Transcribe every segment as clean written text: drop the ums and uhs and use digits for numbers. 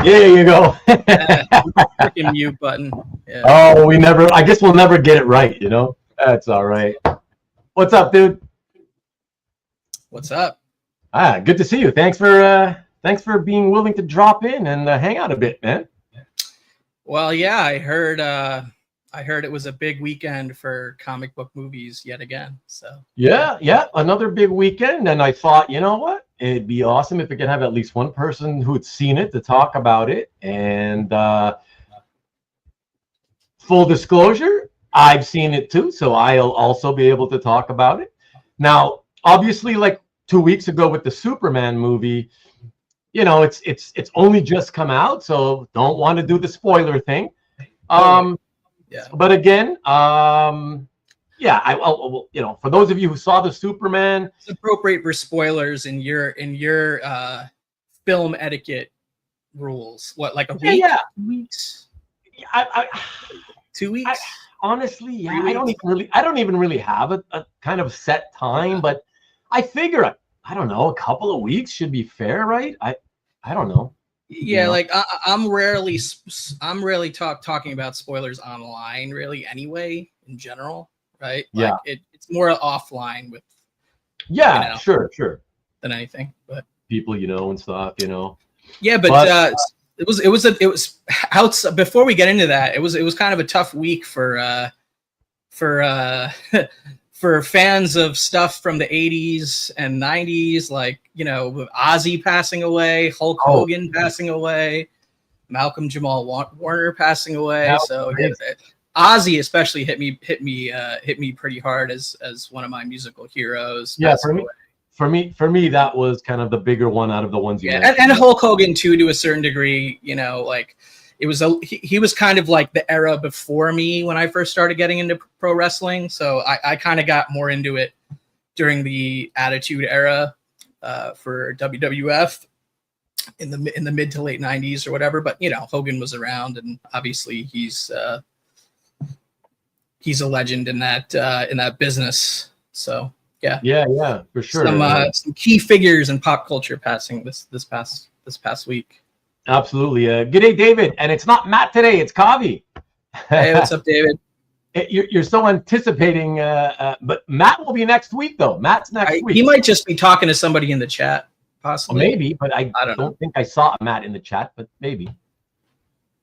There you go. Freaking mute button. Yeah. Oh, I guess we'll never get it right, you know? That's all right. What's up, dude? What's up? Good to see you. Thanks for being willing to drop in and hang out a bit, man. Well, yeah, I heard it was a big weekend for comic book movies yet again. So yeah, another big weekend, and I thought, you know what? It'd be awesome if we could have at least one person who'd seen it to talk about it. And full disclosure, I've seen it too, so I'll also be able to talk about it. Now, obviously, like 2 weeks ago with the Superman movie, you know, it's only just come out, so don't want to do the spoiler thing. Yeah. But again, yeah, I'll, you know, for those of you who saw the Superman, it's appropriate for spoilers in your film etiquette rules. What, like a week? Yeah. 2 weeks? 2 weeks? Honestly, yeah, I don't even really have a kind of set time, but I figure I don't know, a couple of weeks should be fair, right? I don't know. Yeah, you know? Like I'm rarely talking about spoilers online, really, anyway, in general, right? Yeah, like it's more offline with. Yeah, you know, sure. Than anything, but people you know and stuff, you know. Yeah, but it was outside. Before we get into that, it was kind of a tough week for for fans of stuff from the 80s and 90s, like, you know, with Ozzy passing away, Hulk Hogan passing away, Malcolm Jamal Warner passing away. So Ozzy especially hit me pretty hard as one of my musical heroes. Yeah, for me, that was kind of the bigger one out of the ones you mentioned. And Hulk Hogan too, to a certain degree. You know, like he was kind of like the era before me when I first started getting into pro wrestling. So I kind of got more into it during the Attitude Era for WWF in the mid to late 90s or whatever. But you know, Hogan was around, and obviously he's a legend in that business. So. Yeah, for sure. Some key figures in pop culture passing this past week. Absolutely. Good day, David. And it's not Matt today; it's Kavi. Hey, what's up, David? You're so anticipating, but Matt will be next week, though. Matt's next week. He might just be talking to somebody in the chat, possibly. Well, maybe, but I don't think I saw Matt in the chat, but maybe.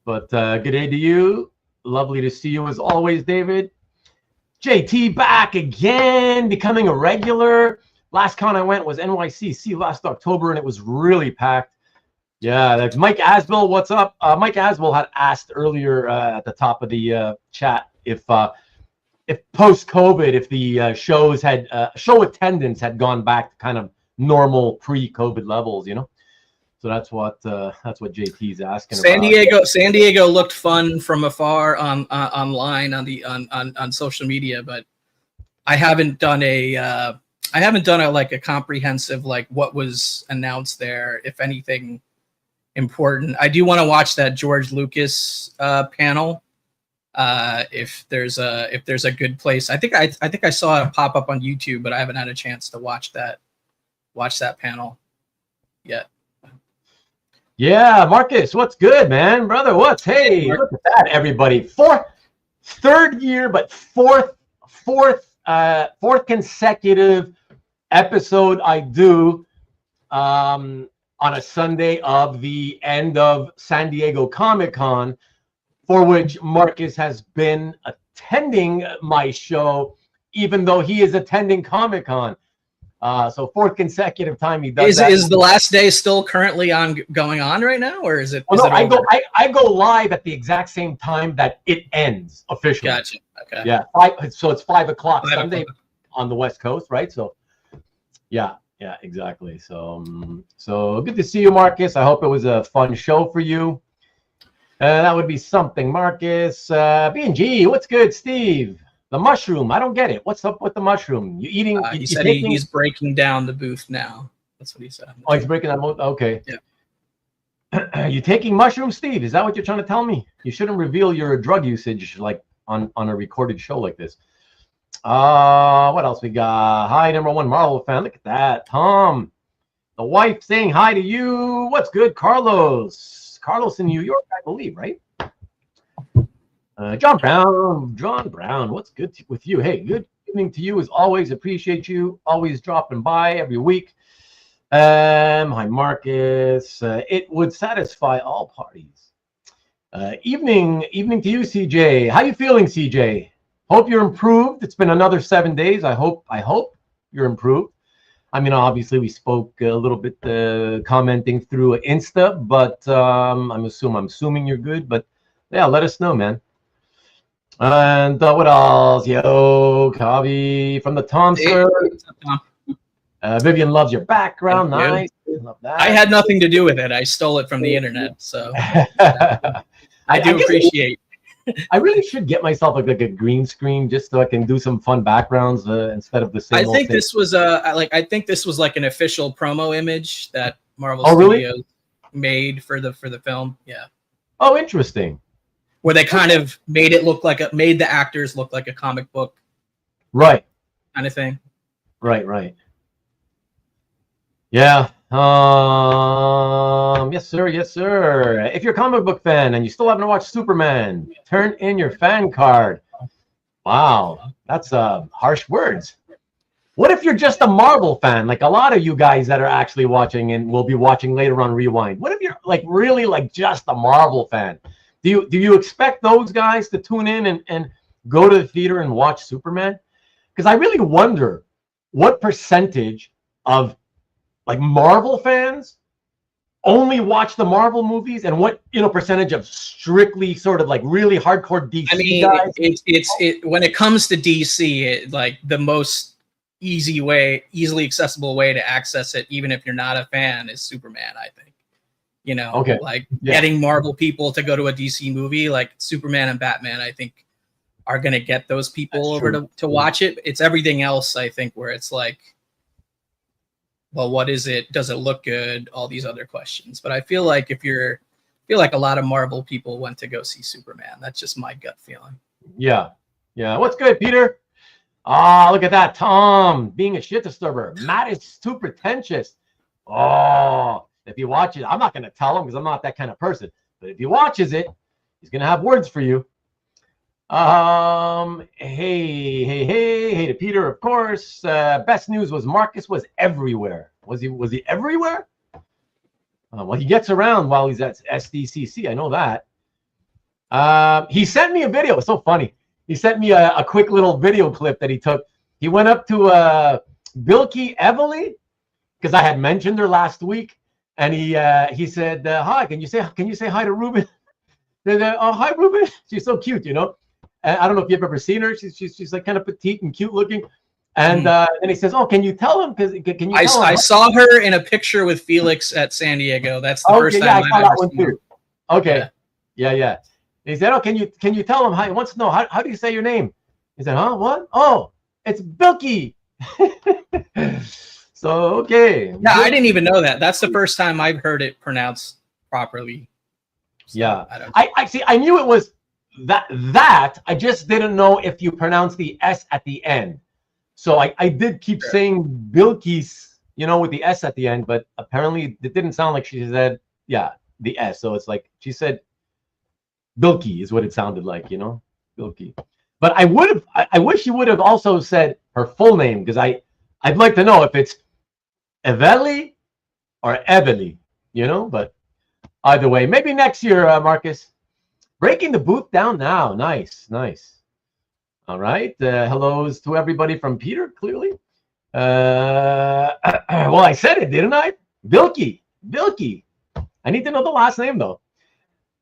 But good day to you. Lovely to see you as always, David. JT back again, becoming a regular. Last con I went was NYCC last October, and it was really packed. Yeah, that's Mike Asbill. What's up? Mike Asbill had asked earlier at the top of the chat if post-COVID, if the show attendance had gone back to kind of normal pre-COVID levels, you know. So that's what JT's asking about. San Diego looked fun from afar online on social media, but I haven't done a comprehensive like what was announced there, if anything important. I do want to watch that George Lucas panel. If there's a good place. I think I saw it pop up on YouTube, but I haven't had a chance to watch that panel yet. Yeah, Marcus, what's good, man? Brother, hey, look at that, everybody. Third year, but fourth consecutive episode I do on a Sunday of the end of San Diego Comic-Con, for which Marcus has been attending my show, even though he is attending Comic-Con. So fourth consecutive time he does that. Is the last day still currently going on right now, or is it? Well, no, I go live at the exact same time that it ends officially. Gotcha. Okay. Yeah. So it's 5 o'clock Sunday on the West Coast, right? So Yeah, yeah, exactly. So good to see you, Marcus. I hope it was a fun show for you. That would be something, Marcus. B&G, what's good, Steve? The mushroom, I don't get it. What's up with the mushroom? You eating? He You said taking? he's breaking down the booth now. That's what he said. Oh, he's breaking that. Okay. Yeah. You taking mushrooms, Steve? Is that what you're trying to tell me? You shouldn't reveal your drug usage like on a recorded show like this. What else we got? Hi, #1 Marvel fan. Look at that, Tom. The wife saying hi to you. What's good, Carlos? Carlos in New York, I believe, right? John Brown, what's good with you? Hey, good evening to you as always. Appreciate you always dropping by every week. Hi, Marcus. It would satisfy all parties. Evening to you, CJ. How you feeling, CJ? Hope you're improved. It's been another 7 days. I hope you're improved. I mean, obviously, we spoke a little bit commenting through Insta, but I'm assuming you're good. But yeah, let us know, man. And what else? Yo, Kavi from the Tom sir. Vivian loves your background. Nice. Love that. I had nothing to do with it. I stole it from the internet, so I do appreciate. I really should get myself like a green screen just so I can do some fun backgrounds instead of the same. I think this was like an official promo image that Marvel Studios made for the film. Yeah. Oh, interesting. Where they kind of made the actors look like a comic book, right? Kind of thing. Right. Yeah. Yes, sir. If you're a comic book fan and you still haven't watched Superman, turn in your fan card. Wow, that's harsh words. What if you're just a Marvel fan, like a lot of you guys that are actually watching and will be watching later on Rewind? What if you're like really like just a Marvel fan? Do you expect those guys to tune in and go to the theater and watch Superman? Because I really wonder what percentage of like Marvel fans only watch the Marvel movies, and what percentage of strictly sort of like really hardcore DC guys? It's when it comes to DC, like the most easily accessible way to access it, even if you're not a fan, is Superman. I think getting Marvel people to go to a DC movie like Superman and Batman, I think are going to get those people over to watch it. It's everything else, I think, where it's like, well, what is it? Does it look good? All these other questions. But I feel like a lot of Marvel people went to go see Superman. That's just my gut feeling. Yeah. What's good, Peter? Look at that. Tom being a shit disturber. Matt is too pretentious. Oh, if he watches, I'm not going to tell him because I'm not that kind of person. But if he watches it, he's going to have words for you. Hey to Peter, of course. Best news was Marcus was everywhere. Was he everywhere? Well, he gets around while he's at SDCC. I know that. He sent me a video. It's so funny. He sent me a quick little video clip that he took. He went up to Bilky Evely because I had mentioned her last week, and he said, "Hi, can you say hi to Ruben?" Oh, hi, Ruben. She's so cute, I don't know if you've ever seen her. She's like kind of petite and cute looking. And then he says, "Oh, can you tell him? Can you tell him?" I saw her in a picture with Felix at San Diego. That's the first time I saw that one too. Okay. Yeah. He said, "Oh, can you tell him? He wants to know how do you say your name?" He said, "Huh? What? Oh, it's Bilky." So okay. Yeah, I didn't even know that. That's the first time I've heard it pronounced properly. So yeah, I see. I knew it was that. I just didn't know if you pronounce the S at the end. So I did keep saying Bilky's, with the S at the end, but apparently it didn't sound like she said, the S. So it's like she said Bilky is what it sounded like, Bilky. But I wish you would have also said her full name, because I'd like to know if it's Evely or Evely, but either way, maybe next year, Marcus. Breaking the booth down now. Nice. All right. Hellos to everybody from Peter, clearly. Well, I said it, didn't I? Bilky. I need to know the last name, though.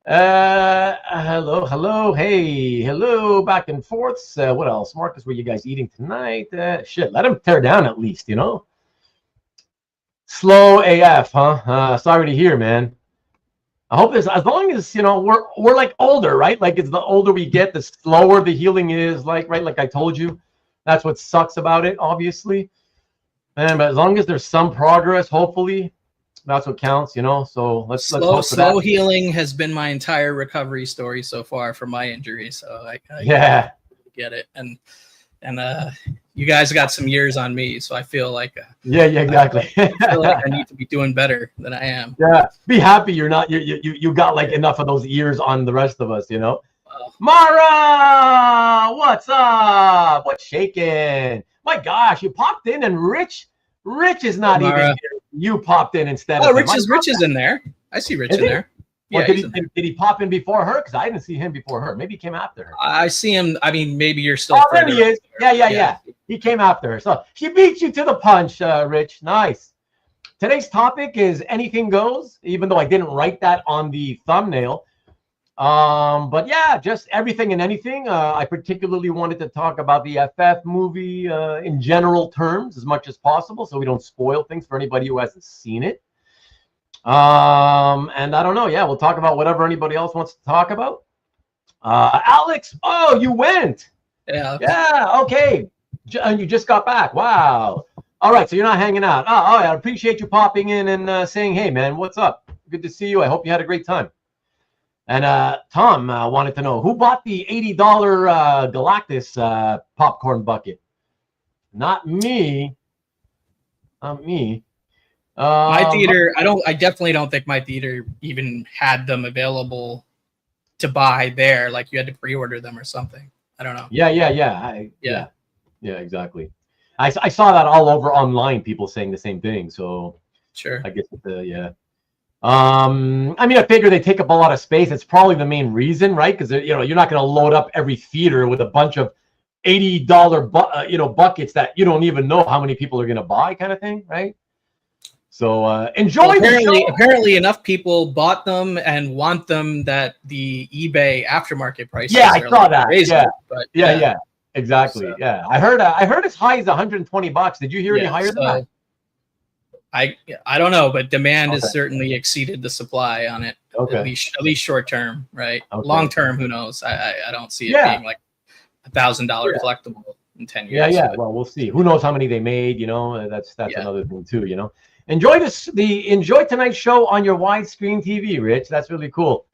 Hello. Hey, hello, back and forths. What else? Marcus, what are you guys eating tonight? Let him tear down at least, Slow AF, huh? Sorry to hear, man. I hope this, as long as, we're like older, right? Like, it's the older we get, the slower the healing is, like, right? Like I told you, that's what sucks about it, obviously. And but as long as there's some progress, hopefully, that's what counts, So let's hope for that. Slow healing has been my entire recovery story so far from my injury. So I get it. And you guys got some years on me, so I feel like exactly. I feel like I need to be doing better than I am. Yeah, be happy you're not you got like enough of those years on the rest of us, Marrah, what's up? What's shaking? My gosh, you popped in, and Rich is not even here. You popped in instead of Rich is in there. I see Rich in there. Yeah, did he pop in before her? Because I didn't see him before her. Maybe he came after her. I see him. I mean, maybe you're still. Oh, there he is. Yeah. He came after her. So she beat you to the punch, Rich. Nice. Today's topic is anything goes, even though I didn't write that on the thumbnail. But yeah, just everything and anything. I particularly wanted to talk about the FF movie in general terms as much as possible, so we don't spoil things for anybody who hasn't seen it. And I don't know. Yeah, we'll talk about whatever anybody else wants to talk about. Alex, oh, you went. Yeah. Yeah. Okay. And you just got back. Wow. All right. So you're not hanging out. Oh, I appreciate you popping in and saying, hey, man, what's up? Good to see you. I hope you had a great time. And Tom wanted to know who bought the $80 Galactus popcorn bucket. Not me. Not me. My theater, I definitely don't think my theater even had them available to buy there. Like you had to pre-order them or something. I don't know. Yeah, exactly. I saw that all over online, people saying the same thing. So sure. I guess I mean, I figure they take up a lot of space. It's probably the main reason, right? Because you're not going to load up every theater with a bunch of $80 buckets that you don't even know how many people are going to buy, kind of thing, right? So enjoy the show. Apparently, enough people bought them and want them that the eBay aftermarket prices. Yeah, I saw that. Crazy, yeah, but yeah, exactly. So, yeah, I heard as high as $120. Did you hear any higher than that? I don't know, but demand has certainly exceeded the supply on it. Okay. At least short term, right? Okay. Long term, who knows? I don't see it being like $1,000 collectible in 10 years. Yeah. Well, we'll see. Who knows how many they made? That's another thing too. Enjoy tonight's show on your widescreen TV, Rich. That's really cool.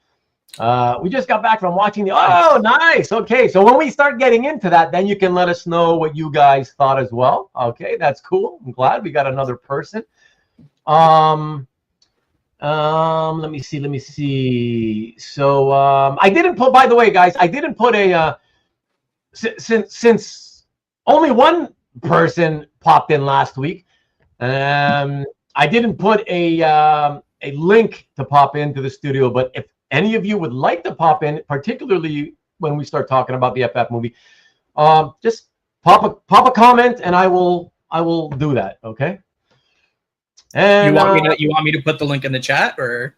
We just got back from watching nice. Okay, so when we start getting into that, then you can let us know what you guys thought as well. Okay, that's cool. I'm glad we got another person. Let me see. So I didn't put, by the way, guys, I didn't put a since only one person popped in last week. I didn't put a link to pop into the studio, but if any of you would like to pop in, particularly when we start talking about the FF movie, just pop a comment and I will do that. Okay. And you want me to put the link in the chat, or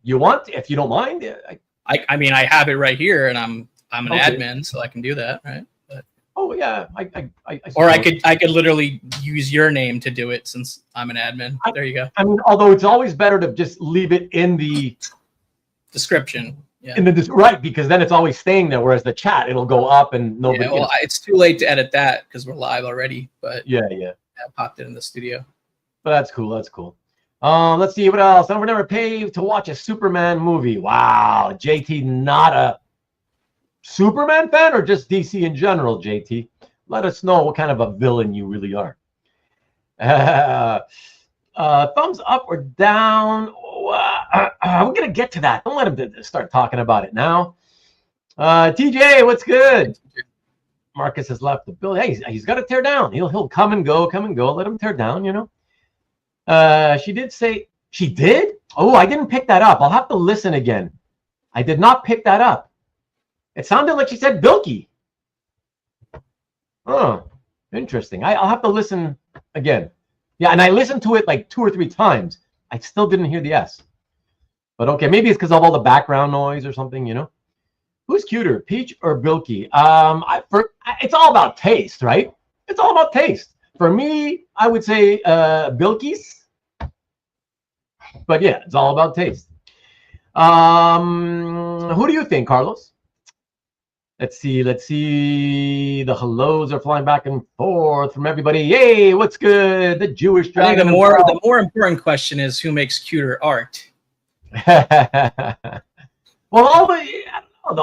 you want, if you don't mind? I mean, I have it right here, and I'm an admin, so I can do that, right? Oh yeah, or I could literally use your name to do it since I'm an admin. There you go. I mean, although it's always better to just leave it in the description. Yeah. Right, because then it's always staying there. Whereas the chat, it'll go up and nobody. Yeah, well, it's too late to edit that because we're live already. But yeah, I popped it in the studio. But that's cool. Let's see what else. I would never pay to watch a Superman movie. Wow, JT, not a Superman fan or just DC in general, JT? Let us know what kind of a villain you really are. Thumbs up or down? I'm going to get to that. Don't let him start talking about it now. TJ, what's good? Marcus has left the building. Hey, he's got to tear down. He'll come and go. Let him tear down, She did say, she did? Oh, I didn't pick that up. I'll have to listen again. I did not pick that up. It sounded like she said Bilky. Oh, interesting. I'll have to listen again. Yeah, and I listened to it like 2 or 3 times. I still didn't hear the S. But okay, maybe it's because of all the background noise or something, Who's cuter, Peach or Bilky? It's all about taste, right? It's all about taste. For me, I would say Bilkies. But yeah, it's all about taste. Who do you think, Carlos? Let's see. The hellos are flying back and forth from everybody. Yay, what's good? The Jewish dragon. I think the more important question is who makes cuter art. Well, a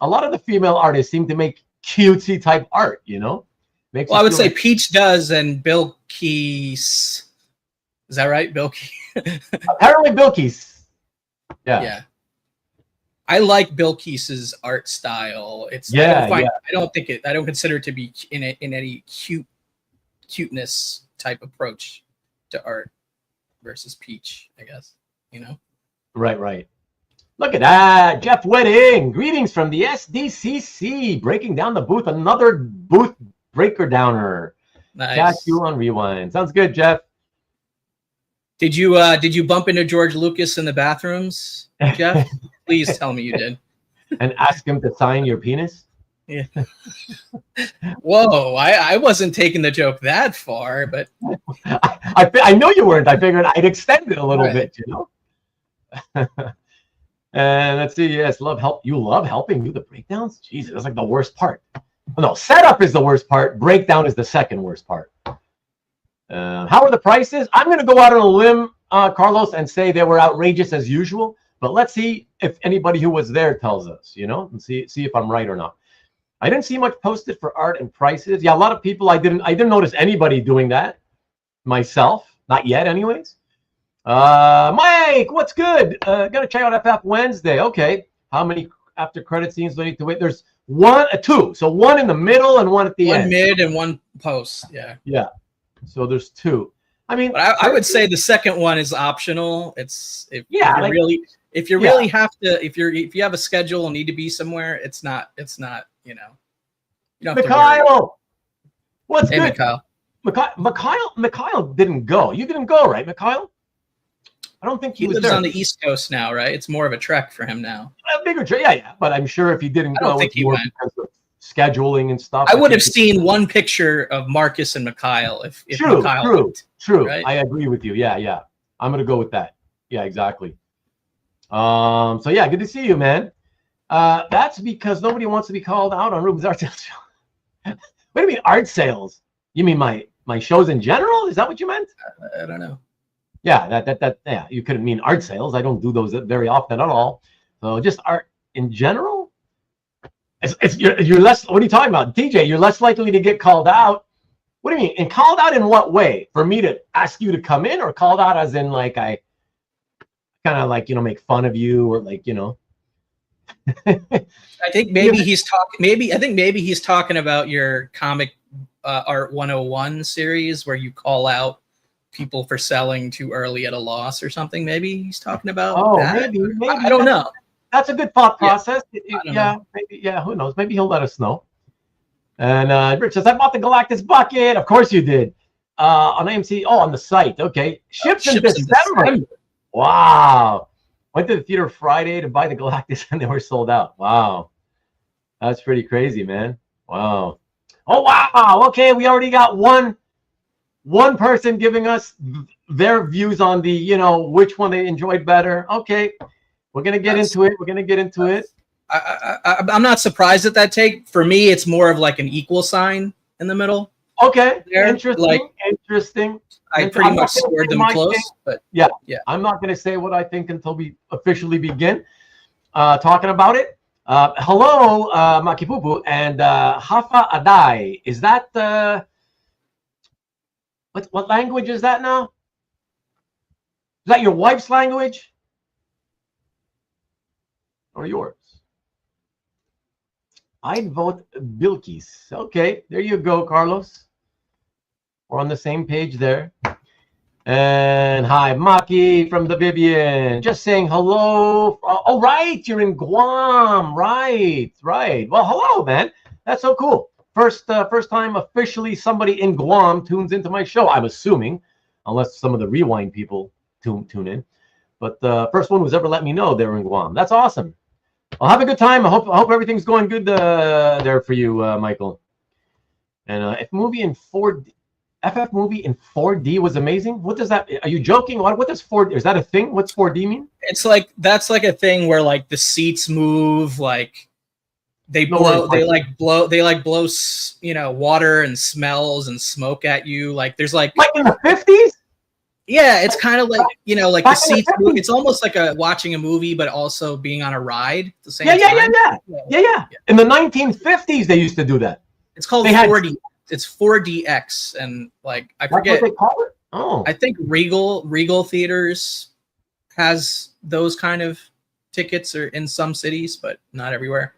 lot of the female artists seem to make cutesy type art, you know? Well, I would say Peach does, and Bilkies. Is that right, Bilkies? Apparently, Bilkies. Yeah. I like Bilkies's art style. I don't consider it to be in any cuteness type approach to art versus Peach, I guess. You know? Right. Look at that. Jeff Wedding. Greetings from the SDCC. Breaking down the booth. Another booth breaker downer. Nice. Catch you on Rewind. Sounds good, Jeff. Did you bump into George Lucas in the bathrooms, Jeff? Please tell me you did. And ask him to sign your penis? Yeah. Whoa, I wasn't taking the joke that far, but I know you weren't. I figured I'd extend it a little bit, you know? And let's see. Yes, you love helping do the breakdowns? Jesus, that's like the worst part. No, setup is the worst part. Breakdown is the second worst part. How are the prices? I'm going to go out on a limb, Carlos, and say they were outrageous as usual. But let's see if anybody who was there tells us, you know, and see if I'm right or not. I didn't see much posted for art and prices. Yeah, a lot of people. I didn't notice anybody doing that myself. Not yet, anyways. Mike, what's good? Gotta check out FF Wednesday. Okay, how many after credit scenes do I need to wait? There's two. So one in the middle and one at the end. One mid and one post. Yeah. Yeah. So there's two. I mean, but I would say the second one is optional. If you have a schedule and need to be somewhere, it's not, you know. You don't have Mikhail, what's good? Mikhail? Mikhail didn't go. You didn't go, right, Mikhail? I don't think he was lives there. On the East Coast now, right? It's more of a trek for him now. A bigger trek, yeah. But I'm sure if he didn't go, I don't think he went. Because of scheduling and stuff. I would have seen one picture of Marcus and Mikhail if Mikhail went, true. Right? I agree with you. Yeah. I'm gonna go with that. Yeah, exactly. So yeah, good to see you, man. That's because nobody wants to be called out on Ruben's art sales show. What do you mean art sales? You mean my shows in general? Is that what you meant? I don't know. Yeah, yeah, you couldn't mean art sales. I don't do those very often at all. So just art in general. You're less. What are you talking about, DJ? You're less likely to get called out. What do you mean? And called out in what way? For me to ask you to come in, or called out as in like I kind of like, you know, make fun of you, or like, you know. I think maybe he's talking about your comic art 101 series where you call out people for selling too early at a loss or something. Maybe he's talking about that. Maybe. I don't know. That's a good thought process. Yeah, maybe. Yeah, who knows? Maybe he'll let us know. And Rich says, I bought the Galactus bucket. Of course you did. On AMC. Oh, on the site. Okay. Ships in December. Wow. Went to the theater Friday to buy the Galactus and they were sold out. Wow. That's pretty crazy, man. Wow. Oh, wow. Okay. We already got one person giving us their views on the, you know, which one they enjoyed better. Okay. We're going to get into it. I'm not surprised at that take. For me, it's more of like an equal sign in the middle. Okay. There. Interesting. I pretty much scored them close. But yeah. I'm not going to say what I think until we officially begin talking about it. Hello, Makipupu and Hafa Adai. Is that what language is that now? Is that your wife's language? Or yours? I'd vote Bilkies. Okay, there you go, Carlos. We're on the same page there. And hi, Maki from the Vivian. Just saying hello. Oh, right, you're in Guam. Right. Well, hello, man. That's so cool. First time officially somebody in Guam tunes into my show. I'm assuming, unless some of the Rewind people tune in. But the first one who's ever let me know they were in Guam. That's awesome. Well, have a good time. I hope everything's going good there for you, Michael. And if movie in 4D, FF movie in 4D was amazing. What does that? Are you joking? What does 4D? Is that a thing? What's 4D mean? It's like that's like a thing where like the seats move, like they blow, you know, water and smells and smoke at you. Like there's like in the 50s. Yeah, it's kind of like, you know, like the Back in the seats. 50s. It's almost like watching a movie, but also being on a ride at the same time. Yeah. In the 1950s, they used to do that. It's called 4D. It's 4DX, and like I forget. That's what they call it? Oh, I think Regal Theaters has those kind of tickets, or in some cities, but not everywhere.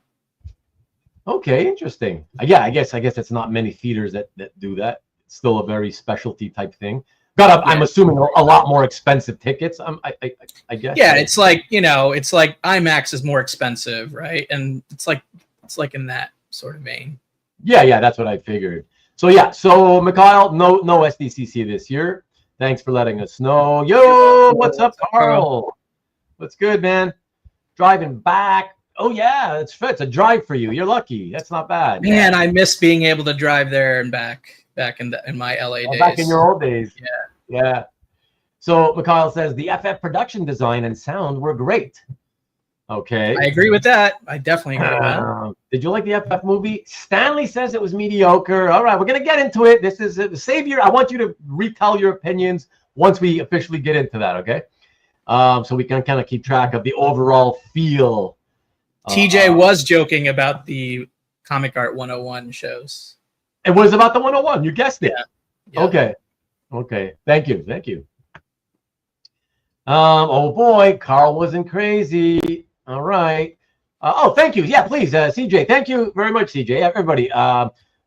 okay, interesting. Yeah, I guess it's not many theaters that do that. It's still a very specialty type thing. I'm assuming a lot more expensive tickets. I guess. Yeah, it's like, you know, it's like IMAX is more expensive, right? And it's like in that sort of vein. Yeah, that's what I figured. So Mikhail, no SDCC this year. Thanks for letting us know. Yo, what's up, Carl? What's good, man? Driving back. Oh yeah, it's a drive for you. You're lucky. That's not bad. Man, I miss being able to drive there and back in my LA days. Back in your old days. Yeah. So Mikhail says the FF production design and sound were great. Okay. I agree with that. I definitely agree with that. Did you like the FF movie? Stanley says it was mediocre. All right, we're going to get into it. This is Savior. I want you to retell your opinions once we officially get into that, okay? So we can kind of keep track of the overall feel. TJ was joking about the Comic Art 101 shows. It was about the 101. You guessed it. Yeah. Okay. Thank you. Oh boy, Carl wasn't crazy. All right. Thank you. Yeah, please, CJ. Thank you very much, CJ. Everybody.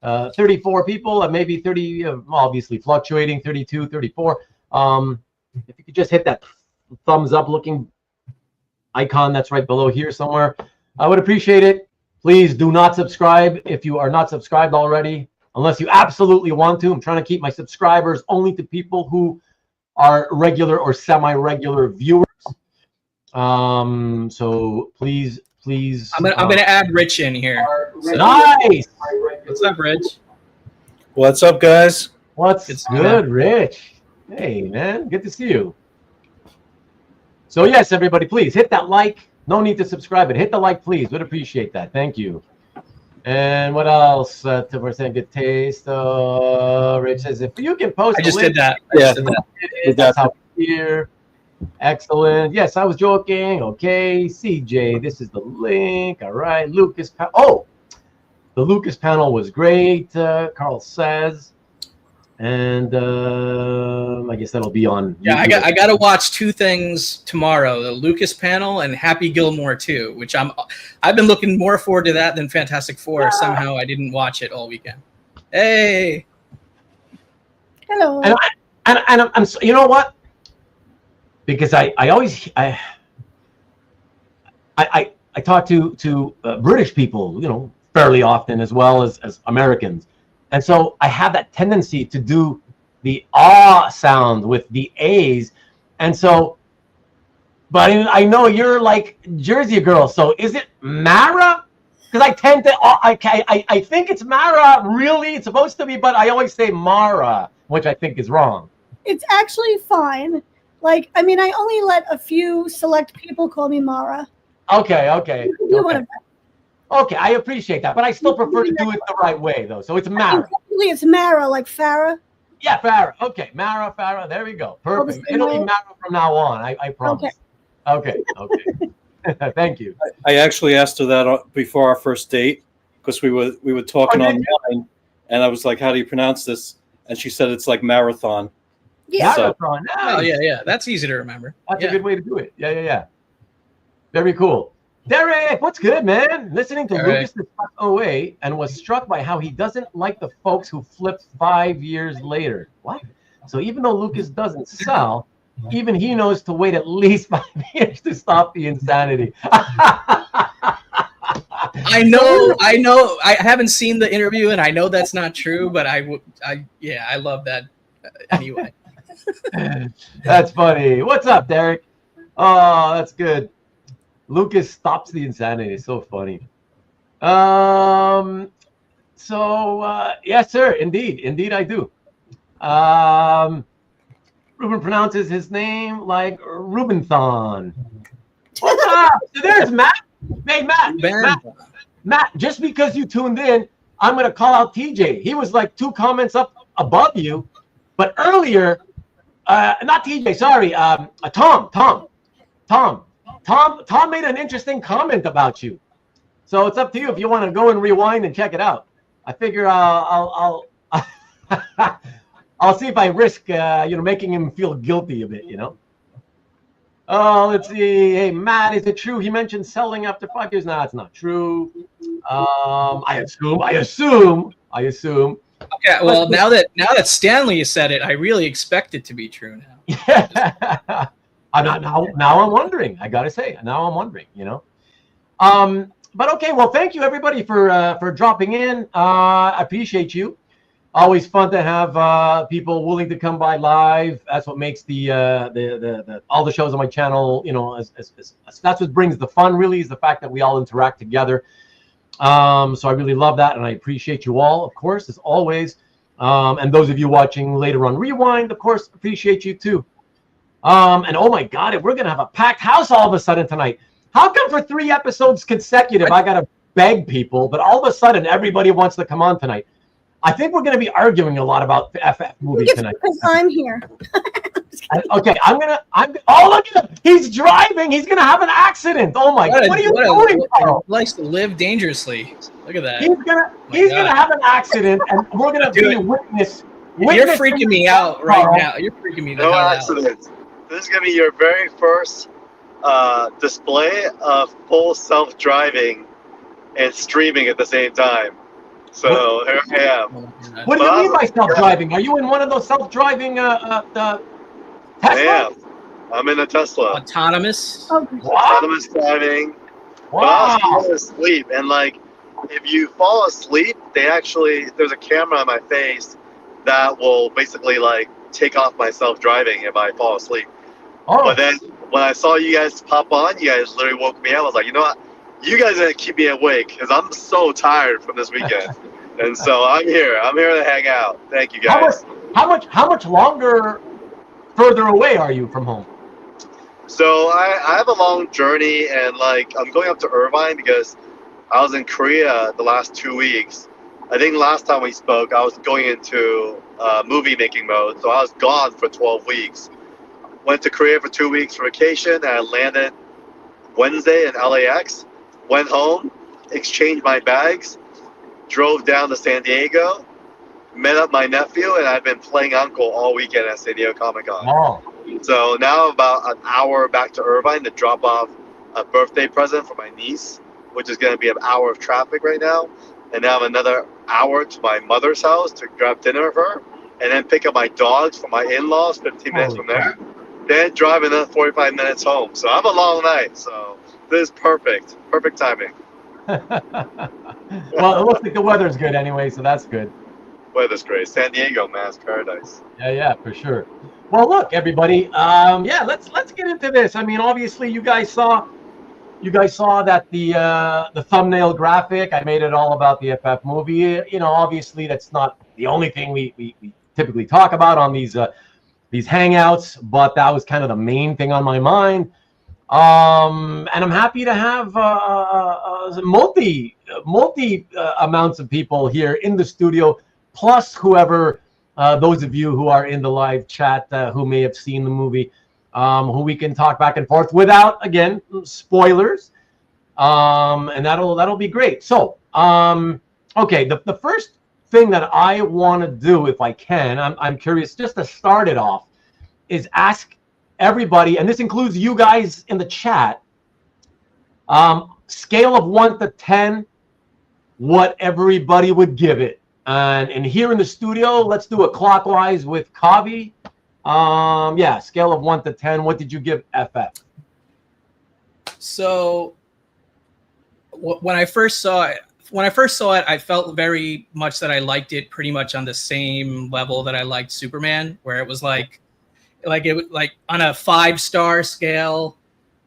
34 people, maybe 30. Obviously fluctuating. 32, 34. If you could just hit that thumbs up looking icon that's right below here somewhere, I would appreciate it. Please do not subscribe if you are not subscribed already, unless you absolutely want to. I'm trying to keep my subscribers only to people who are regular or semi-regular viewers. So please. I'm gonna add Rich in here. So. Nice. What's up, Rich? What's up, guys? What's good, Rich? Hey, man, good to see you. So yes, everybody, please hit that like. No need to subscribe, but hit the like, please. Would appreciate that. Thank you. And what else? 2% good taste. Rich says if you can post. I just did that. That's how we hear. Excellent. Yes, I was joking. Okay, CJ, this is the link. All right, Lucas. The Lucas panel was great. Carl says, and I guess that'll be on. Yeah, I got to watch two things tomorrow: the Lucas panel and Happy Gilmore 2, which I've been looking more forward to that than Fantastic Four. Yeah. Somehow I didn't watch it all weekend. Hey. Hello. And I'm you know what? Because I talk to British people, you know, fairly often as well as Americans, and so I have that tendency to do the ah sound with the A's, and so. But I know you're like Jersey girl, so is it Marrah? Because I tend to I think it's Marrah. Really, it's supposed to be, but I always say Marrah, which I think is wrong. It's actually fine. Like, I mean, I only let a few select people call me Marrah. Okay. Okay, I appreciate that, but I still prefer to do it the right way, though. So it's Marrah. It's Marrah, like Farrah. Yeah, Farrah. Okay, Marrah, Farrah. There we go. Perfect. It'll be Marrah from now on. I promise. Okay. Thank you. I actually asked her that before our first date because we were talking online, and I was like, "How do you pronounce this?" And she said it's like marathon. Yeah. Marathon. Nice. Oh yeah. That's easy to remember. That's a good way to do it. Yeah. Very cool. Derek, what's good, man? Listening to Lucas the 08 and was struck by how he doesn't like the folks who flipped 5 years later. What? So even though Lucas doesn't sell, even he knows to wait at least 5 years to stop the insanity. I know. I haven't seen the interview, and I know that's not true, but I love that anyway. That's funny. What's up, Derek? Oh, that's good. Lucas stops the insanity. It's so funny. So yes, sir. Indeed, I do. Ruben pronounces his name like Rubenthon. What's up? So there's Matt. Hey, Matt. Just because you tuned in, I'm going to call out TJ. He was like 2 comments up above you, but earlier, not TJ. Sorry, Tom made an interesting comment about you. So it's up to you if you want to go and rewind and check it out. I figure I'll I'll see if I risk making him feel guilty a bit, Oh, let's see. Hey, Matt, is it true he mentioned selling after 5 years? No, it's not true. I assume. Okay, well, now that Stanley said it, I really expect it to be true now. Yeah. Now I'm wondering. I gotta say, now I'm wondering. But okay, well, thank you everybody for dropping in. I appreciate you. Always fun to have people willing to come by live. That's what makes the all the shows on my channel, that's what brings the fun. Really, is the fact that we all interact together. So I really love that, and I appreciate you all, of course, as always. And those of you watching later on Rewind, of course, appreciate you too. And oh my God, we're gonna have a packed house all of a sudden tonight. How come for 3 episodes consecutive I gotta beg people, but all of a sudden everybody wants to come on tonight? I think we're going to be arguing a lot about the FF movie tonight. Because I'm here. Okay, oh, look at him. He's driving. He's going to have an accident. Oh my God. What are you doing, Carl? He likes to live dangerously. Look at that. He's going to have an accident, and we're going to be a witness. You're freaking me out right now. You're freaking me the hell out. No accident. This is going to be your very first display of full self-driving and streaming at the same time. So here I am. What do you mean by self-driving? Are you in one of those self-driving Tesla? I am. I'm in a Tesla. Autonomous? Autonomous driving. Wow. But I was falling asleep. And if you fall asleep, there's a camera on my face that will basically take off my self-driving if I fall asleep. Oh. But then when I saw you guys pop on, you guys literally woke me up. I was like, you know what? You guys are gonna keep me awake because I'm so tired from this weekend, and so I'm here. I'm here to hang out. Thank you guys. How much longer further away are you from home? So I have a long journey, and I'm going up to Irvine because I was in Korea the last 2 weeks. I think last time we spoke, I was going into movie making mode, so I was gone for 12 weeks. Went to Korea for 2 weeks for vacation, and I landed Wednesday in LAX. Went home, exchanged my bags, drove down to San Diego, met up my nephew, and I've been playing uncle all weekend at San Diego Comic-Con. Oh. So now about an hour back to Irvine to drop off a birthday present for my niece, which is going to be an hour of traffic right now. And now another hour to my mother's house to grab dinner with her, and then pick up my dogs from my in-laws 15 minutes from there. Then drive another 45 minutes home. So I have a long night, so this is perfect. Perfect timing. Well, it looks like the weather's good anyway, so that's good. Weather's great. San Diego, man, it's paradise. Yeah, for sure. Well, look, everybody. Let's get into this. I mean, obviously, you guys saw that the thumbnail graphic. I made it all about the FF movie. Obviously, that's not the only thing we typically talk about on these hangouts, but that was kind of the main thing on my mind. And I'm happy to have multi amounts of people here in the studio, plus whoever, those of you who are in the live chat who may have seen the movie, who we can talk back and forth without, again, spoilers. And that'll be great. So, okay, the first thing that I want to do, if I can, I'm curious, just to start it off, is ask everybody, and this includes you guys in the chat, scale of 1 to 10, what everybody would give it. And here in the studio, let's do it clockwise with Kavi. Scale of 1 to 10, what did you give FF? So when I first saw it, I felt very much that I liked it pretty much on the same level that I liked Superman, where it was like on a 5-star scale,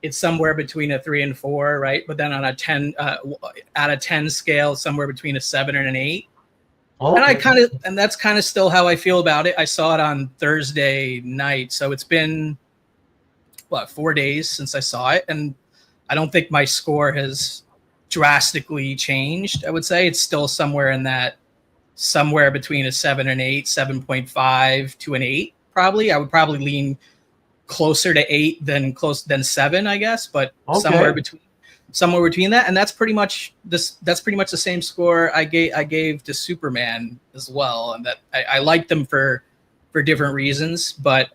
it's somewhere between a 3 and 4, right? But then on a 10 out of 10 scale, somewhere between a 7 and an 8. Oh, And that's kind of still how I feel about it. I saw it on Thursday night, so it's been 4 days since I saw it, and I don't think my score has drastically changed. I would say it's still somewhere between a 7 and 8, 7.5 to an 8. Probably, I would probably lean closer to 8 than 7, I guess, but somewhere between that, and that's pretty much the same score I gave to Superman as well, and that I like them for different reasons, but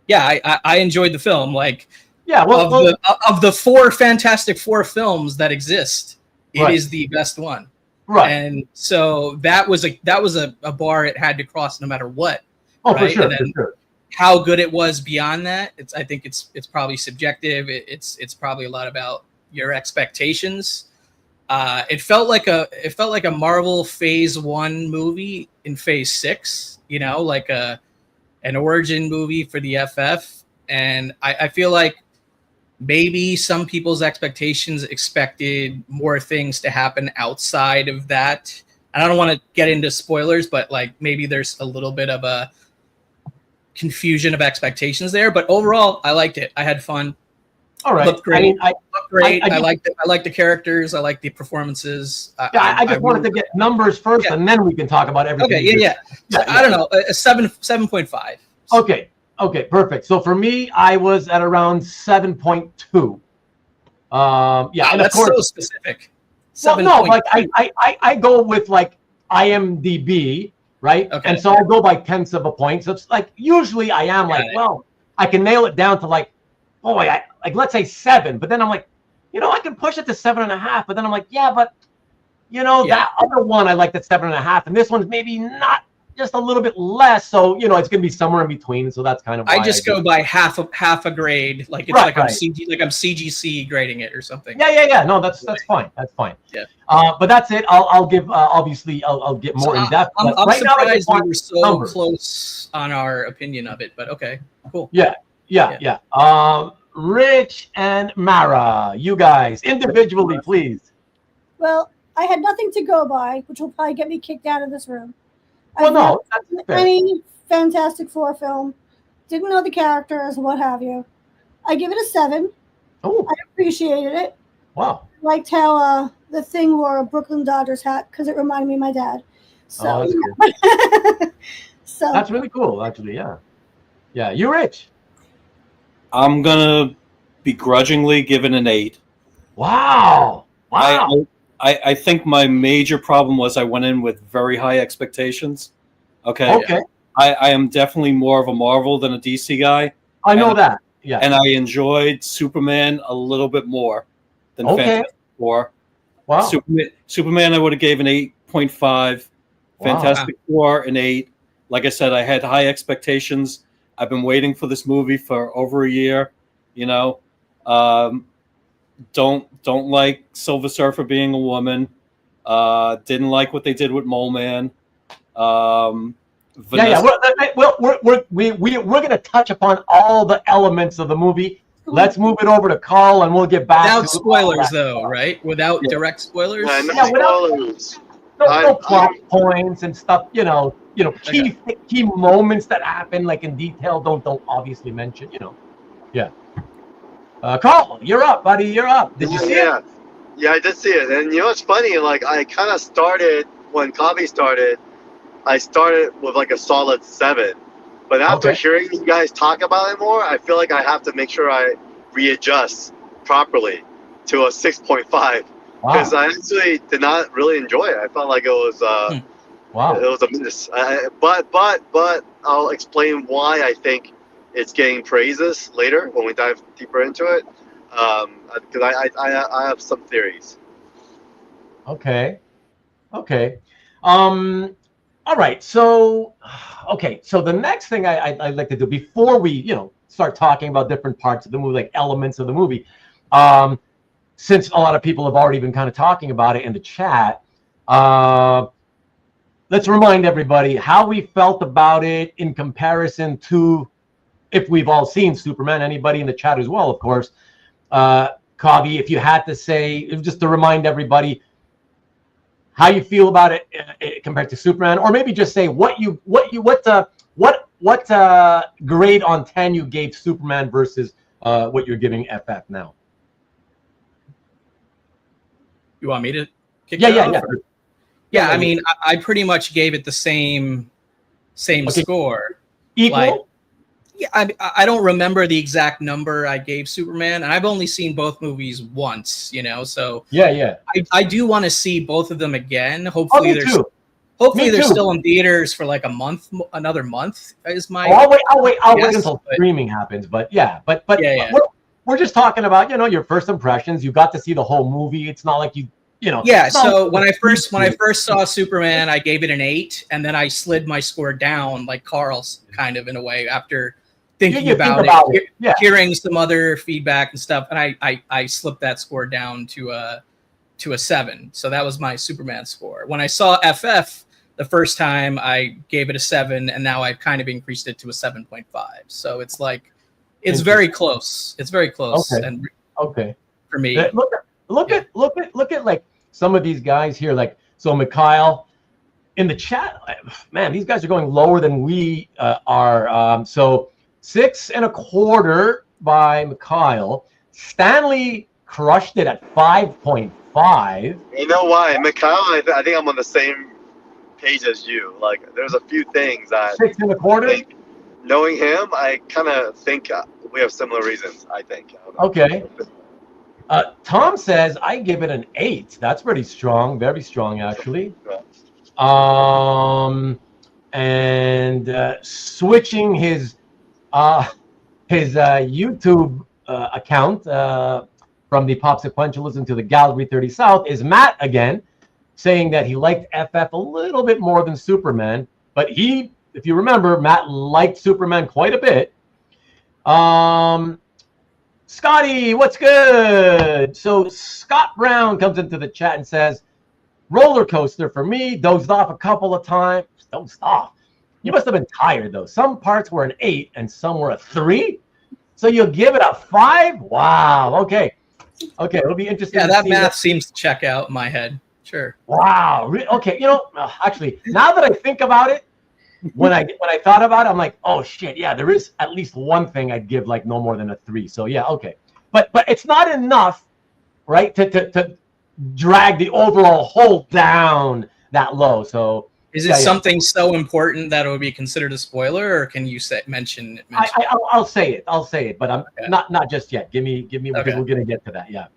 yeah, I enjoyed the film. Like, yeah, of the 4 Fantastic Four films that exist, it is the best one, right? And so that was a bar it had to cross no matter what. Oh, right? For sure. How good it was beyond that, I think it's probably subjective. It's probably a lot about your expectations. It felt like a Marvel Phase 1 movie in Phase 6, like an origin movie for the FF. And I feel like maybe some people's expectations expected more things to happen outside of that. And I don't want to get into spoilers, but like maybe there's a little bit of a confusion of expectations there. But overall, I liked it. I had fun. All right. Looked great. Looked great. I liked it. I liked the characters. I liked the performances. I just wanted to get numbers first, and then we can talk about everything. Okay. Yeah. I don't know. A 7.5. Okay. Perfect. So for me, I was at around 7.2. And that's of course, so specific. Well, no, like I go with like IMDb, right? Okay. And so I go by tenths of a point. So it's like usually I am I can nail it down to like, let's say 7, but then I'm like, I can push it to 7.5, but then I'm like, that other one I liked at 7.5, and this one's maybe not, just a little bit less. So it's gonna be somewhere in between. So that's kind of why I just go by half a grade, like it's I'm CGC grading it or something. Yeah. No, that's fine. That's fine. Yeah. But that's it. I'll give obviously I'll get more in depth. I'm surprised we were so close on our opinion of it, but okay, cool. Yeah. Rich and Marrah, you guys individually, please. Well, I had nothing to go by, which will probably get me kicked out of this room. Any Fantastic Four film, didn't know the characters, what have you. I give it a 7. Oh, I appreciated it. Wow. Liked how the Thing wore a Brooklyn Dodgers hat because it reminded me of my dad. So, that's cool. So that's really cool, actually. Yeah. You, Rich? I'm gonna begrudgingly give it an 8. Wow. I think my major problem was I went in with very high expectations. Okay. I am definitely more of a Marvel than a DC guy. I know that. Yeah. And I enjoyed Superman a little bit more than Fantastic Four. Wow. Superman I would have gave an 8.5. Fantastic Four an 8. Like I said, I had high expectations. I've been waiting for this movie for over a year. Don't like Silver Surfer being a woman. Didn't like what they did with Mole Man. We're gonna touch upon all the elements of the movie. Let's move it over to Carl, and we'll get back without spoilers, though, right? Without direct spoilers. Spoilers. No plot points and stuff. Key moments that happen, like in detail. Don't obviously mention. Yeah. Carl, you're up, buddy. You're up. Did you see it? Yeah, I did see it. And it's funny, like I kind of started when Kavi started. I started with like a solid 7, but after hearing you guys talk about it more, I feel like I have to make sure I readjust properly to a 6.5 because I actually did not really enjoy it. I felt like it was it was a miss. But I'll explain why I think it's getting praises later when we dive deeper into it, because I have some theories. Okay. All right. So the next thing I'd like to do before we start talking about different parts of the movie, like elements of the movie, since a lot of people have already been kind of talking about it in the chat, let's remind everybody how we felt about it in comparison to. If we've all seen Superman, anybody in the chat as well, of course. Kavi, if you had to say, just to remind everybody, how you feel about it compared to Superman, or maybe just say what grade on 10 you gave Superman versus what you're giving FF now. You want me to kick Yeah, that yeah, off, yeah. or- Yeah, I mean, I pretty much gave it the same Okay. score. Equal? Like, yeah, I don't remember the exact number I gave Superman, and I've only seen both movies once, you know. So Yeah. I do want to see both of them again. Oh, Hopefully, me too. hopefully Me they're too. still in theaters for like another month. Is my I'll wait Yes, until but- streaming happens. But yeah. Yeah. We're just talking about, you know, your first impressions. You got to see the whole movie. It's not like you know. Yeah, it's not so like- when I first saw Superman, I gave it an 8, and then I slid my score down, like Carl's, kind of in a way, after thinking You think about it, Yeah. hearing some other feedback and stuff, and I slipped that score down to a 7. So that was my Superman score. When I saw FF the first time, I gave it a 7, and now I've kind of increased it to a 7.5. So it's like it's very close. It's very close, Okay. and Okay. for me, Look at like some of these guys here. Like, so Mikhail in the chat, man, these guys are going lower than we are. So 6.25 by Mikhail. Stanley crushed it at 5.5. You know why, Mikhail? I think I'm on the same page as you. Like, there's a few things that 6.25. think, knowing him, I kind of think we have similar reasons. I think. I don't know. Okay. Tom says I give it an 8. That's pretty strong, very strong actually. And switching his YouTube account from the Pop Sequentialism to the Gallery 30 South is Matt again, saying that he liked FF a little bit more than Superman, but he, if you remember, Matt liked Superman quite a bit. Scotty, what's good? So Scott Brown comes into the chat and says, roller coaster for me, dozed off a couple of times. Dozed off. You must have been tired though. Some parts were an 8 and some were a 3. So you'll give it a 5? Wow. Okay. It'll be interesting. yeah, to that see math seems to check out in my head. Sure. Wow. Okay. You know, actually, now that I think about it, when I thought about it, I'm like, oh shit, yeah, there is at least one thing I'd give like no more than a 3. So yeah, okay. But it's not enough, right, to drag the overall whole down that low. So Is it something so important that it would be considered a spoiler, or can you mention it? I'll say it, but I'm Okay. not just yet. Give me because Okay. we're gonna get to that. Yeah.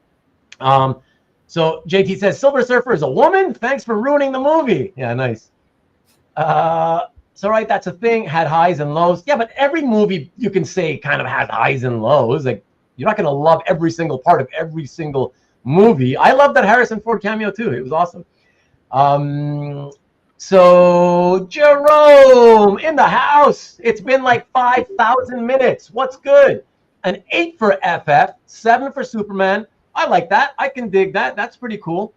So JT says Silver Surfer is a woman. Thanks for ruining the movie. Yeah, nice. So right, that's a thing. Had highs and lows. Yeah, but every movie you can say kind of has highs and lows. Like, you're not gonna love every single part of every single movie. I love that Harrison Ford cameo too. It was awesome. So Jerome in the house. It's been like 5,000 minutes. What's good? An 8 for FF, 7 for Superman. I like that. I can dig that. That's pretty cool.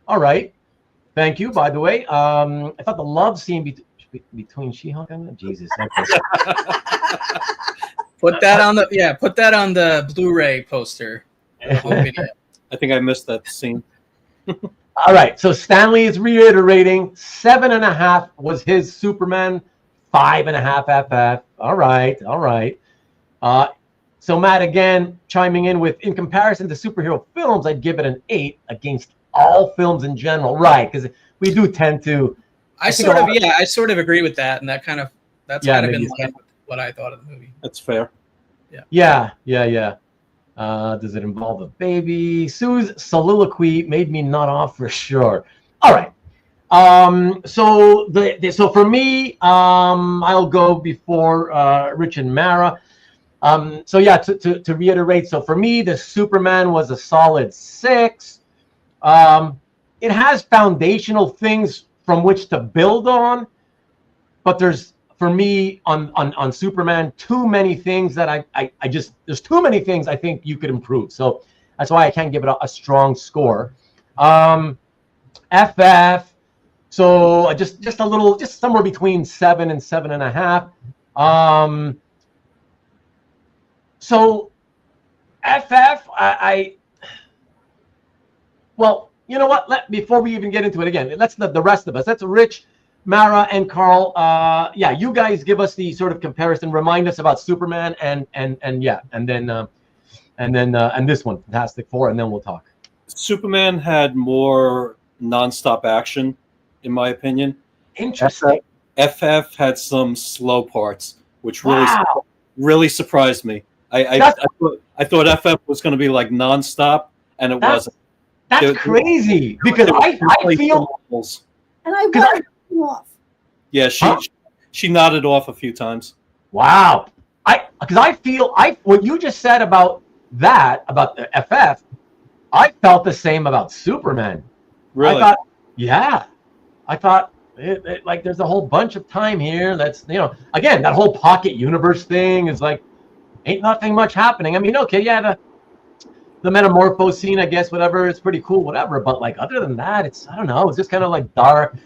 All right. Thank you, by the way. I thought the love scene between She-Hulk and Jesus. Okay. Put that on the Blu-ray poster. Home video. I think I missed that scene. All right. So Stanley is reiterating 7.5 was his Superman, 5.5 FF. All right. So Matt again chiming in with, in comparison to superhero films, I'd give it an 8 against all films in general. Right, because we do tend to. I sort of agree with that, and that's kind of in line with what I thought of the movie. That's fair. Yeah. Does it involve a baby? Sue's soliloquy made me nod off for sure. All right. So for me, I'll go before Rich and Marrah. So yeah, to reiterate, so for me, the Superman was a solid 6. It has foundational things from which to build on, but there's, for me, on Superman, too many things that there's too many things I think you could improve. So that's why I can't give it a strong score. FF, so just a little, just somewhere between 7 and 7.5. So FF, well, you know what? Before we even get into it again, let's the rest of us. That's Rich, Marrah, and Carl. Yeah, you guys give us the sort of comparison. Remind us about Superman and this one, Fantastic Four, and then we'll talk. Superman had more nonstop action, in my opinion. Interesting. FF had some slow parts, which Wow. really surprised me. I thought FF was going to be like nonstop, and it wasn't. That's crazy because I feel. And I was off. Yeah, she nodded off a few times. Wow. Because I feel what you just said about the FF, I felt the same about Superman. Really? I thought like there's a whole bunch of time here. That's again, that whole pocket universe thing is like ain't nothing much happening. I mean, okay, yeah, the metamorpho scene, I guess, whatever, it's pretty cool, whatever. But like other than that, I don't know, it's just kind of like dark.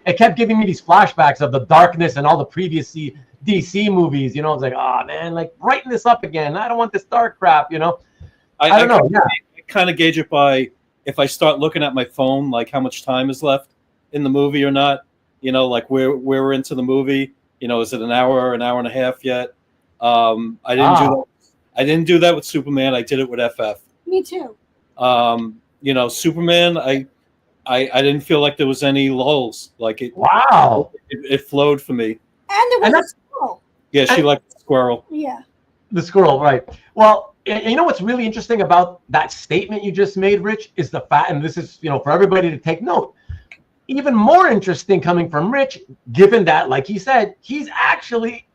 It kept giving me these flashbacks of the darkness and all the previous DC movies. I was like, oh man, like brighten this up again. I don't want this dark crap. I don't know. Yeah. I kind of gauge it by if I start looking at my phone, like how much time is left in the movie or not. Like where we're into the movie. Is it an hour and a half yet? I didn't do that. I didn't do that with Superman. I did it with FF. Me too. Superman. I didn't feel like there was any lulls. Like it. Wow. It flowed for me. And there was a squirrel. Yeah, she liked the squirrel. Yeah. The squirrel, right? Well, you know what's really interesting about that statement you just made, Rich, is the fact, and this is for everybody to take note. Even more interesting coming from Rich, given that, like he said, he's actually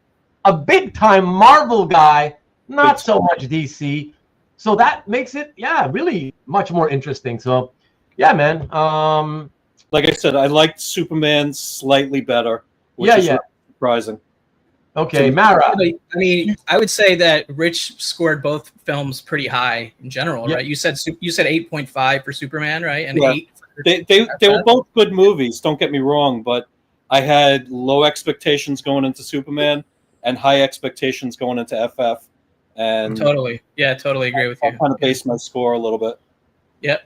a big time Marvel guy. Not so much DC. So that makes it, really much more interesting. So, yeah, man. Like I said, I liked Superman slightly better, which is surprising. Okay, Marrah. I mean, I would say that Rich scored both films pretty high in general, right? You said 8.5 for Superman, right? And 8 for they were both good movies, don't get me wrong, but I had low expectations going into Superman and high expectations going into FF. And totally agree with you. I kind of based my score a little bit. Yep.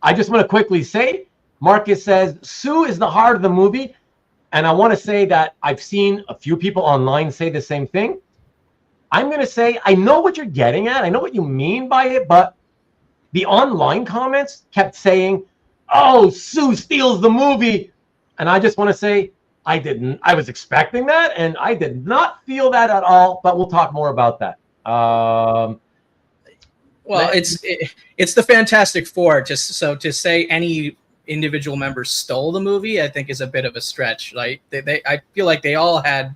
I just want to quickly say, Marcus says Sue is the heart of the movie, and I want to say that I've seen a few people online say the same thing. I'm going to say I know what you're getting at. I know what you mean by it, but the online comments kept saying, "Oh, Sue steals the movie," and I just want to say I didn't. I was expecting that, and I did not feel that at all. But we'll talk more about that. Well, it's the Fantastic Four. Just so to say any individual member stole the movie, I think is a bit of a stretch. Like I feel like they all had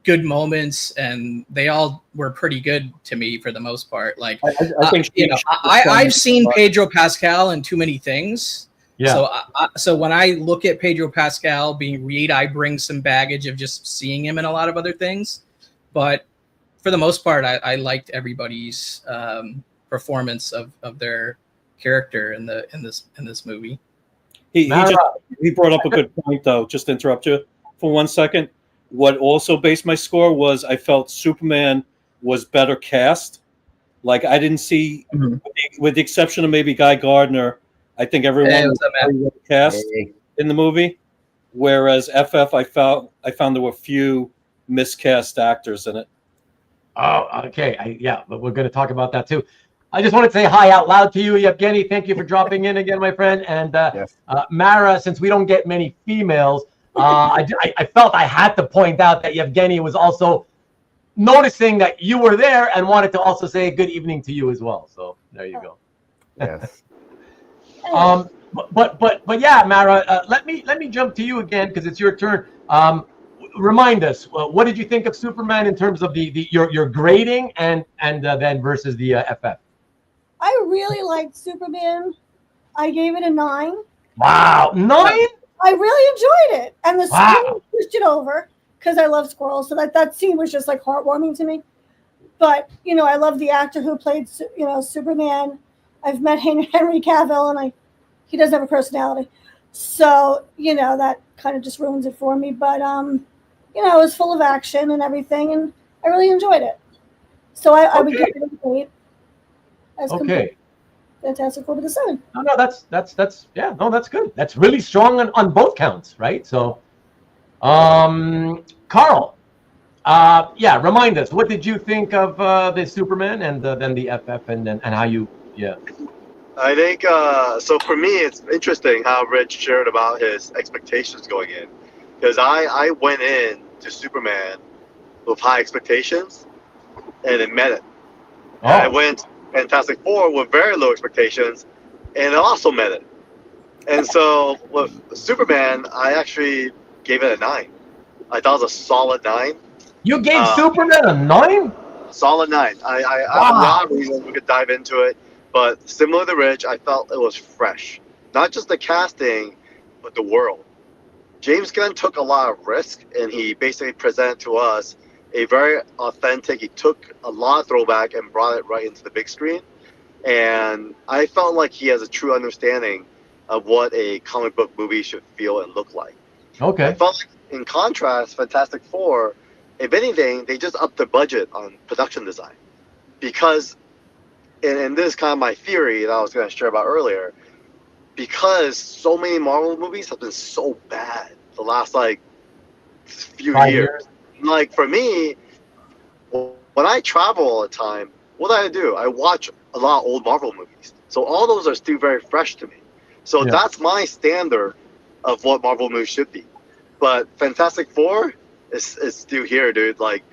good moments, and they all were pretty good to me for the most part. Like I think I've seen Pedro Pascal in Too Many Things. Yeah. So when I look at Pedro Pascal being Reed, I bring some baggage of just seeing him in a lot of other things. But for the most part, I liked everybody's performance of their character in this movie. He brought up a good point, though. Just to interrupt you for 1 second. What also based my score was I felt Superman was better cast. Like I didn't see, with the exception of maybe Guy Gardner, I think everyone was very well cast in the movie. Whereas FF, I found there were a few miscast actors in it. Oh, okay. But we're going to talk about that too. I just wanted to say hi out loud to you, Yevgeny. Thank you for dropping in again, my friend. And Marrah, since we don't get many females, I felt I had to point out that Yevgeny was also noticing that you were there and wanted to also say good evening to you as well. So there you go. Yes. But yeah, Marrah, let me jump to you again because it's your turn. Remind us, what did you think of Superman in terms of your grading and then versus the FF? I really liked Superman. I gave it a 9. Wow, 9? I really enjoyed it, and the squirrel pushed it over because I love squirrels. So that scene was just like heartwarming to me. But I love the actor who played Superman. I've met Henry Cavill, and he doesn't have a personality, so that kind of just ruins it for me. But it was full of action and everything, and I really enjoyed it. So I would give it an 8. Okay. Fantastic Four with a 7. No, that's good. That's really strong on both counts, right? So, Carl, remind us, what did you think of the Superman and then the FF and how you, I think so. For me, it's interesting how Rich shared about his expectations going in, because I went in to Superman with high expectations, and it met it. Oh. And I went Fantastic Four with very low expectations, and it also met it. And so with Superman, I actually gave it a 9. I thought it was a solid 9. You gave Superman a 9? Solid 9. I have a lot of reasons we could dive into it, but similar to Rich, I felt it was fresh. Not just the casting, but the world. James Gunn took a lot of risk, and he basically presented to us a very authentic. He took a lot of throwback and brought it right into the big screen, and I felt like he has a true understanding of what a comic book movie should feel and look like. Okay. I felt like, in contrast, Fantastic Four, if anything, they just upped the budget on production design, because, and this is kind of my theory that I was going to share about earlier, because so many Marvel movies have been so bad the last few 5 years. Like, for me, when I travel all the time, what do? I watch a lot of old Marvel movies. So all those are still very fresh to me. So that's my standard of what Marvel movies should be. But Fantastic Four is still here, dude. Like,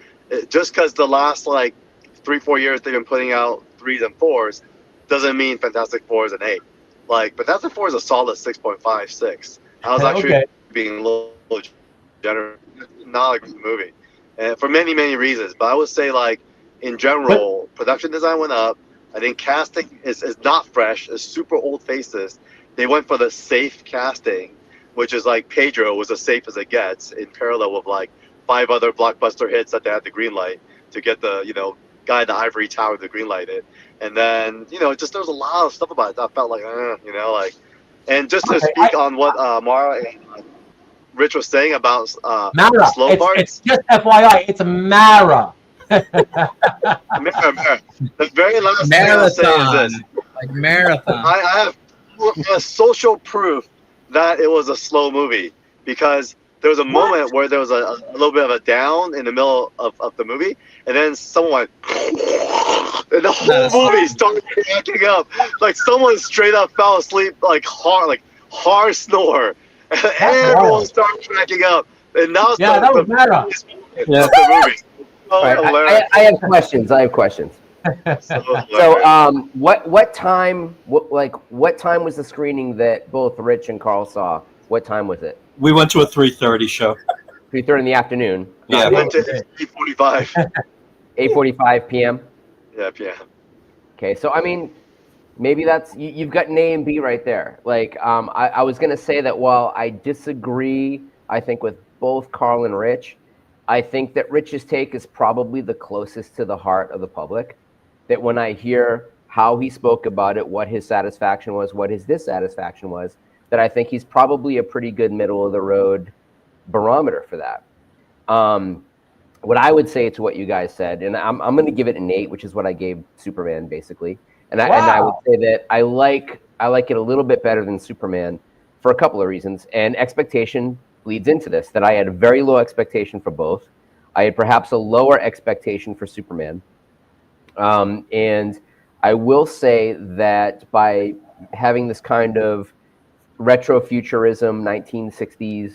just because the last 3-4 years they've been putting out 3s and 4s doesn't mean Fantastic Four is an 8. Like, Fantastic Four is a solid 6.5, 6. I was actually being a little generous. Not a good movie, and for many reasons. But I would say, in general, production design went up. I think casting is not fresh. It's super old faces. They went for the safe casting, which is Pedro was as safe as it gets, in parallel with 5 other blockbuster hits that they had to greenlight to get the guy in the ivory tower to greenlight it. And then just there was a lot of stuff about it that felt and just to speak on what Marrah and Rich was saying about Marrah. slow parts. It's just FYI, it's a Marrah. Marrah. The very last thing I'll say is this. Marathon. I have social proof that it was a slow movie, because there was a moment where there was a little bit of a down in the middle of the movie, and then someone and the whole movie started cracking up. Someone straight up fell asleep, hard snore. And everyone started cracking up. And now that was Marrah. The movie. Right. I have questions. So what time was the screening that both Rich and Carl saw? What time was it? We went to a 3:30 show. 3:30 in the afternoon. Yeah. We went to 8:45. 8:45 p.m. Yeah, p.m. Okay, so I mean, maybe that's you've got an A and B right there. I was gonna say that while I disagree, I think with both Carl and Rich, I think that Rich's take is probably the closest to the heart of the public. That when I hear how he spoke about it, what his satisfaction was, what his dissatisfaction was, that I think he's probably a pretty good middle of the road barometer for that. What I would say to what you guys said, and I'm going to give it an 8, which is what I gave Superman basically. And I would say that I like it a little bit better than Superman for a couple of reasons. And expectation leads into this, that I had a very low expectation for both. I had perhaps a lower expectation for Superman. And I will say that by having this kind of retrofuturism, 1960s,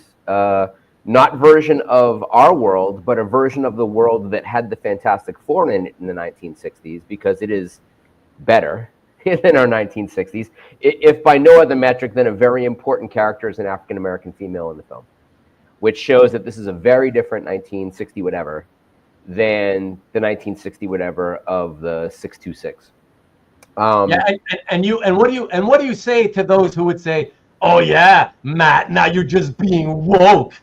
not version of our world, but a version of the world that had the Fantastic Four in it in the 1960s, because it is better than our 1960s, if by no other metric than a very important character is an African-American female in the film, which shows that this is a very different 1960 whatever than the 1960 whatever of the 626. And what do you say to those who would say, "Oh yeah, Matt, now you're just being woke"?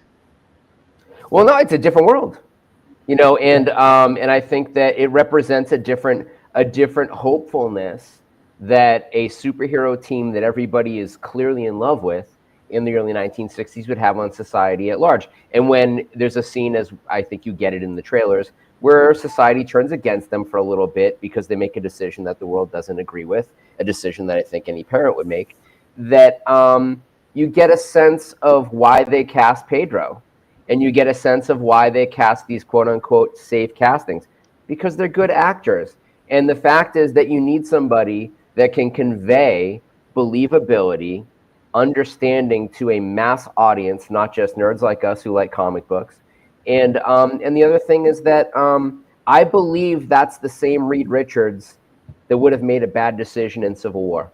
Well, no, it's a different world, and I think that it represents a different hopefulness that a superhero team that everybody is clearly in love with in the early 1960s would have on society at large. And when there's a scene, as I think you get it in the trailers, where society turns against them for a little bit because they make a decision that the world doesn't agree with, a decision that I think any parent would make, that you get a sense of why they cast Pedro, and you get a sense of why they cast these quote-unquote safe castings, because they're good actors. And the fact is that you need somebody that can convey believability, understanding to a mass audience, not just nerds like us who like comic books. And the other thing is that I believe that's the same Reed Richards that would have made a bad decision in Civil War.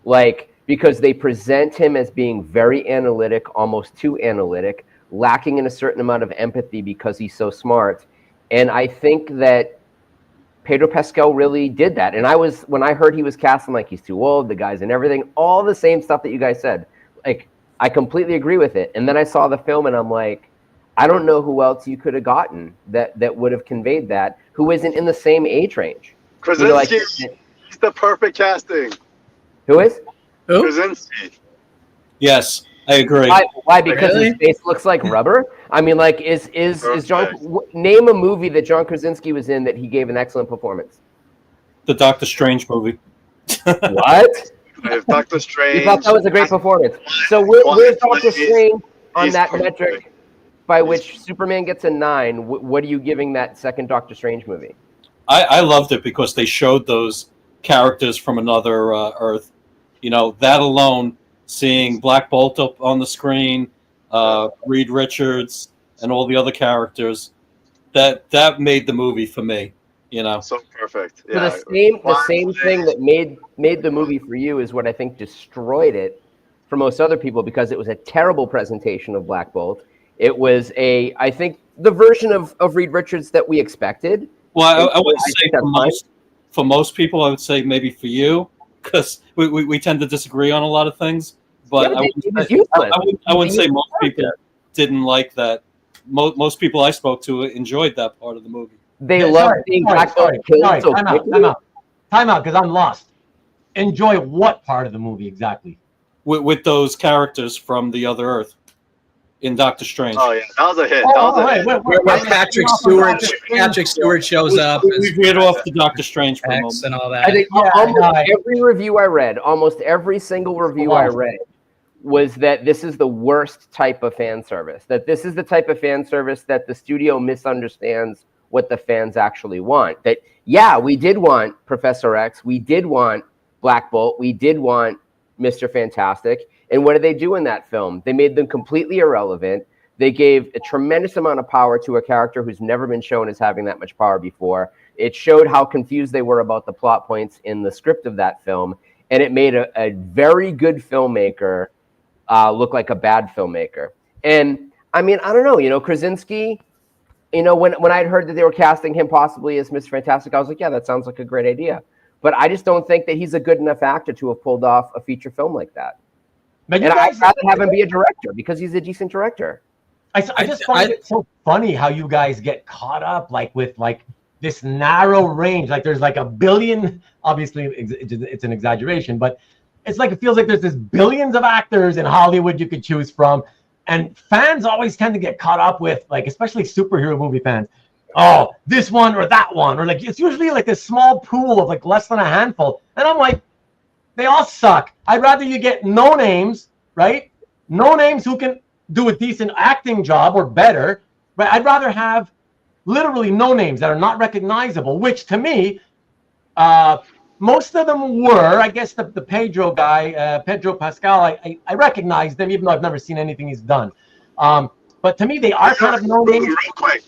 Like, because they present him as being very analytic, almost too analytic, lacking in a certain amount of empathy because he's so smart. And I think that Pedro Pascal really did that. And when I heard he was cast, I'm like, he's too old, the guy's and everything, all the same stuff that you guys said. Like, I completely agree with it. And then I saw the film and I'm like, I don't know who else you could have gotten that would have conveyed that, who isn't in the same age range. Krasinski, he's the perfect casting. Who is? Who? Krasinski. Yes, I agree. Why? Because Really? his face looks like rubber? I mean, like, is John? Name a movie that John Krasinski was in that he gave an excellent performance. The Doctor Strange movie. What? If Doctor Strange. You thought that was a great performance. So where's Doctor Strange on that metric by which Superman gets a 9? What are you giving that second Doctor Strange movie? I loved it because they showed those characters from another Earth. You know, that alone, seeing Black Bolt up on the screen, Reed Richards, and all the other characters, that made the movie for me. You know, So perfect. So Yeah. the same thing that made the movie for you is what I think destroyed it for most other people, because it was a terrible presentation of Black Bolt. It was I think the version of Reed Richards that we expected. well, I would say think that's for most people, I would say maybe for you, because we tend to disagree on a lot of things. But Yeah, it was useless. I wouldn't say most character. people didn't like that. Most people I spoke to enjoyed that part of the movie. They Yeah, love seeing Black Bolt killed so quickly. Time out, because I'm lost. Enjoy what part of the movie exactly? With those characters from the other Earth in Doctor Strange. Oh yeah, that was a hit. That was a hit. Where Patrick Stewart shows up as We veered off the Doctor Strange for a moment. X and all I that. think almost every review I read, almost every single review I read, was that this is the worst type of fan service. That this is the type of fan service that the studio misunderstands what the fans actually want. That, yeah, we did want Professor X, we did want Black Bolt, we did want Mr. Fantastic. And what did they do in that film? They made them completely irrelevant. They gave a tremendous amount of power to a character who's never been shown as having that much power before. It showed how confused they were about the plot points in the script of that film. And it made a very good filmmaker look like a bad filmmaker. And I mean, I don't know, Krasinski, when I'd heard that they were casting him possibly as Mr. Fantastic, I was like, yeah, that sounds like a great idea. But I just don't think that he's a good enough actor to have pulled off a feature film like that. And I'd rather have him be a director because he's a decent director. I just find it so funny how you guys get caught up with this narrow range. Like there's like a billion, obviously it's an exaggeration, but it's like it feels like there's this billions of actors in Hollywood you could choose from. And fans always tend to get caught up with, especially superhero movie fans, oh, this one or that one, or it's usually like this small pool of less than a handful. And I'm like, they all suck. I'd rather you get no names, right? No names who can do a decent acting job or better, but I'd rather have literally no names that are not recognizable, which to me, most of them were. I guess the Pedro guy, Pedro Pascal, I recognize them, even though I've never seen anything he's done. But to me, they are kind of no names. Real quick,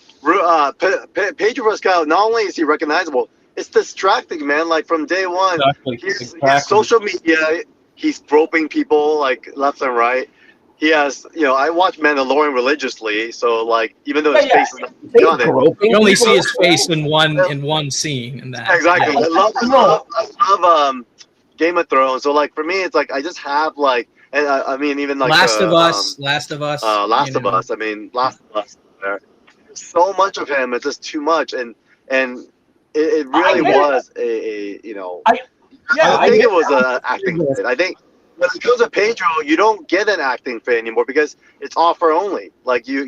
Pedro Pascal, not only is he recognizable, it's distracting, man. Like from day one, he's social media, he's groping people left and right. He has, I watch Mandalorian religiously, so even though his face is not on it, you only see his face in one scene in that. Exactly. I love Game of Thrones. So for me, it's I just have and I mean even Last of Us. I mean, Last of Us. There. So much of him, it's just too much, and it really was I think it was an acting. I think when it comes to Pedro, you don't get an acting fit anymore because it's offer only. Like you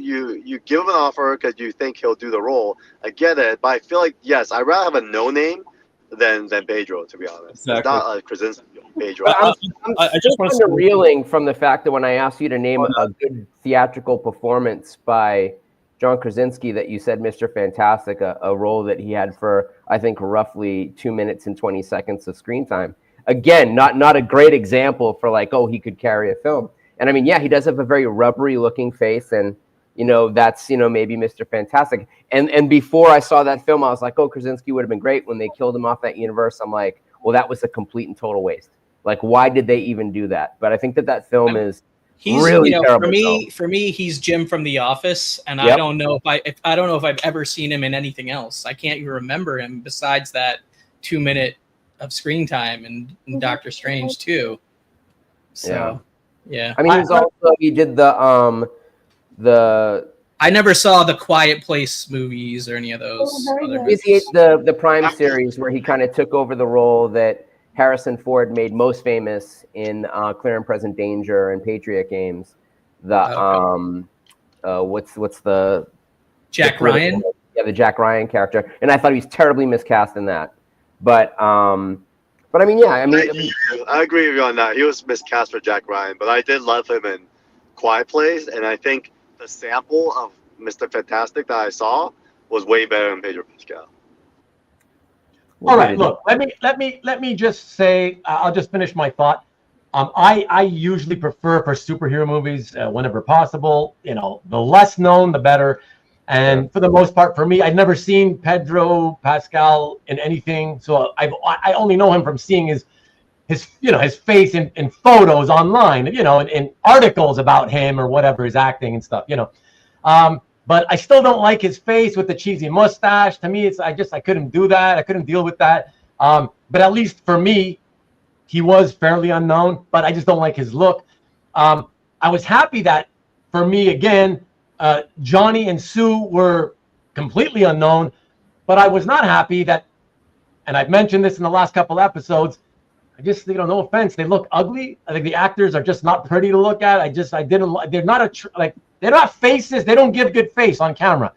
give him an offer because you think he'll do the role. I get it, but I feel like yes, I'd rather have a no name than Pedro, to be honest. Exactly. It's not like Krasinski, Pedro. But I just want kind of to reeling from the fact that when I asked you to name a good theatrical performance by John Krasinski, that you said Mr. Fantastic, a role that he had for, I think, roughly 2 minutes and 20 seconds of screen time. Again, not a great example for like, oh, he could carry a film. And I mean, yeah, he does have a very rubbery looking face, and that's maybe Mr. Fantastic. And before I saw that film, I was like, oh, Krasinski would have been great. When they killed him off that universe, I'm like, well, that was a complete and total waste. Like, why did they even do that? But I think that film is really terrible. For me, he's Jim from The Office, and Yep. I don't know if I've ever seen him in anything else. I can't even remember him besides that 2 minute of screen time in Doctor Strange too. So, yeah. I mean, he did the I never saw the Quiet Place movies or any of those. Other movies. the Prime series where he kind of took over the role that Harrison Ford made most famous in Clear and Present Danger and Patriot Games. What's the Jack Ryan? Yeah, the Jack Ryan character, and I thought he was terribly miscast in that. But I mean, yeah, I agree with you on that. He was miscast for Jack Ryan, but I did love him in Quiet Place, and I think the sample of Mr. Fantastic that I saw was way better than Pedro Pascal. All right, look, let me just say, I'll just finish my thought. I usually prefer for superhero movies whenever possible. The less known, the better. And for the most part, for me, I'd never seen Pedro Pascal in anything, so I only know him from seeing his face in photos online, in articles about him or whatever, his acting and stuff, But I still don't like his face with the cheesy mustache. To me, I couldn't do that. I couldn't deal with that. But at least for me, he was fairly unknown. But I just don't like his look. I was happy that for me again, Johnny and Sue were completely unknown. But I was not happy that, and I've mentioned this in the last couple episodes. No offense, they look ugly. I think the actors are just not pretty to look at. They're not faces. They don't give good face on camera.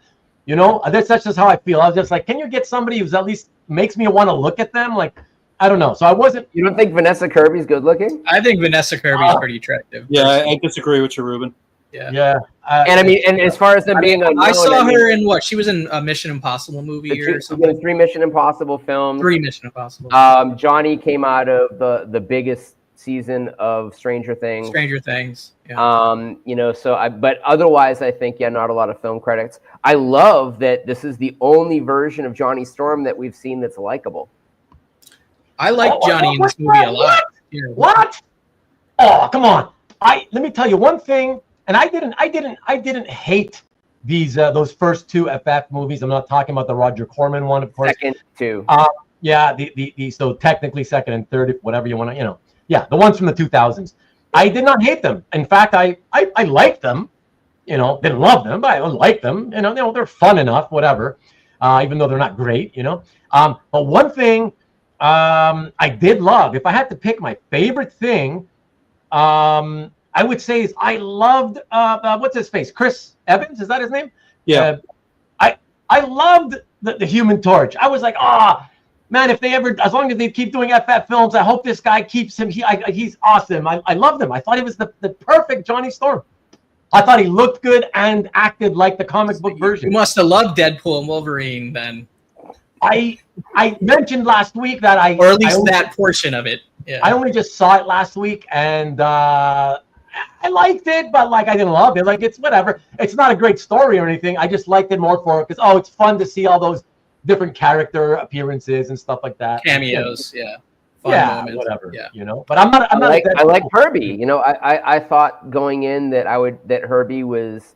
That's just how I feel. I was just like, can you get somebody who's at least makes me want to look at them? Like, I don't know. So I wasn't. You don't think Vanessa Kirby's good looking? I think Vanessa Kirby's pretty attractive. Yeah, I disagree with you, Ruben. Yeah. And I mean, and as far as them being unknown, I saw her in what? She was in a Mission Impossible movie or something. 3 Mission Impossible films. 3 Mission Impossible. Johnny came out of the biggest season of Stranger Things. Yeah. But otherwise, I think not a lot of film credits. I love that this is the only version of Johnny Storm that we've seen that's likable. I like Johnny in this movie a lot. What? Oh, come on! Let me tell you one thing. And I didn't hate those first 2 FF movies. I'm not talking about the Roger Corman one, of course. Second 2. Yeah, so technically second and third, whatever you want to, Yeah, the ones from the 2000s. I did not hate them. In fact, I liked them. Didn't love them, but I liked them. They're fun enough, whatever. Even though they're not great, But one thing I did love, if I had to pick my favorite thing, I would say is I loved what's his face? Chris Evans, is that his name? Yeah. I loved the Human Torch. I was like, man, if they ever, as long as they keep doing FF films, I hope this guy keeps him. He's awesome. I loved him. I thought he was the perfect Johnny Storm. I thought he looked good and acted like the comic book version. You must have loved Deadpool and Wolverine then. I mentioned last week that or at least that portion of it. Yeah. I only just saw it last week, and I liked it, but I didn't love it. It's whatever. It's not a great story or anything. I just liked it more for it because it's fun to see all those different character appearances and stuff like that. Cameos, yeah. Fun moments, whatever. Yeah. But I'm not. I like Herbie. I thought going in that Herbie was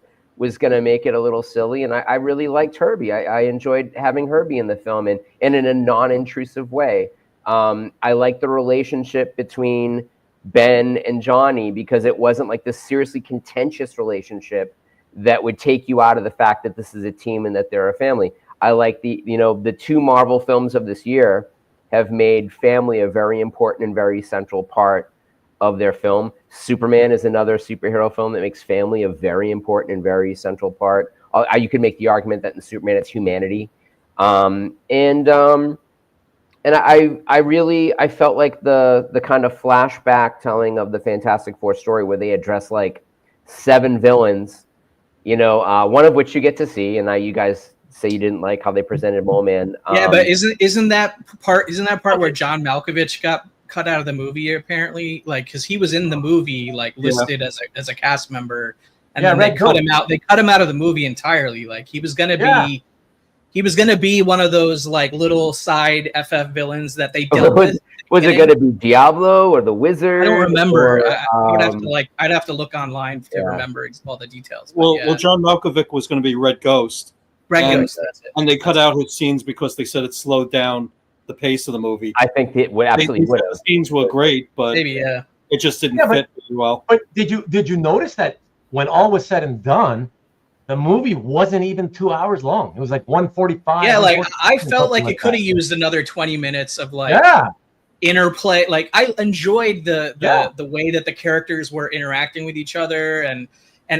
going to make it a little silly, and I really liked Herbie. I enjoyed having Herbie in the film and in a non-intrusive way. I liked the relationship between Ben and Johnny because it wasn't like this seriously contentious relationship that would take you out of the fact that this is a team and that they're a family. I like the 2 Marvel films of this year have made family a very important and very central part of their film. Superman is another superhero film that makes family a very important and very central part. You could make the argument that in Superman it's humanity, and I felt like the kind of flashback telling of the Fantastic Four story where they address like 7 villains, one of which you get to see, and now you guys say you didn't like how they presented Mole Man. But isn't that part where John Malkovich got cut out of the movie apparently? Like, because he was in the movie, like listed as a cast member, and then they cut him out. They cut him out of the movie entirely. Like he was gonna be one of those like little side FF villains that they dealt with. Was it gonna be Diablo or the Wizard? I don't remember. I'd have to look online to remember all the details. Well, John Malkovich was going to be Red Ghost. Ghost, that's it. And they cut out his scenes because they said it slowed down the pace of the movie. I think it would absolutely would have. The scenes were great, but it just didn't fit very well. But did you notice that when all was said and done, the movie wasn't even 2 hours long? It was like 1:45. Yeah, like I felt like it could have used another 20 minutes of like interplay. Like I enjoyed the way that the characters were interacting with each other, and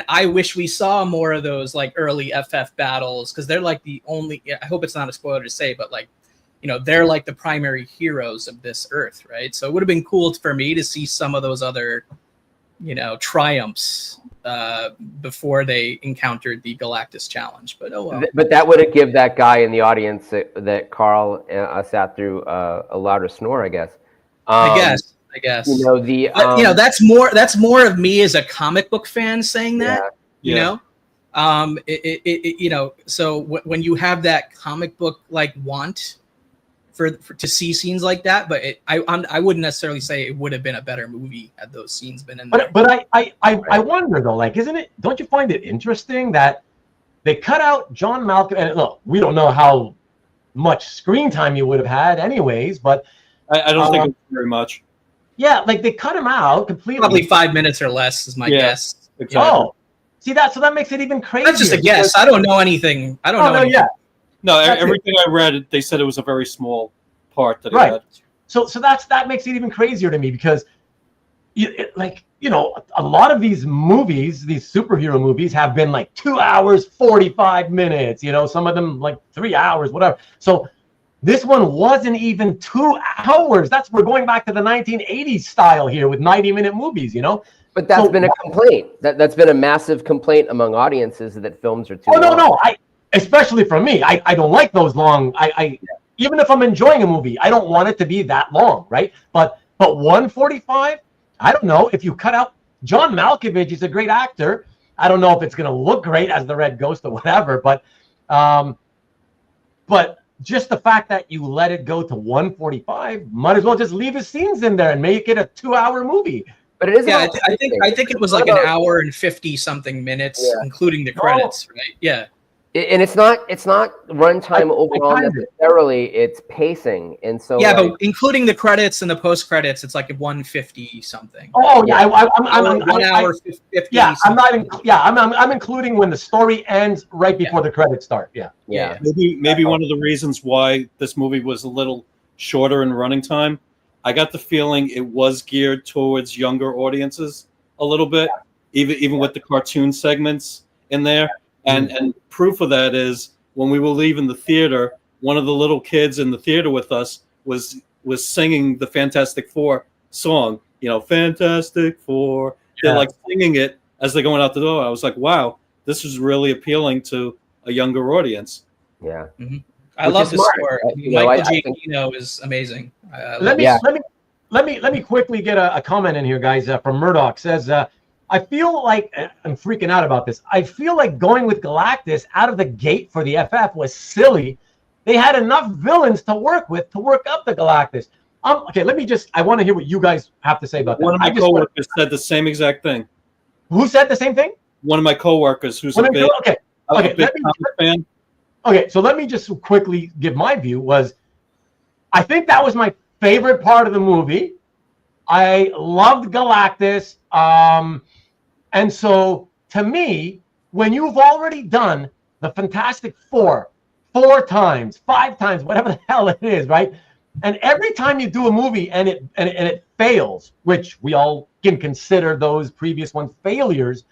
I wish we saw more of those like early FF battles, because they're like the only. I hope it's not a spoiler to say, but like, they're like the primary heroes of this Earth, right? So it would have been cool for me to see some of those other, triumphs before they encountered the Galactus challenge. But oh well. But that would have given that guy in the audience that Carl sat through a louder snore, I guess. I guess. That's more of me as a comic book fan saying that. So when you have that comic book like want for to see scenes like that, but I wouldn't necessarily say it would have been a better movie had those scenes been in there. But I wonder though, like, don't you find it interesting that they cut out John Malkovich? And look, we don't know how much screen time you would have had anyways, but I don't think it was very much. Yeah, like they cut him out completely. Probably 5 minutes or less is my guess. Exactly. Oh, see that? So that makes it even crazier. That's just a guess. I don't know anything. I don't know anything. Yeah. No, everything I read, they said it was a very small part that it had. So that makes it even crazier to me, because, a lot of these movies, these superhero movies, have been like 2 hours 45 minutes. Some of them like 3 hours, whatever. So this one wasn't even 2 hours. We're going back to the 1980s style here with 90-minute movies. But that's been a complaint. That's been a massive complaint among audiences, that films are too long. No. Especially for me, I don't like those long. Even if I'm enjoying a movie, I don't want it to be that long, right? But 1:45, I don't know. If you cut out John Malkovich, he's a great actor. I don't know if it's going to look great as the Red Ghost or whatever, but just the fact that you let it go to 1:45, might as well just leave his scenes in there and make it a 2-hour movie. But it is. Yeah, I think it was like an hour and 50 something minutes, including the credits, right? Yeah. And it's not runtime overall necessarily. It's pacing, and so but including the credits and the post credits, it's like 150 something. Oh yeah, I'm 1 hour 50. Yeah, I'm including when the story ends right before the credits start. Yeah. Maybe one of the reasons why this movie was a little shorter in running time, I got the feeling it was geared towards younger audiences a little bit, even with the cartoon segments in there. And proof of that is when we were leaving the theater, one of the little kids in the theater with us was singing the Fantastic Four song. Fantastic Four. They're like singing it as they're going out the door. I was like, wow, this is really appealing to a younger audience. Yeah. Mm-hmm. I love the score. Michael Giacchino is amazing. Let me quickly get a comment in here, guys. From Murdoch says, I feel like I'm freaking out about this. I feel like going with Galactus out of the gate for the FF was silly. They had enough villains to work with to work up the Galactus. Okay, I want to hear what you guys have to say about that. One of my coworkers said the same exact thing. Who said the same thing? One of my coworkers who's a big fan. Okay, so let me just quickly give my view. I think that was my favorite part of the movie. I loved Galactus. And so, to me, when you've already done the Fantastic Four 4 times, 5 times, whatever the hell it is, right? And every time you do a movie and it fails, which we all can consider those previous ones failures,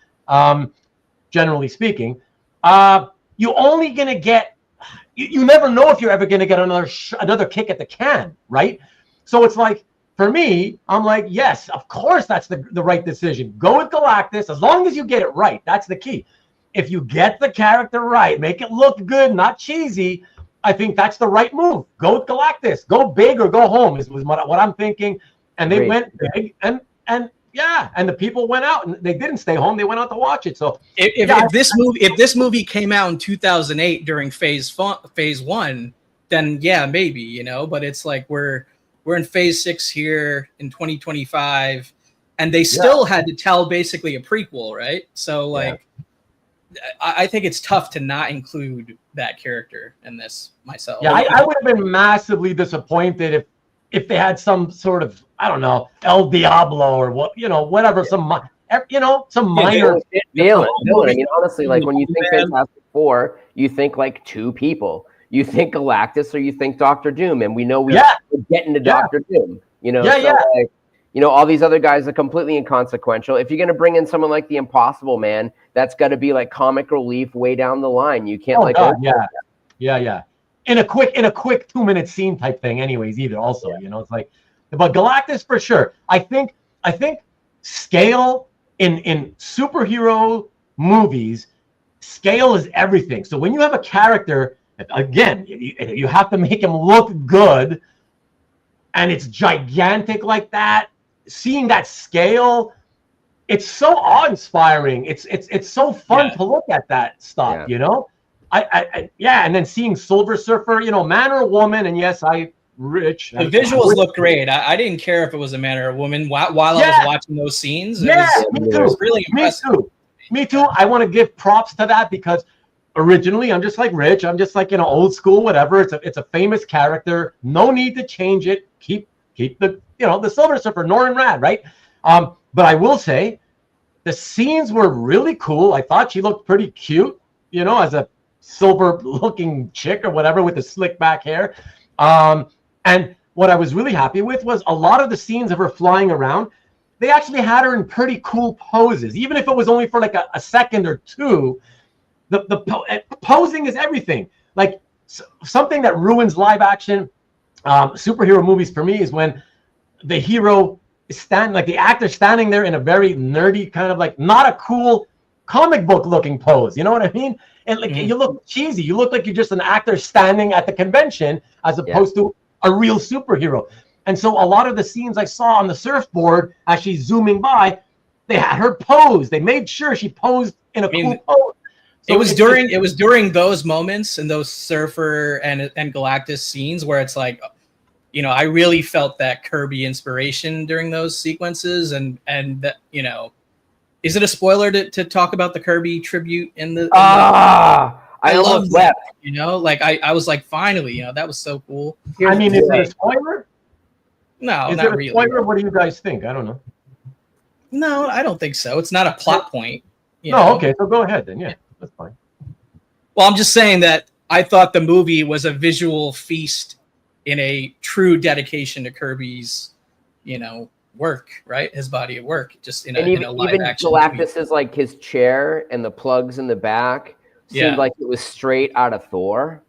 generally speaking, you only gonna get. You never know if you're ever gonna get another kick at the can, right? So it's like, for me, I'm like, yes, of course that's the right decision. Go with Galactus as long as you get it right. That's the key. If you get the character right, make it look good, not cheesy, I think that's the right move. Go with Galactus. Go big or go home is what I'm thinking. And they went big, and the people went out, and they didn't stay home. They went out to watch it. So if this movie came out in 2008 during phase 1, then yeah, maybe, you know. But it's like we're in phase 6 here in 2025, and they still had to tell basically a prequel, right? So like, I think it's tough to not include that character in this myself. Yeah, I would have been massively disappointed if they had some sort of, I don't know, El Diablo or what, you know, whatever, some minor. Villain. I mean, honestly, like when you think Fantastic Four, you think like 2 people. You think Galactus or you think Doctor Doom, and we know we're getting to Doctor Doom. You know, like, you know, all these other guys are completely inconsequential. If you're gonna bring in someone like the Impossible Man, that's got to be like comic relief way down the line. You can't in a quick 2-minute scene type thing. Anyways, either also, you know, it's like, but Galactus for sure. I think scale in superhero movies, scale is everything. So when you have a character, again, you have to make him look good, and it's gigantic like that. Seeing that scale, it's so awe-inspiring. It's so fun to look at that stuff, you know. And then seeing Silver Surfer, you know, man or woman, and yes, Rich. The visuals look great. I didn't care if it was a man or a woman while I was watching those scenes. Me too. Really impressive. Me too. I want to give props to that because originally I'm just like Rich. I'm just like, you know, old school, whatever. It's a famous character. No need to change it. Keep the, you know, the Silver Surfer, Norrin Radd, right? But I will say the scenes were really cool. I thought she looked pretty cute, you know, as a silver looking chick or whatever with the slick back hair. And what I was really happy with was a lot of the scenes of her flying around, they actually had her in pretty cool poses. Even if it was only for like a second or two, the posing is everything. Like something that ruins live action superhero movies for me is when the hero is the actor standing there in a very nerdy kind of like not a cool comic book looking pose. You know what I mean? And like you look cheesy. You look like you're just an actor standing at the convention as opposed to a real superhero. And so a lot of the scenes I saw on the surfboard as she's zooming by, they had her pose. They made sure she posed in a cool pose. So it was during those moments and those Surfer and Galactus scenes where it's like, you know, I really felt that Kirby inspiration during those sequences, and that, you know, is it a spoiler to talk about the Kirby tribute in the? I love that. You know, like I was like, finally, you know, that was so cool. I mean, is it a spoiler? No, is not it a really. Spoiler? What do you guys think? I don't know. No, I don't think so. It's not a plot point. Okay, so go ahead then. Yeah, that's fine. Well, I'm just saying that I thought the movie was a visual feast in a true dedication to Kirby's, you know, work, right? His body of work, just in a live action Galactus movie. is like his chair and the plugs in the back seemed like it was straight out of Thor.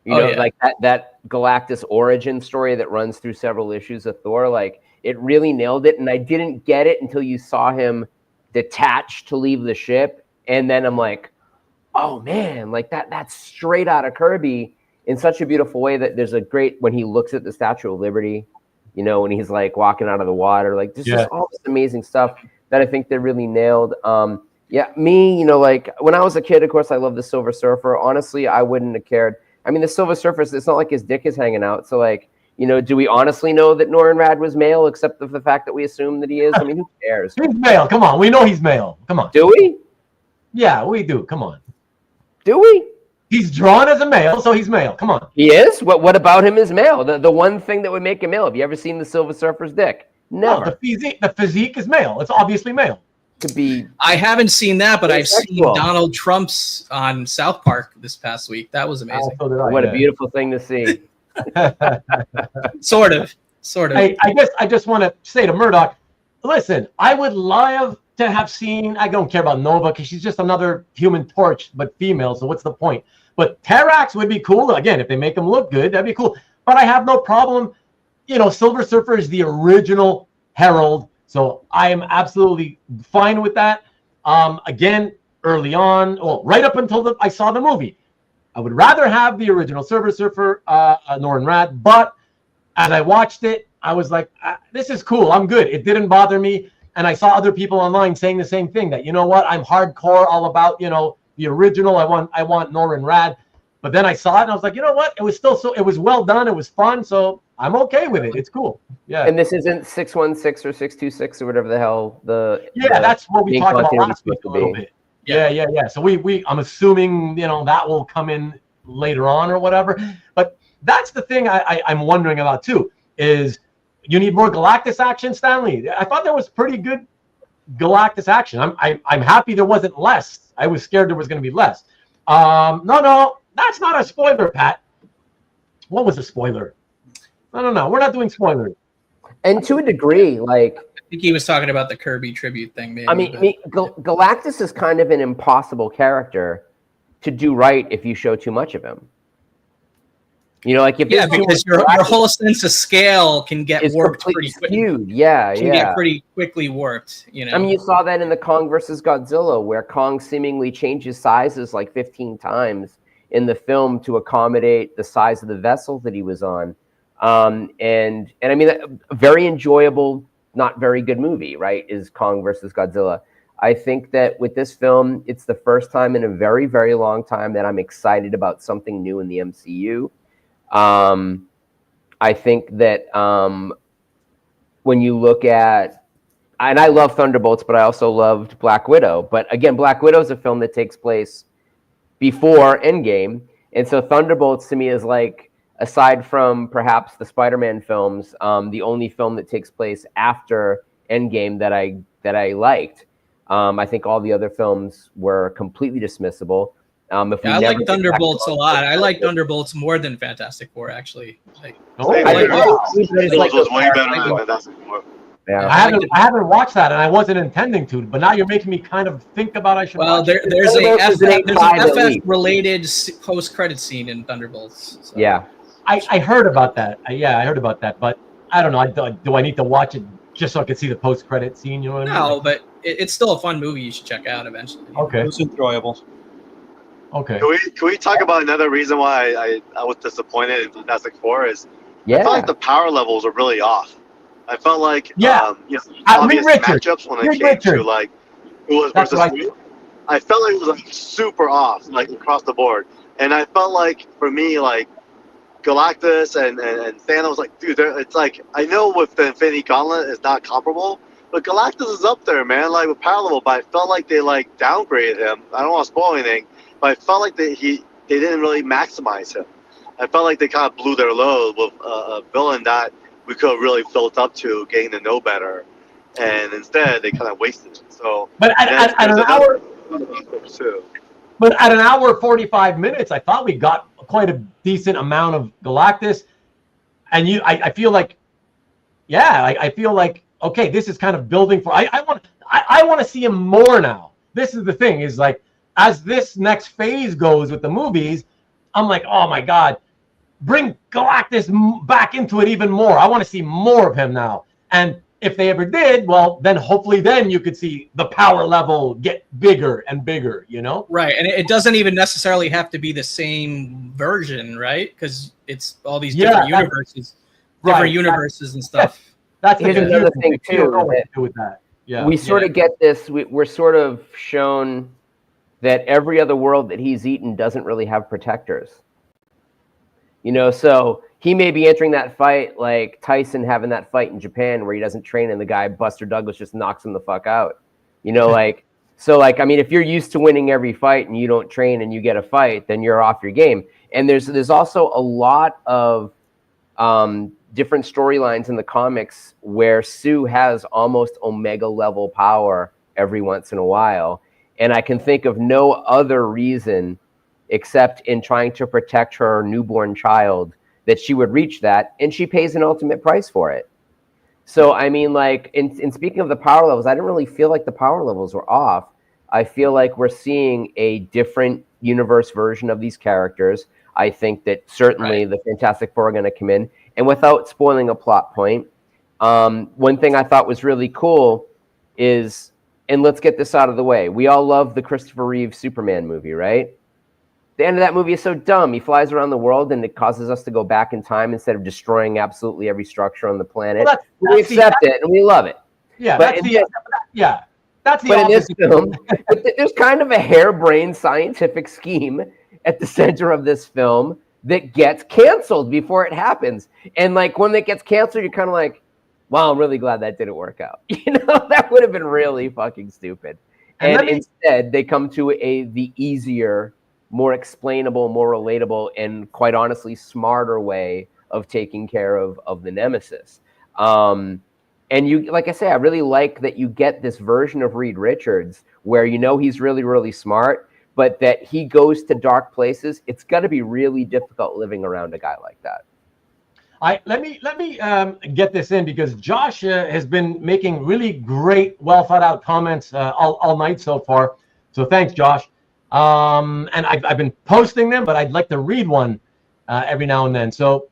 You know, like that Galactus origin story that runs through several issues of Thor. Like it really nailed it, and I didn't get it until you saw him detach to leave the ship, and then I'm like, oh man, like that's straight out of Kirby in such a beautiful way. That there's a great when he looks at the Statue of Liberty, you know, when he's like walking out of the water, like there's just all this amazing stuff that I think they really nailed. Me, you know, like when I was a kid, of course, I loved the Silver Surfer. Honestly, I wouldn't have cared. I mean, the Silver Surfer, it's not like his dick is hanging out. So, like, you know, do we honestly know that Norrin Radd was male, except for the fact that we assume that he is? I mean, who cares? He's male. Come on. We know he's male. Come on. Do we? Yeah, we do. Come on. Do we? He's drawn as a male, so he's male. Come on. He is? What about him is male? The one thing that would make him male. Have you ever seen the Silver Surfer's dick? Never. No, the physique is male. It's obviously male. Could be. I haven't seen that, but I've seen Donald Trump's on South Park this past week. That was amazing. What a beautiful thing to see. Sort of. I guess I just want to say to Murdoch, listen, I would love to have seen, I don't care about Nova because she's just another Human Torch, but female, so what's the point? But Terrax would be cool. Again, if they make him look good, that'd be cool. But I have no problem. You know, Silver Surfer is the original Herald, so I am absolutely fine with that. Again, early on, well, right up until I saw the movie, I would rather have the original Silver Surfer, Norrin Radd, but as I watched it, I was like, this is cool. I'm good. It didn't bother me. And I saw other people online saying the same thing, that, you know what, I'm hardcore all about, you know, the original. I want Norrin Radd. But then I saw it and I was like, you know what? It was still it was well done. It was fun. So I'm okay with it. It's cool. Yeah. And this isn't 616 or 626 or whatever the hell that's what we talked about last week a little bit. Yeah. So I'm assuming, you know, that will come in later on or whatever. But that's the thing I'm wondering about too, is you need more Galactus action, Stanley. I thought there was pretty good Galactus action. I'm happy there wasn't less. I was scared there was going to be less. No, that's not a spoiler, Pat. What was a spoiler? No. We're not doing spoilers. And to a degree, like, I think he was talking about the Kirby tribute thing. Maybe. I mean, Galactus is kind of an impossible character to do right if you show too much of him. You know, like if because your whole sense of scale can get warped pretty quickly. Get pretty quickly warped. You know, I mean, you saw that in the Kong versus Godzilla, where Kong seemingly changes sizes like 15 times in the film to accommodate the size of the vessel that he was on. And I mean, a very enjoyable, not very good movie, right? Is Kong versus Godzilla. I think that with this film, it's the first time in a very, very long time that I'm excited about something new in the MCU. I think that when you look at, and I love Thunderbolts, but I also loved Black Widow. But again, Black Widow is a film that takes place before Endgame. And so Thunderbolts to me is like, aside from perhaps the Spider-Man films, the only film that takes place after Endgame that I liked. I think all the other films were completely dismissible. I like Thunderbolts a lot. I like Thunderbolts more than Fantastic Four, actually. It was way better than Fantastic Four. Yeah. I haven't watched that, and I wasn't intending to, but now you're making me kind of think about I should watch it. There's a FF related post-credit scene in Thunderbolts. So. Yeah. I heard about that. I heard about that, but I don't know. Do I need to watch it just so I can see the post-credit scene? You know what I mean? No, but it's still a fun movie you should check out eventually. Okay. It was enjoyable. Okay. Can we talk about another reason why I was disappointed in Fantastic Four is I felt like the power levels are really off. I felt like obvious matchups when it came to like who was versus who. I felt like it was like super off, like across the board. And I felt like for me, like Galactus and Thanos, like dude, it's like I know with the Infinity Gauntlet it's not comparable, but Galactus is up there, man. Like with power level, but I felt like they like downgraded him. I don't want to spoil anything. But I felt like they didn't really maximize him. I felt like they kind of blew their load with a villain that we could have really built up to, getting to know better, and instead they kind of wasted it. So, but at an hour, but at an hour 45 minutes, I thought we got quite a decent amount of Galactus, and I feel like, I feel like okay, this is kind of building for. I want to see him more now. This is the thing, is like, as this next phase goes with the movies, I'm like, oh my God, bring Galactus back into it even more. I want to see more of him now. And if they ever did, well, then hopefully then you could see the power level get bigger and bigger, you know? Right. And it doesn't even necessarily have to be the same version, right? Because it's all these different universes, universes and stuff. That's another thing too. With that. Yeah. We sort of get this, we're sort of shown that every other world that he's eaten doesn't really have protectors. You know, so he may be entering that fight like Tyson having that fight in Japan where he doesn't train and the guy, Buster Douglas, just knocks him the fuck out. You know, like, so like, I mean, if you're used to winning every fight and you don't train and you get a fight, then you're off your game. And there's also a lot of different storylines in the comics where Sue has almost Omega level power every once in a while. And I can think of no other reason except in trying to protect her newborn child that she would reach that, and she pays an ultimate price for it. So, I mean, like, in speaking of the power levels, I didn't really feel like the power levels were off. I feel like we're seeing a different universe version of these characters. I think that certainly the Fantastic Four are going to come in. And without spoiling a plot point, one thing I thought was really cool is, and let's get this out of the way, we all love the Christopher Reeve Superman movie, right? The end of that movie is so dumb. He flies around the world and it causes us to go back in time instead of destroying absolutely every structure on the planet. Well, we accept it and we love it. Yeah, but that's the but in this opposite. film, there's kind of a harebrained scientific scheme at the center of this film that gets canceled before it happens. And like when it gets canceled, you're kind of like, wow, I'm really glad that didn't work out. You know, that would have been really fucking stupid. And instead, they come to the easier, more explainable, more relatable, and quite honestly, smarter way of taking care of the nemesis. And you, like I say, I really like that you get this version of Reed Richards where you know he's really, really smart, but that he goes to dark places. It's got to be really difficult living around a guy like that. Let me get this in because Josh has been making really great, well thought out comments all night so far. So thanks, Josh. And I've been posting them, but I'd like to read one every now and then. So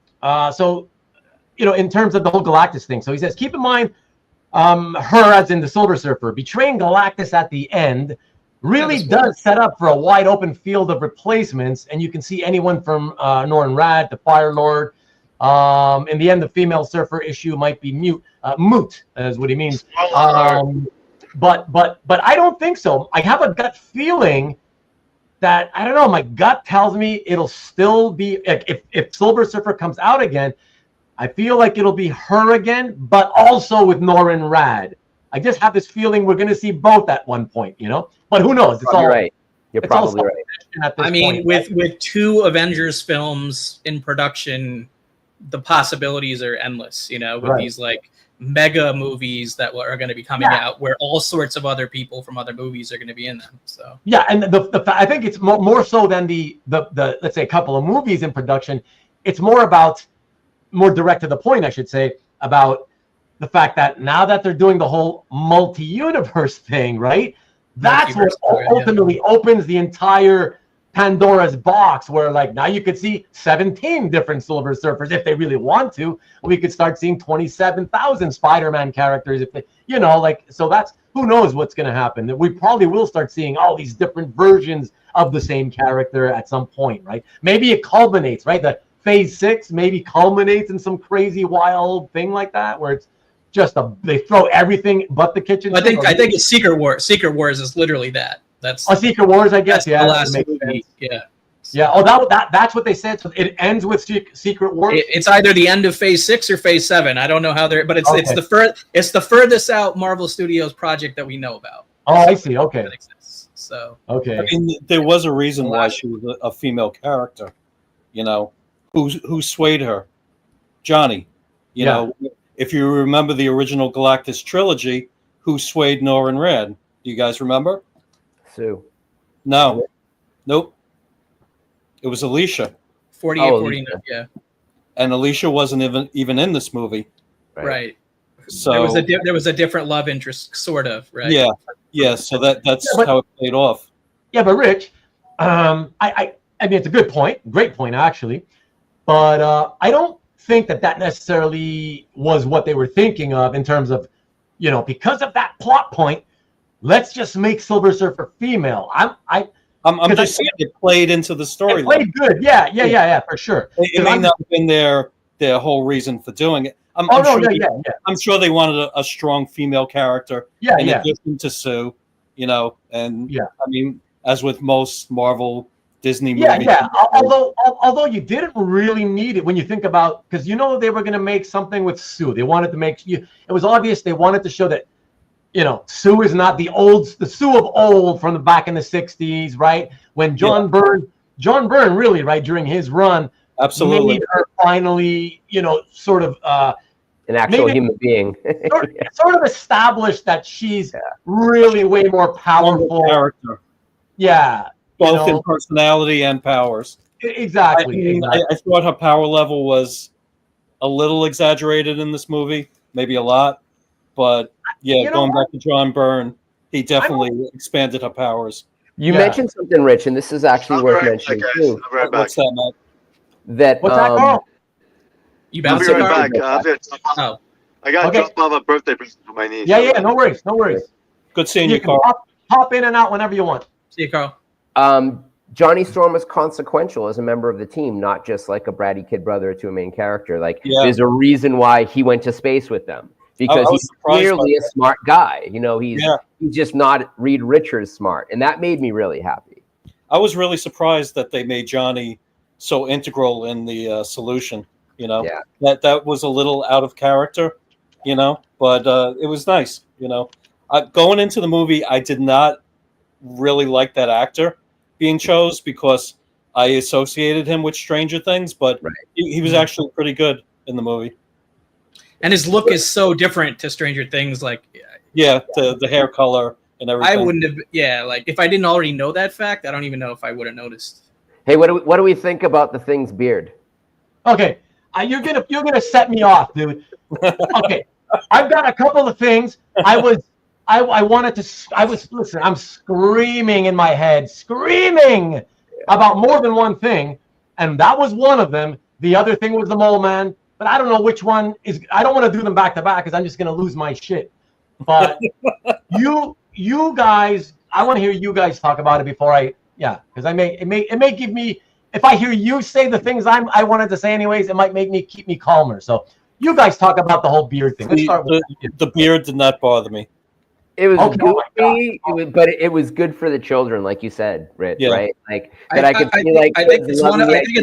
you know, in terms of the whole Galactus thing. So he says, keep in mind her, as in the Silver Surfer, betraying Galactus at the end really does set up for a wide open field of replacements, and you can see anyone from Norrin Radd to Fire Lord. In the end, the female surfer issue might be moot, is what he means. But I don't think so. I have a gut feeling that, I don't know, my gut tells me it'll still be, if Silver Surfer comes out again, I feel like it'll be her again, but also with Norrin Radd. I just have this feeling we're going to see both at one point, you know? But who knows? It's all right. You're probably right. I mean, with 2 Avengers films in production, the possibilities are endless, you know, with these like mega movies that are going to be coming out where all sorts of other people from other movies are going to be in them. So yeah, and I think it's more so than the let's say a couple of movies in production. It's more direct to the point, I should say, about the fact that now that they're doing the whole multi-universe thing, right? That's what ultimately opens the entire Pandora's box, where like now you could see 17 different Silver Surfers if they really want to. We could start seeing 27,000 Spider-Man characters if they, you know, like, so that's, who knows what's going to happen. We probably will start seeing all these different versions of the same character at some point, right? Maybe it culminates, right? The Phase 6 maybe culminates in some crazy wild thing like that, where it's just they throw everything but the kitchen. I think it's Secret Wars. Secret Wars is literally that. That's Secret Wars, I guess. Yeah, the last movie. Yeah. Yeah. Oh, that's what they said. So it ends with Secret Wars. It's either the end of Phase 6 or Phase 7. I don't know how they're, but it's the furthest out Marvel Studios project that we know about. Oh, I see. Okay. So okay. I mean, there was a reason why she was a female character. You know, who swayed her? Johnny. You know, if you remember the original Galactus trilogy, who swayed Norrin Radd? Do you guys remember? Sue. No. Nope. It was Alicia. 48, 49, yeah. And Alicia wasn't even in this movie. Right. So there was a different love interest, sort of, right? Yeah. Yeah. So that's how it played off. Yeah, but Rich, I mean, it's a good point, great point actually, but I don't think that necessarily was what they were thinking of in terms of, you know, because of that plot point, let's just make Silver Surfer female. I'm just saying it played into the story. It played good, yeah, for sure. It may not have been their whole reason for doing it. I'm sure they wanted a strong female character in addition to Sue, you know, and I mean, as with most Marvel, Disney movies. Yeah. Although you didn't really need it when you think about, because you know they were going to make something with Sue. They wanted to make you. It was obvious they wanted to show that, you know, Sue is not the Sue of old from the back in the '60s, right? When John Byrne really, right, during his run, absolutely made her finally, you know, sort of an actual human being, sort of established that she's really way more powerful character. Yeah, both in personality and powers. Exactly. I thought her power level was a little exaggerated in this movie, maybe a lot, but yeah, going back to John Byrne, he definitely expanded her powers. You mentioned something, Rich, and this is actually worth mentioning too. I'll be right back. What's that, Matt? That What's that, Carl? You I'll be bouncing, right Carl? back. Oh, I got to drop off a birthday present for my niece. Yeah, no worries. Good seeing You you, can Carl. hop in and out whenever you want. see you, Carl. Johnny Storm was consequential as a member of the team, not just like a bratty kid brother to a main character. Like, there's a reason why he went to space with them, because he's clearly a smart guy. You know, he's just not Reed Richards smart, and that made me really happy. I was really surprised that they made Johnny so integral in the solution. You know, that was a little out of character. You know, but it was nice. You know, going into the movie, I did not really like that actor being chose because I associated him with Stranger Things, but he was actually pretty good in the movie. And his look is so different to Stranger Things. Like, the hair color and everything. I wouldn't have. Like if I didn't already know that fact, I don't even know if I would have noticed. Hey, what do we think about the Thing's beard? Okay, you're gonna set me off, dude. Okay, I've got a couple of things. Listen, I'm screaming in my head, screaming about more than one thing. And that was one of them. The other thing was the Mole Man, but I don't know which one is. I don't want to do them back to back because I'm just going to lose my shit. But you guys, I want to hear you guys talk about it before because it may give me, if I hear you say the things I wanted to say anyways, it might keep me calmer. So you guys talk about the whole beard thing. Let's start with the beard did not bother me. It was goofy, but it was good for the children, like you said, Rich. Right? Like that, I think it's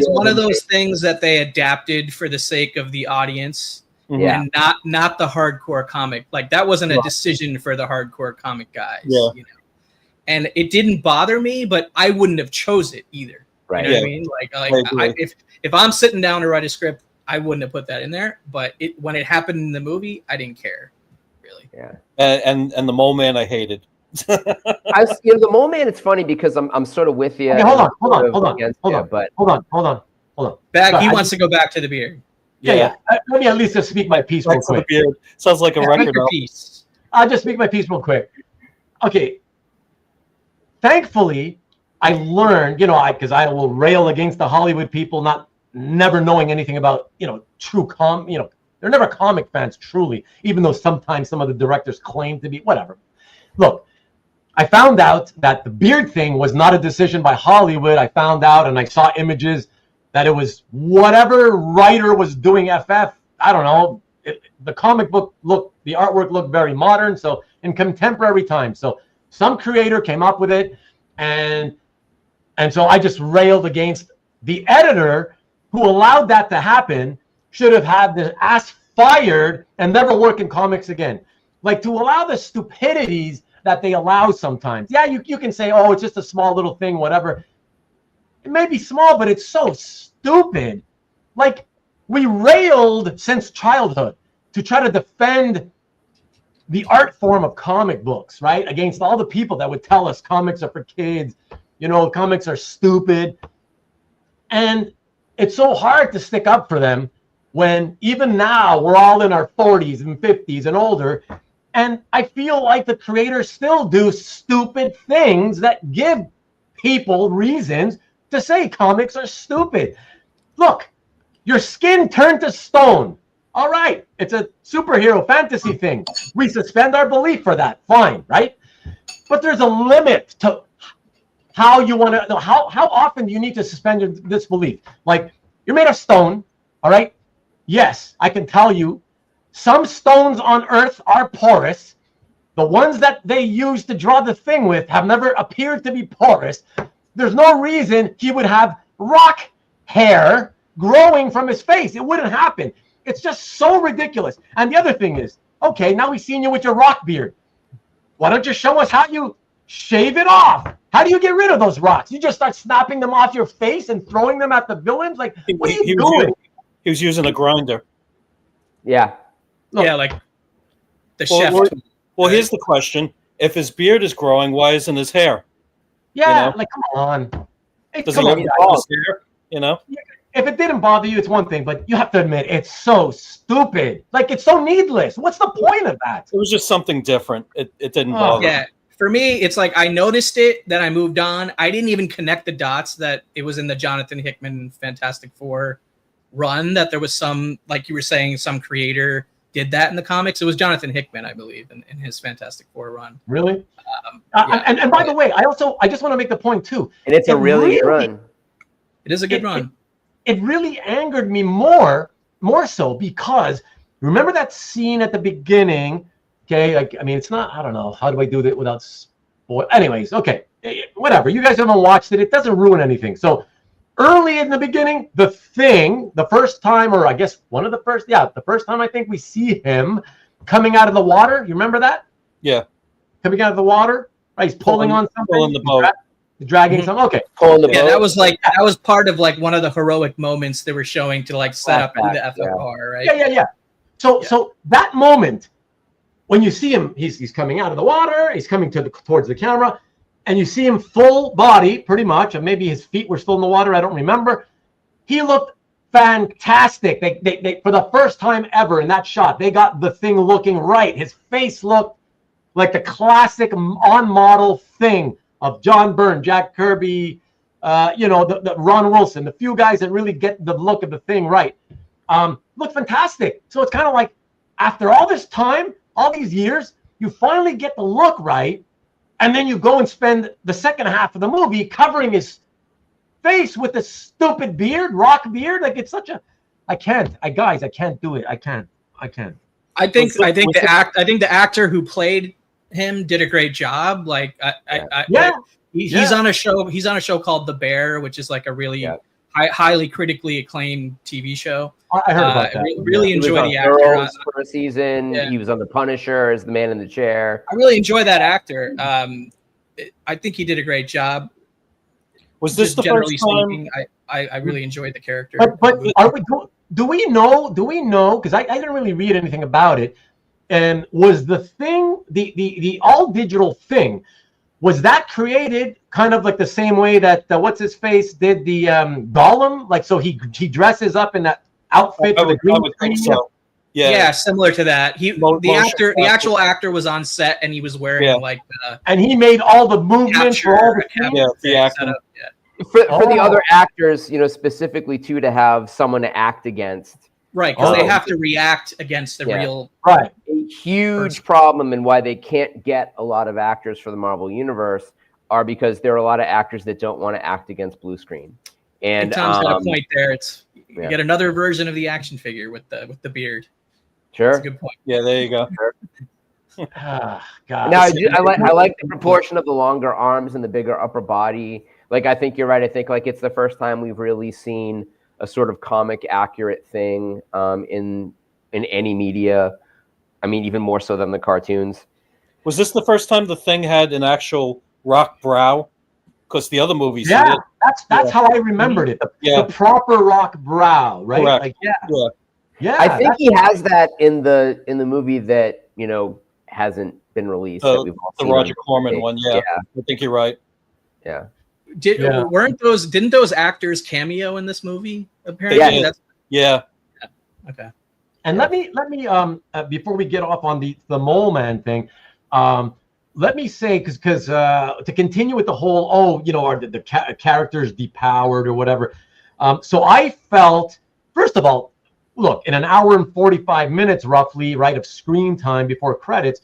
one of those things that they adapted for the sake of the audience, and not the hardcore comic. Like that wasn't a decision for the hardcore comic guys. You know? And it didn't bother me, but I wouldn't have chose it either. Right? You know what I mean? If I'm sitting down to write a script, I wouldn't have put that in there. But when it happened in the movie, I didn't care. Really. Yeah. And the Mole Man I hated. The Mole Man, it's funny because I'm sort of with you. Okay, hold on. He wants to go back to the beard. Yeah. Let me at least just speak my piece real quick. The beard. Sounds like a record. Piece. I'll just speak my piece real quick. Okay. Thankfully, I learned, because I will rail against the Hollywood people never knowing anything about, true they're never comic fans, truly, even though sometimes some of the directors claim to be, whatever. Look, I found out that the beard thing was not a decision by Hollywood. I found out and I saw images that it was whatever writer was doing FF. I don't know. The comic book the artwork looked very modern, so in contemporary times. So some creator came up with it, and so I just railed against the editor who allowed that to happen. Should have had the ass fired and never work in comics again. Like, to allow the stupidities that they allow sometimes. Yeah, you can say, oh, it's just a small little thing, whatever. It may be small, but it's so stupid. Like, we railed since childhood to try to defend the art form of comic books, right? Against all the people that would tell us comics are for kids, comics are stupid. And it's so hard to stick up for them when even now we're all in our 40s and 50s and older. And I feel like the creators still do stupid things that give people reasons to say comics are stupid. Look, your skin turned to stone. All right, it's a superhero fantasy thing. We suspend our belief for that. Fine, right? But there's a limit to how you want to know. How often do you need to suspend your disbelief? Like, you're made of stone, all right? Yes, I can tell you, some stones on Earth are porous. The ones that they use to draw the thing with have never appeared to be porous. There's no reason he would have rock hair growing from his face. It wouldn't happen. It's just so ridiculous. And the other thing is, okay, now we've seen you with your rock beard. Why don't you show us how you shave it off? How do you get rid of those rocks? You just start snapping them off your face and throwing them at the villains? Like, what are you doing? He was using a grinder. Yeah. Yeah, like the chef. Well, here's the question. If his beard is growing, why isn't his hair? Yeah, like, come on. Does he have his hair? You know? If it didn't bother you, it's one thing, but you have to admit it's so stupid. Like, it's so needless. What's the point of that? It was just something different. It didn't bother. Yeah. For me, it's like I noticed it, then I moved on. I didn't even connect the dots that it was in the Jonathan Hickman Fantastic Four run, that there was some, like you were saying, some creator did that in the comics. It was Jonathan Hickman, I believe, in his Fantastic Four run. Really? Yeah. And by the way, I just want to make the point too. And it's a really good run. It is a good run. It really angered me more so because remember that scene at the beginning? Okay, like, I mean, it's not, I don't know, how do I do that without spoil? Anyways, okay, whatever. You guys haven't watched it. It doesn't ruin anything. So early in the beginning, the Thing, the first time, or I guess the first time I think we see him coming out of the water. You remember that? Yeah. Coming out of the water, right? He's pulling on something. Pulling the boat. Dragging some. Okay. Pulling the boat. That was part of like one of the heroic moments they were showing to like set up who the FFR, right? Yeah. So that moment when you see him, he's coming out of the water, he's coming towards the camera, and you see him full body, pretty much, and maybe his feet were still in the water. I don't remember. He looked fantastic. They for the first time ever in that shot, they got the Thing looking right. His face looked like the classic on-model Thing of John Byrne, Jack Kirby, the Ron Wilson, the few guys that really get the look of the Thing right. Look fantastic. So it's kind of like after all this time, all these years, you finally get the look right, and then you go and spend the second half of the movie covering his face with this stupid beard, rock beard. Like, it's such a, I can't do it. I can't. I think the actor who played him did a great job. Like, he's on a show. He's on a show called The Bear, which is like a really highly critically acclaimed TV show. I heard about that. Really enjoy the actor. Girls for a season. Yeah. He was on The Punisher as the man in the chair. I really enjoy that actor. I think he did a great job. Was this the first time? I really enjoyed the character. But do we know? Because I didn't really read anything about it. And was the Thing, the all digital Thing, was that created kind of like the same way that what's his face did the Gollum? Like, so he dresses up in that outfit for the green screen. So. Yeah, similar to that. The actual actor was on set and he was wearing like and he made all the movements for all the acting. For the other actors, specifically too, to have someone to act against. Right, because they have to react against the real. Right. A huge problem and why they can't get a lot of actors for the Marvel Universe are because there are a lot of actors that don't want to act against blue screen. And Tom's got a point there. It's you get another version of the action figure with the beard. Sure. That's a good point. Yeah, there you go. God. Now I like the proportion of the longer arms and the bigger upper body. Like, I think you're right. I think like it's the first time we've really seen a sort of comic accurate Thing in any media. I mean, even more so than the cartoons. Was this the first time the Thing had an actual rock brow? Because the other movies, that's how I remembered it. The proper rock brow, right? Correct. Like, yeah. I think he has that in the movie that hasn't been released. That we've all seen Roger Corman one. Yeah, I think you're right. Yeah. Didn't those actors cameo in this movie? Apparently, yeah. Okay. And let me before we get off on the Mole Man thing, let me say because to continue with the whole are the characters depowered or whatever. So I felt, first of all, look, in an hour and 45 minutes roughly, right, of screen time before credits.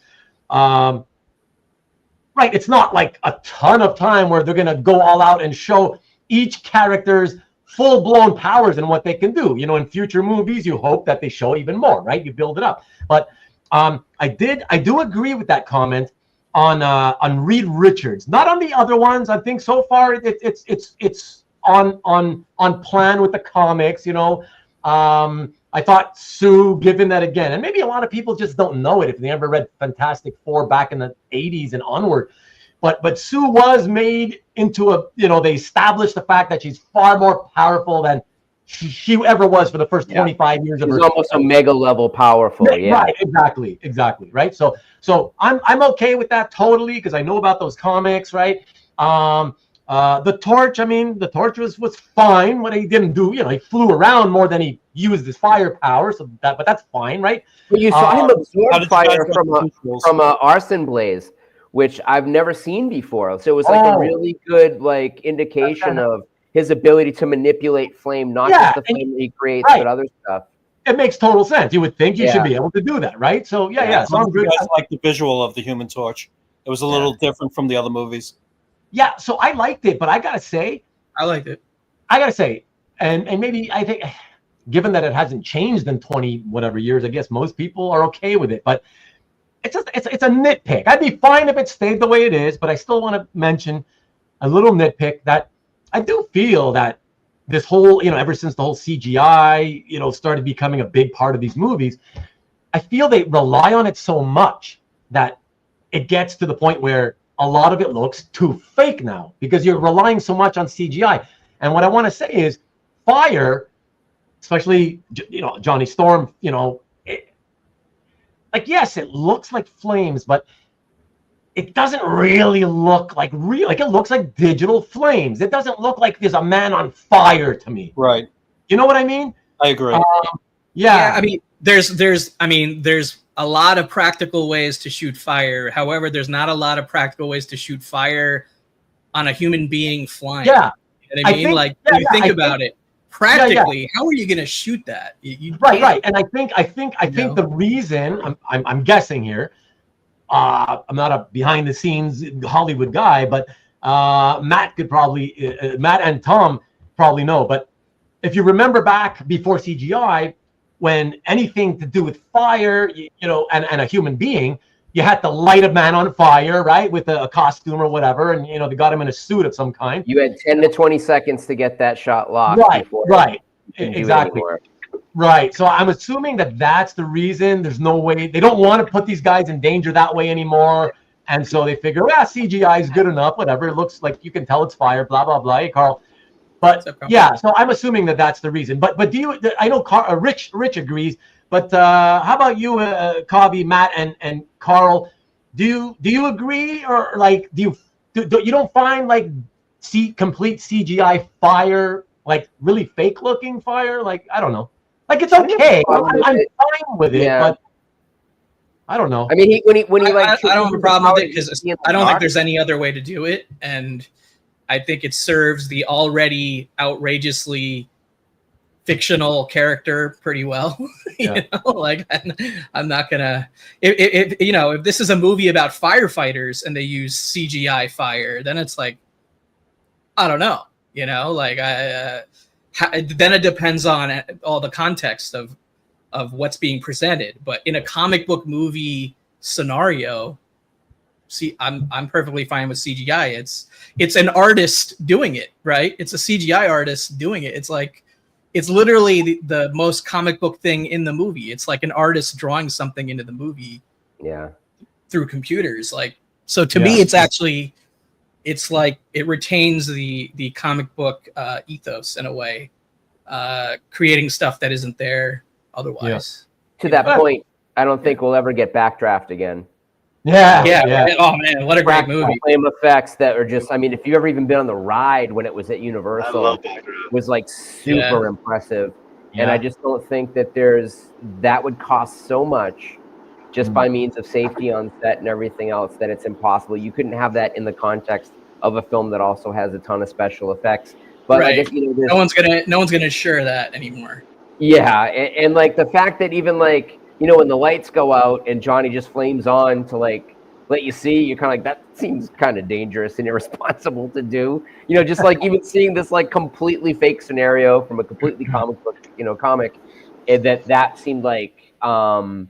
Right, it's not like a ton of time where they're going to go all out and show each character's full-blown powers and what they can do. In future movies, you hope that they show even more, right? You build it up. But I do agree with that comment on Reed Richards, not on the other ones. I think so far it's on plan with the comics. I thought Sue, given that again, and maybe a lot of people just don't know it if they ever read Fantastic Four back in the 80s and onward. But Sue was made into they established the fact that she's far more powerful than she ever was for the first 25 years of her. She's almost a mega level powerful. Yeah. Right. Exactly. Right. So I'm okay with that totally because I know about those comics. Right. The torch, I mean, the torch was fine. What he didn't do, he flew around more than he used his firepower. But that's fine, right? But you saw him How absorb did fire you guys from like the visuals? a arson blaze, which I've never seen before. So it was like a really good like indication of his ability to manipulate flame, not just the flame that he creates, but other stuff. It makes total sense. You would think you should be able to do that, right? So yeah. So How did you guys like the visual of the Human Torch? It was a little different from the other movies. Yeah, so I liked it, but I gotta say, I liked it. and maybe I think, given that it hasn't changed in 20 whatever years, I guess most people are okay with it. But it's a nitpick. I'd be fine if it stayed the way it is, but I still want to mention a little nitpick that I do feel that this whole, ever since the whole CGI, started becoming a big part of these movies, I feel they rely on it so much that it gets to the point where a lot of it looks too fake now because you're relying so much on CGI. And what I want to say is fire, especially, Johnny Storm, yes, it looks like flames, but it doesn't really look like real. Like, it looks like digital flames. It doesn't look like there's a man on fire to me. Right. You know what I mean? I agree. Yeah, I mean, there's a lot of practical ways to shoot fire. However, there's not a lot of practical ways to shoot fire on a human being flying. Yeah. You know what I mean? When you think about it, practically, how are you going to shoot that? Right. And I think the reason, I'm guessing here, I'm not a behind the scenes Hollywood guy, but Matt and Tom probably know. But if you remember back before CGI, when anything to do with fire, and a human being, you had to light a man on fire, right, with a costume or whatever, and they got him in a suit of some kind. You had 10 to 20 seconds to get that shot locked. Right, exactly. Right. So I'm assuming that that's the reason. There's no way they don't want to put these guys in danger that way anymore, and so they figure, CGI is good enough. Whatever, it looks like you can tell it's fire. Blah blah blah. Hey, Carl. But yeah, so I'm assuming that that's the reason. But do you? I know Rich agrees. But how about you, Kavi, Matt, and Carl? Do you agree, or like you don't find like complete CGI fire like really fake looking fire? Like, I don't know. Like, it's okay. I'm fine with it, but I don't know. I mean, when he I don't have a problem with it because I don't think there's any other way to do it, and I think it serves the already outrageously fictional character pretty well. Like, I'm not gonna if this is a movie about firefighters and they use CGI fire, then it's like, I don't know, like then it depends on all the context of what's being presented. But in a comic book movie scenario, I'm perfectly fine with CGI. It's an artist doing it, right? It's a CGI artist doing it. It's like, it's literally the most comic book thing in the movie. It's like an artist drawing something into the movie through computers. Like, so to me, it's like it retains the comic book ethos in a way, creating stuff that isn't there otherwise. To that point, I don't think we'll ever get Backdraft again. Yeah. Oh man, what a great movie! Flame effects that are just, I mean, if you've ever even been on the ride when it was at Universal, it was like super impressive. And I just don't think that that would cost so much just by means of safety on set and everything else that it's impossible. You couldn't have that in the context of a film that also has a ton of special effects. But I guess, no one's gonna assure that anymore. Yeah, and like the fact that even like, when the lights go out and Johnny just flames on to like let you see, you're kind of like, that seems kind of dangerous and irresponsible to do. Just like even seeing this like completely fake scenario from a completely comic book, comic, and that seemed like not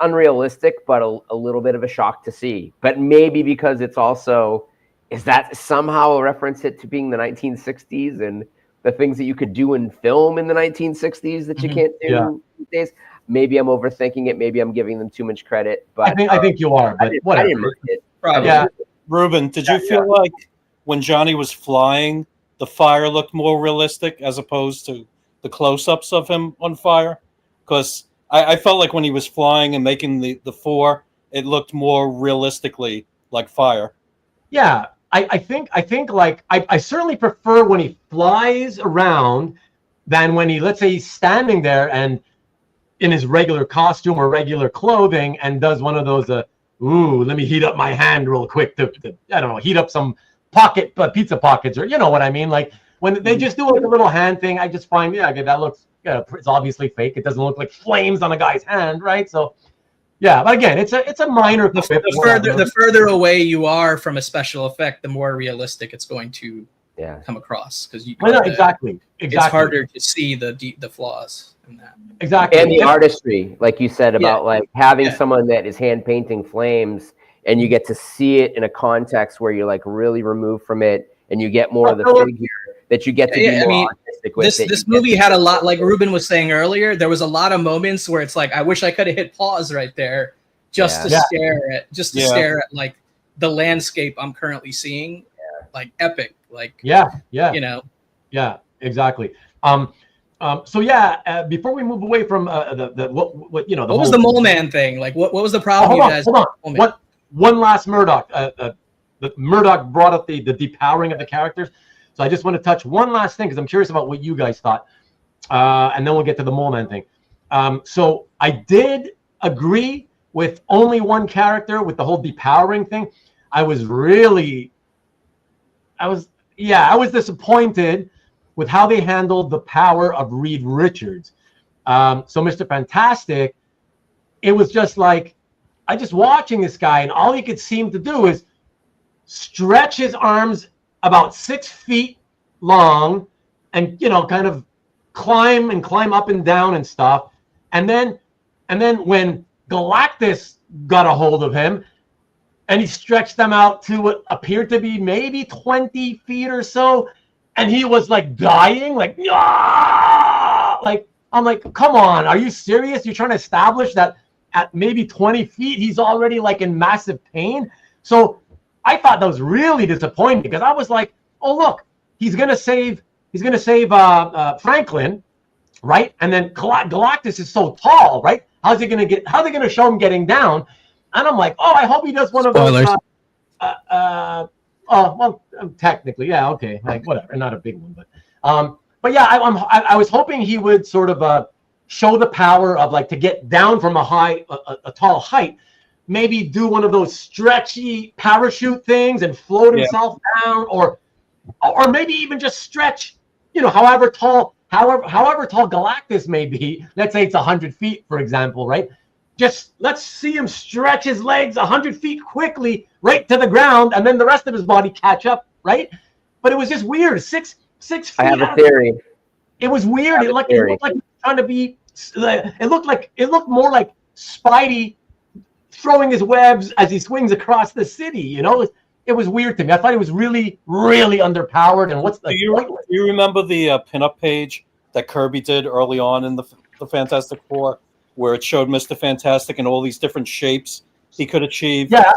unrealistic, but a little bit of a shock to see. But maybe because it's also, is that somehow a reference it to being the 1960s and the things that you could do in film in the 1960s that you can't do these days? Maybe I'm overthinking it. Maybe I'm giving them too much credit. But I think you are. But whatever. Ruben, did you feel like when Johnny was flying, the fire looked more realistic as opposed to the close-ups of him on fire? Because I felt like when he was flying and making the four, it looked more realistically like fire. Yeah, I think like I certainly prefer when he flies around than when he, let's say he's standing there and in his regular costume or regular clothing and does one of those let me heat up my hand real quick to I don't know, heat up some pizza pockets, or you know what I mean. Like when they just do like a little hand thing, I just find okay, that looks it's obviously fake. It doesn't look like flames on a guy's hand, right? So yeah, but again, it's a minor quip. The further away you are from a special effect, the more realistic it's going to come across, because exactly. It's harder to see the flaws in that. Exactly. And the artistry, like you said, about like having someone that is hand painting flames, and you get to see it in a context where you're like really removed from it, and you get more of the figure that you get to be more artistic with. This movie had a lot, like Ruben was saying earlier, there was a lot of moments where it's like, I wish I could have hit pause right there just to stare at like the landscape I'm currently seeing. Like epic, like you know. Yeah, exactly. So before we move away from what was the mole man thing? Like what was the problem? Hold on. One last Murdoch. The Murdoch brought up the depowering of the characters. So I just want to touch one last thing because I'm curious about what you guys thought, and then we'll get to the mole man thing. So I did agree with only one character with the whole depowering thing. I was disappointed with how they handled the power of Reed Richards. So Mr. Fantastic, it was just like, I just watching this guy, and all he could seem to do is stretch his arms about 6 feet long and, kind of climb up and down and stuff. And then when Galactus got a hold of him, and he stretched them out to what appeared to be maybe 20 feet or so, and he was like dying, like, like, I'm like, come on, are you serious? You're trying to establish that at maybe 20 feet, he's already like in massive pain? So I thought that was really disappointing, because I was like, oh, look, he's gonna save Franklin, right? And then Galactus is so tall, right? How's they gonna show him getting down? And I'm like, oh, I hope he does one of those. Technically, yeah, okay, like whatever, not a big one, but yeah, I was hoping he would sort of show the power of like to get down from a tall height, maybe do one of those stretchy parachute things and float himself down, or maybe even just stretch, however tall Galactus may be. Let's say it's 100 feet, for example, right? Just let's see him stretch his legs 100 feet quickly right to the ground, and then the rest of his body catch up, right? But it was just weird. Six feet. I have a theory. It was weird. It looked like trying to be. It looked more like Spidey throwing his webs as he swings across the city. It was weird to me. I thought he was really, really underpowered. And what's the? Do you remember the pinup page that Kirby did early on in the Fantastic Four, where it showed Mr. Fantastic and all these different shapes he could achieve? Yeah.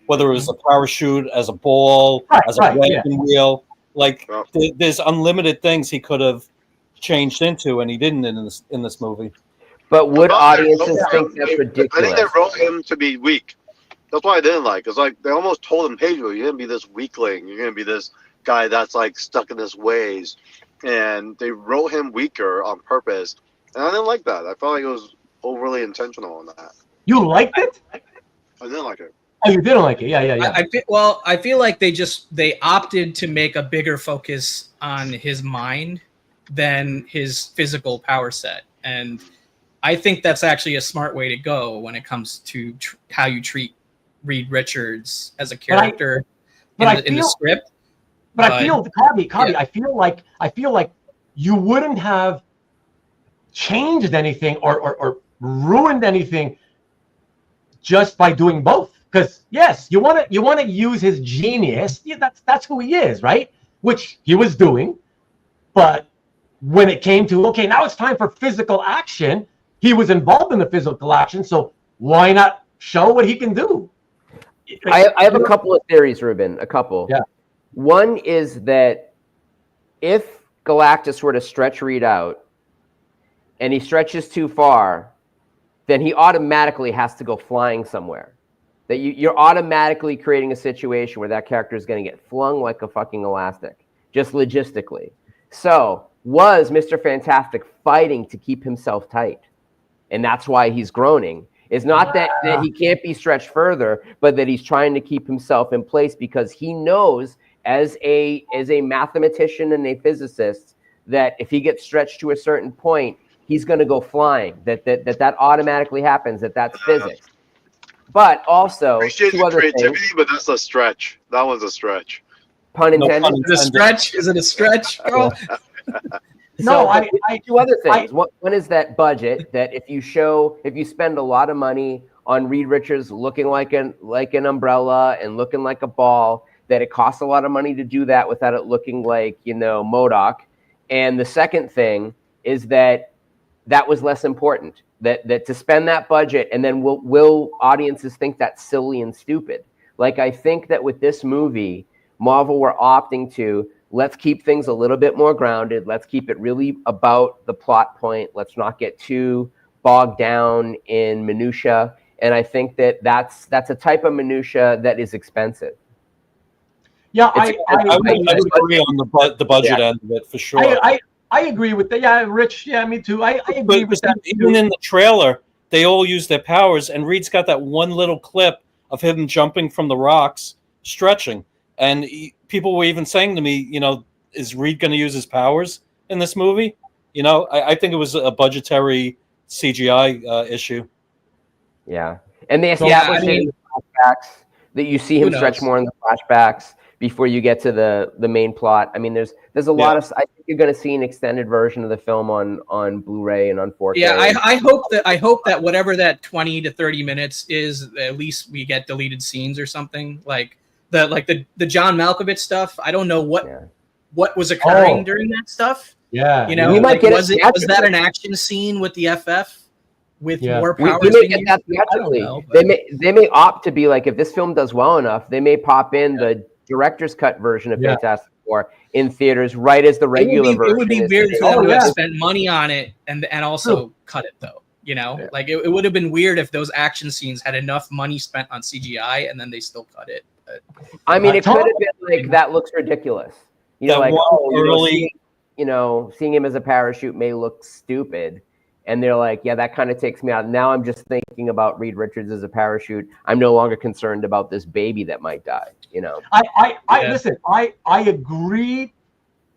Whether it was a parachute, as a ball, as a wagon wheel. Like, there's unlimited things he could have changed into, and he didn't in this movie. But would audiences think that's ridiculous? I think they wrote him to be weak. That's why I didn't like. Because like they almost told him, "Pedro, you're gonna be this weakling. You're gonna be this guy that's like stuck in his ways," and they wrote him weaker on purpose. And I didn't like that. I felt like it was overly intentional on that. You liked it? I didn't like it. Oh, you didn't like it? Yeah. I feel like they opted to make a bigger focus on his mind than his physical power set, and I think that's actually a smart way to go when it comes to how you treat Reed Richards as a character in the script. But I feel, Cobby, I feel like you wouldn't have changed anything or ruined anything just by doing both. Because yes, you want to use his genius. Yeah, that's who he is, right? Which he was doing. But when it came to now it's time for physical action, he was involved in the physical action. So why not show what he can do? I have a couple of theories, Ruben. A couple. Yeah. One is that if Galactus were to stretch Reed out, and he stretches too far, then he automatically has to go flying somewhere. that you're automatically creating a situation where that character is going to get flung like a fucking elastic, just logistically. So was Mr. Fantastic fighting to keep himself tight? And that's why he's groaning. It's not that he can't be stretched further, but that he's trying to keep himself in place because he knows as a mathematician and a physicist that if he gets stretched to a certain point, he's going to go flying, that automatically happens, that's physics. But also, Appreciate two the other creativity, things. but that's a stretch. That one's a stretch. Pun intended. pun Is it a stretch? Is it a stretch? Girl? No, Two other things. One is that budget, that if you spend a lot of money on Reed Richards looking like an umbrella and looking like a ball, that it costs a lot of money to do that without it looking like, MODOK. And the second thing is that was less important. That to spend that budget, and then will audiences think that's silly and stupid? Like, I think that with this movie, Marvel were opting to, let's keep things a little bit more grounded. Let's keep it really about the plot point. Let's not get too bogged down in minutia. And I think that's a type of minutia that is expensive. Yeah, I would agree on the budget end of it for sure. I agree with that. Yeah, Rich. Yeah, me too. I agree with that. Even in the trailer, they all use their powers, and Reed's got that one little clip of him jumping from the rocks, stretching, and people were even saying to me, is Reed going to use his powers in this movie? I think it was a budgetary CGI issue. Yeah, and they established it in the flashbacks that you see him stretch more in the flashbacks before you get to the main plot. I mean, there's a lot of. I think you're going to see an extended version of the film on Blu-ray and on 4K. Yeah, I hope that whatever that 20 to 30 minutes is, at least we get deleted scenes or something like the John Malkovich stuff. I don't know what was occurring during that stuff. Yeah, we might get was that an action scene with the FF? With more powers, we may get that theatrically. They may opt to be like, if this film does well enough, they may pop in the director's cut version of Fantastic Four in theaters right as the regular version. It would be weird for them to have spent money on it and also cut it though. Like it would have been weird if those action scenes had enough money spent on CGI and then they still cut it. But, I mean, it could have been like, that looks ridiculous. Seeing him as a parachute may look stupid. And they're like, yeah, that kind of takes me out. Now I'm just thinking about Reed Richards as a parachute. I'm no longer concerned about this baby that might die. Listen. I agree.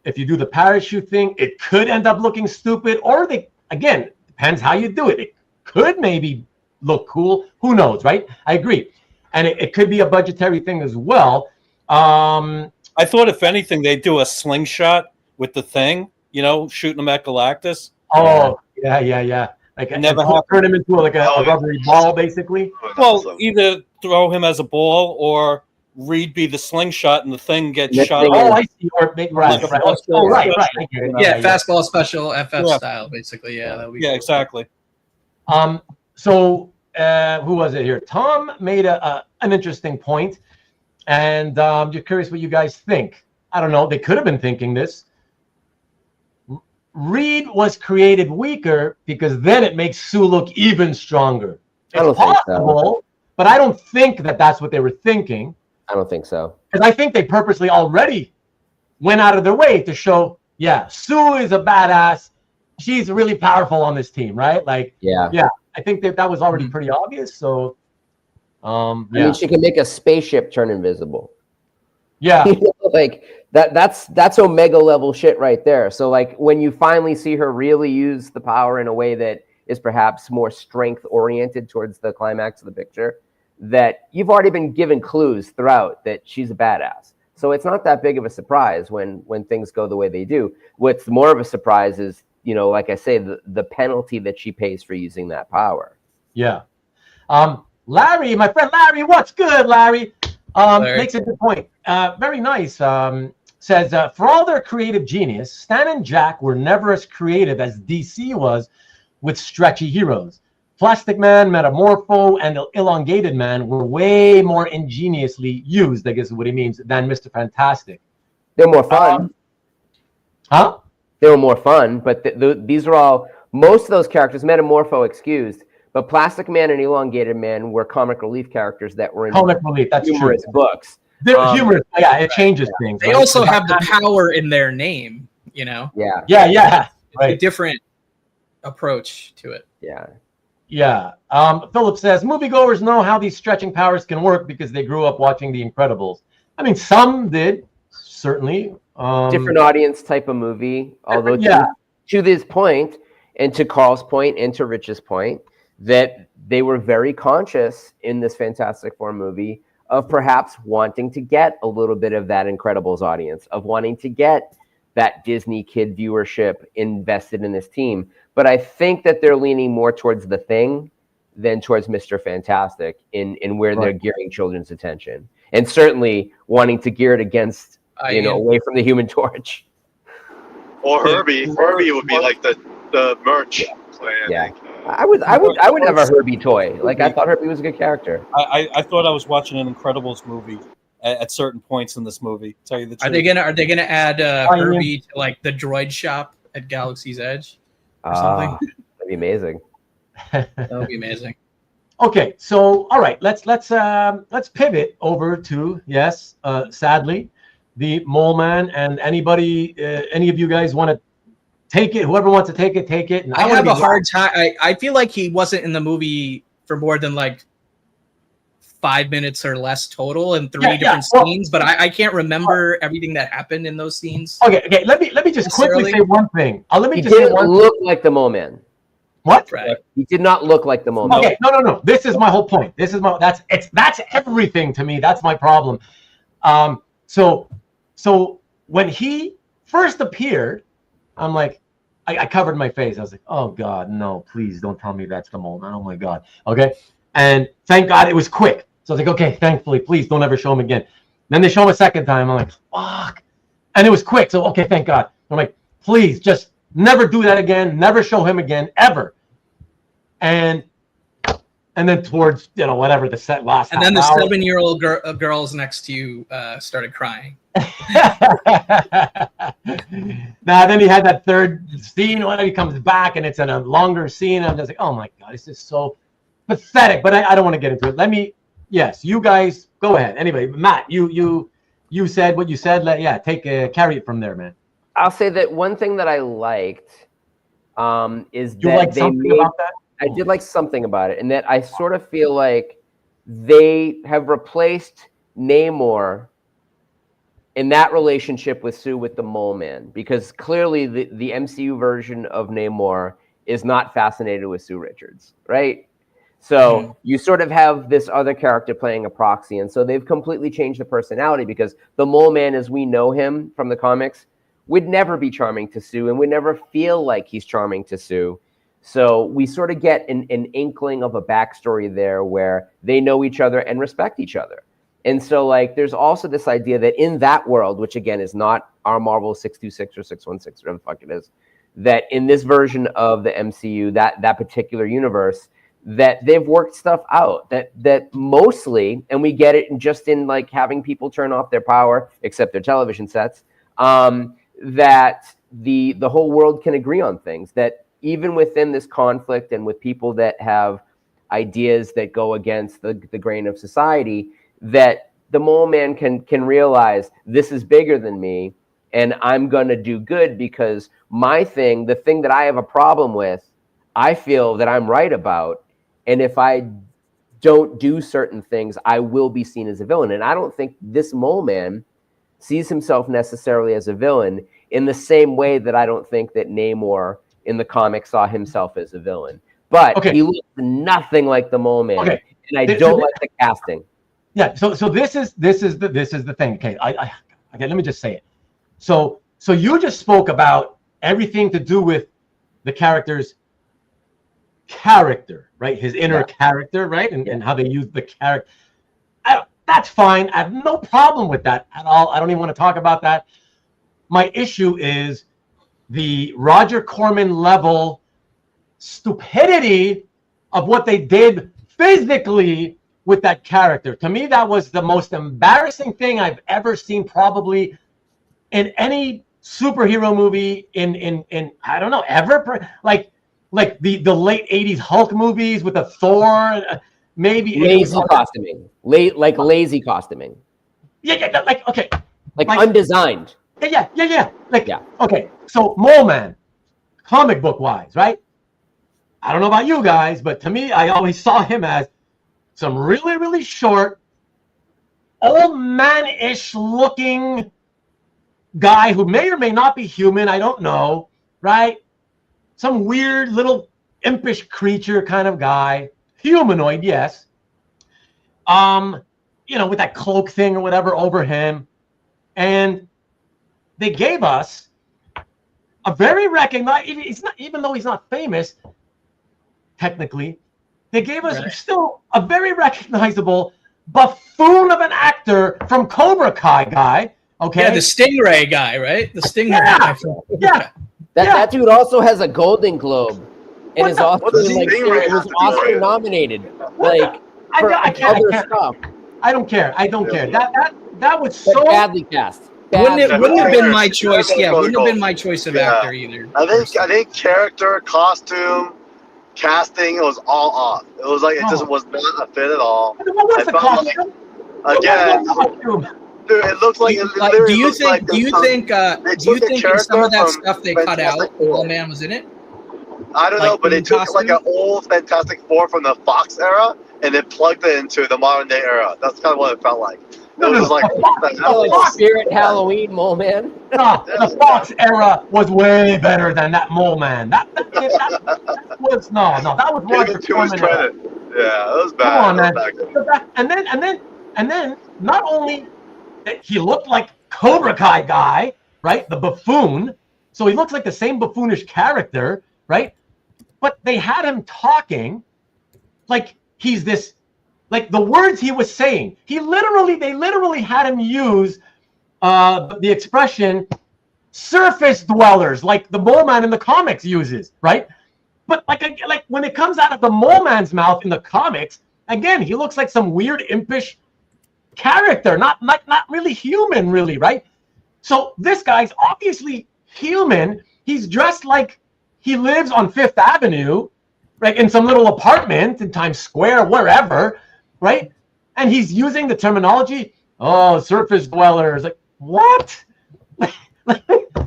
If you do the parachute thing, it could end up looking stupid. Or depends how you do it. It could maybe look cool. Who knows, right? I agree. And it could be a budgetary thing as well. I thought if anything, they'd do a slingshot with the thing. Shooting him at Galactus. Oh. Yeah. Like never turn him into a rubbery ball, basically. Well, either throw him as a ball or Reed be the slingshot and the thing gets shot. Oh, I see. Or maybe right. Yeah, fastball special FF style, basically. Yeah, that would be cool. Exactly. So who was it here? Tom made an interesting point, and I'm just curious what you guys think. I don't know. They could have been thinking this. Reed was created weaker because then it makes Sue look even stronger. It's possible, but I don't think that's what they were thinking. I don't think so. Because I think they purposely already went out of their way to show, Sue is a badass. She's really powerful on this team, right? Like, I think that was already pretty obvious. So, I mean, she can make a spaceship turn invisible. Yeah. Like that's Omega level shit right there. So like when you finally see her really use the power in a way that is perhaps more strength oriented towards the climax of the picture, that you've already been given clues throughout that she's a badass. So it's not that big of a surprise when things go the way they do. What's more of a surprise is, like I say, the penalty that she pays for using that power. Yeah. Larry, my friend Larry, what's good, Larry? Makes a good point. Very nice. Says, for all their creative genius, Stan and Jack were never as creative as DC was with stretchy heroes. Plastic Man, Metamorpho, and Elongated Man were way more ingeniously used, I guess is what he means, than Mr. Fantastic. They're more fun. They were more fun, but these are all, most of those characters, Metamorpho excused, But Plastic Man and Elongated Man were comic relief characters that were in Comic relief, that's numerous true. books. They're humorous. Yeah, it changes things. They right? also have the power in their name, you know? Yeah. Yeah. It's Right. a different approach to it. Yeah. Yeah. Philip says, moviegoers know how these stretching powers can work because they grew up watching The Incredibles. I mean, some did, certainly. Different audience type of movie. Although yeah. to this point, and to Carl's point, and to Rich's point, that they were very conscious in this Fantastic Four movie of perhaps wanting to get a little bit of that Incredibles audience, of wanting to get that Disney kid viewership invested in this team. But I think that they're leaning more towards The Thing than towards Mr. Fantastic in where they're gearing children's attention. And certainly wanting to gear it against, away from the Human Torch. Or Herbie. Herbie would be like the merch play. Yeah. I would have a Herbie toy. Like, I thought Herbie was a good character. I thought I was watching an Incredibles movie at certain points in this movie. Tell you the truth. Are they gonna add Herbie to like the droid shop at Galaxy's Edge or something? That'd be amazing. That would be amazing. Okay, so all right, let's pivot over to sadly, the Mole Man, and anybody, any of you guys want to take it? Whoever wants to take it, take it. And I have a hard time. I feel like he wasn't in the movie for more than like 5 minutes or less total in three different scenes, but I can't remember everything that happened in those scenes. Okay. Let me just quickly say one thing. He didn't look like the Mole Man. What? Right. He did not look like the Mole Man. Okay, no. This is my whole point. That's everything to me. That's my problem. So when he first appeared, I'm like, I covered my face. I was like, oh God, no, please don't tell me that's the Mole Man. Oh my God. Okay. And thank God it was quick. So I was like, okay, thankfully, please don't ever show him again. Then they show him a second time. I'm like, fuck. And it was quick. So, okay, thank God. I'm like, please just never do that again. Never show him again, ever. And then towards, whatever the set last. And then the 7-year-old girls next to you started crying. Now, then he had that third scene when he comes back and it's in a longer scene. I'm just like, oh my God, this is so pathetic. But I don't want to get into it. You guys go ahead. Anyway, Matt, you said what you said. Carry it from there, man. I'll say that one thing that I liked is you that they made. About that? I did like something about it, and that I sort of feel like they have replaced Namor in that relationship with Sue with the Mole Man, because clearly the MCU version of Namor is not fascinated with Sue Richards, right? So you sort of have this other character playing a proxy, and so they've completely changed the personality, because the Mole Man, as we know him from the comics, would never be charming to Sue and would never feel like he's charming to Sue. So we sort of get an inkling of a backstory there where they know each other and respect each other. And so, like, there's also this idea that in that world, which again is not our Marvel 626 or 616, whatever the fuck it is, that in this version of the MCU, that particular universe, that they've worked stuff out, that mostly, and we get it just in like having people turn off their power, except their television sets, that the whole world can agree on things, that even within this conflict and with people that have ideas that go against the grain of society, that the Mole Man can realize this is bigger than me and I'm going to do good because the thing that I have a problem with, I feel that I'm right about. And if I don't do certain things, I will be seen as a villain. And I don't think this Mole Man sees himself necessarily as a villain in the same way that I don't think that Namor in the comics saw himself as a villain. But he looks nothing like the Mole Man. Okay. And I don't like the casting. Yeah, so this is the thing. Okay, okay, let me just say it. So you just spoke about everything to do with the character's character, right? His inner character, right? And how they use the character. That's fine. I have no problem with that at all. I don't even want to talk about that. My issue is the Roger Corman level stupidity of what they did physically with that character. To me, that was the most embarrassing thing I've ever seen, probably in any superhero movie in I don't know, ever. Like, like the late 80s Hulk movies with the Thor, maybe Lazy costuming. Lazy costuming. Yeah, like okay. Like undesigned. Yeah. Like Yeah. okay, so Mole Man, comic book wise, right? I don't know about you guys, but to me, I always saw him as some really, really short, old man-ish looking guy who may or may not be human. I don't know, right? Some weird little impish creature kind of guy. Humanoid, yes. With that cloak thing or whatever over him. And they gave us a very recognized, even though he's not famous, technically, they gave us still a very recognizable buffoon of an actor from Cobra Kai guy. Okay. Yeah, the Stingray guy, right? The Stingray guy. Yeah. That dude also has a Golden Globe and is also was Oscar nominated. Like for other stuff. I don't care. That was But so badly cast. Wouldn't have been my choice. Yeah, wouldn't have been my choice of actor either. I think character, costume, casting, it was all off. It was like it just was not a fit at all. What was the costume? Dude, it looks like. Do you think in some of that stuff they cut out, Mole Man was in it? I don't know, but they took like an old Fantastic Four from the Fox era and then plugged it into the modern day era. That's kind of what it felt like. It was like, Spirit Halloween Mole Man. No, the Fox era was way better than that Mole Man. That was that was Roger Corman. Yeah, it was bad. Come on, man. And then not only he looked like Cobra Kai guy, right? The buffoon. So he looks like the same buffoonish character, right? But they had him talking like he's this, like the words he was saying. They literally had him use the expression surface dwellers, like the Mole Man in the comics uses, right? But like when it comes out of the Mole Man's mouth in the comics, again, he looks like some weird impish character, not really human, really, right? So this guy's obviously human. He's dressed like he lives on Fifth Avenue, right, in some little apartment in Times Square, wherever, right? And he's using the terminology, surface dwellers. Like what?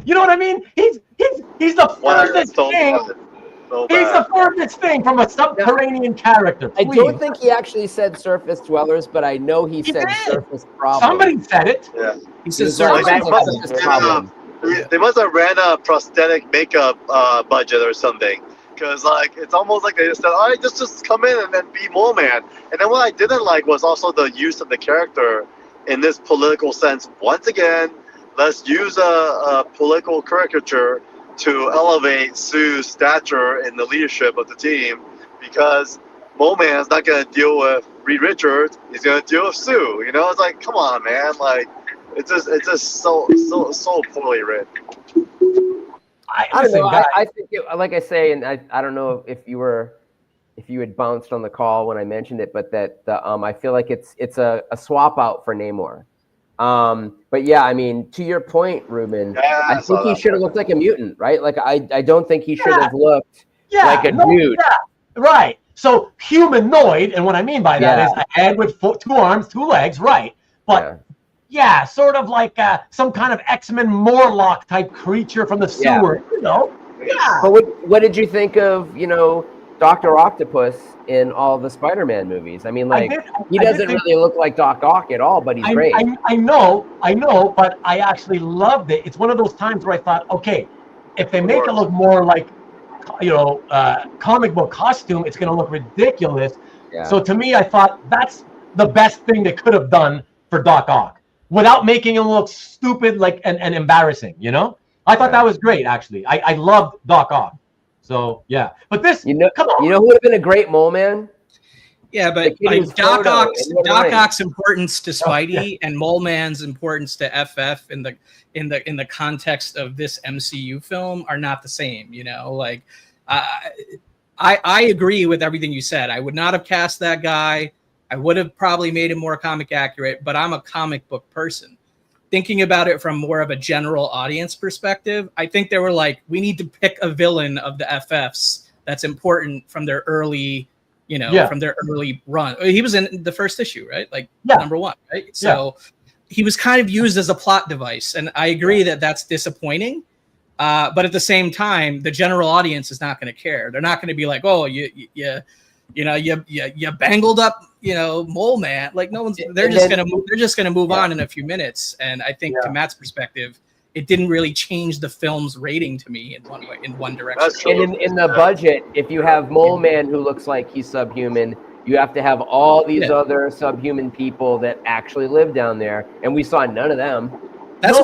You know what I mean? He's the furthest thing. He's the furthest thing from a subterranean character. Please. I don't think he actually said surface dwellers, but I know he said surface problem. Somebody said it. Yeah. He said surface problem. They must have ran a prosthetic makeup budget or something. Because like it's almost like they just said, all right, just come in and then be Mole Man. And then what I didn't like was also the use of the character in this political sense. Once again, let's use a political caricature to elevate Sue's stature in the leadership of the team, because Mole Man's not going to deal with Reed Richards. He's going to deal with Sue. You know, it's like, come on, man. Like, it's just so poorly written. I don't know. I think, like I say, and I don't know if you had bounced on the call when I mentioned it, but that I feel like it's a swap out for Namor. But yeah, I mean, to your point, Ruben, I think he should have looked like a mutant, right? Like I don't think he should have looked like a dude. Yeah, right. So humanoid, and what I mean by that is a head with 2 arms, 2 legs, right? But sort of like some kind of X-Men Morlock type creature from the sewer, you know? Yeah. But what did you think of, Dr. Octopus in all the Spider-Man movies? I mean, like, he doesn't really look like Doc Ock at all, but he's great. I know, but I actually loved it. It's one of those times where I thought, okay, if they make it look more like, comic book costume, it's going to look ridiculous. Yeah. So to me, I thought that's the best thing they could have done for Doc Ock without making him look stupid and embarrassing, I thought that was great, actually. I loved Doc Ock. So yeah, but this, come on. You know who would have been a great Mole Man? Yeah, but like Doc Ock's importance to Spidey and Mole Man's importance to FF in the context of this MCU film are not the same. Like I agree with everything you said. I would not have cast that guy. I would have probably made him more comic accurate, but I'm a comic book person. Thinking about it from more of a general audience perspective, I think they were like, we need to pick a villain of the FFs that's important from their early, from their early run. He was in the first issue, right? Like number 1, right? So he was kind of used as a plot device, and I agree that that's disappointing. But at the same time, the general audience is not going to care. They're not going to be like, oh, you bangled up, mole man. Like no one's. They're just gonna move on in a few minutes. And I think to Matt's perspective, it didn't really change the film's rating to me in one direction. And in the budget, if you have Mole Man who looks like he's subhuman, you have to have all these other subhuman people that actually live down there, and we saw none of them. That's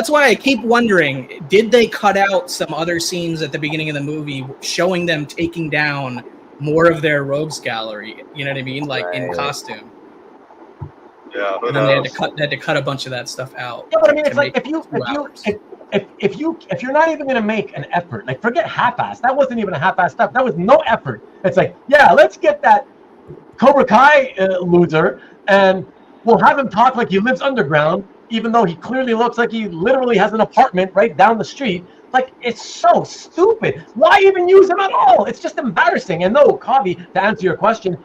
why I keep wondering, did they cut out some other scenes at the beginning of the movie showing them taking down more of their rogues gallery? You know what I mean? Like in costume. Yeah, and then they had to cut a bunch of that stuff out. Yeah, but I mean, it's like if you're not even gonna make an effort, like forget half-ass. That wasn't even a half-ass stuff. That was no effort. It's like, let's get that Cobra Kai loser, and we'll have him talk like he lives underground, even though he clearly looks like he literally has an apartment right down the street. Like, it's so stupid. Why even use him at all? It's just embarrassing. And no, Kavi, to answer your question,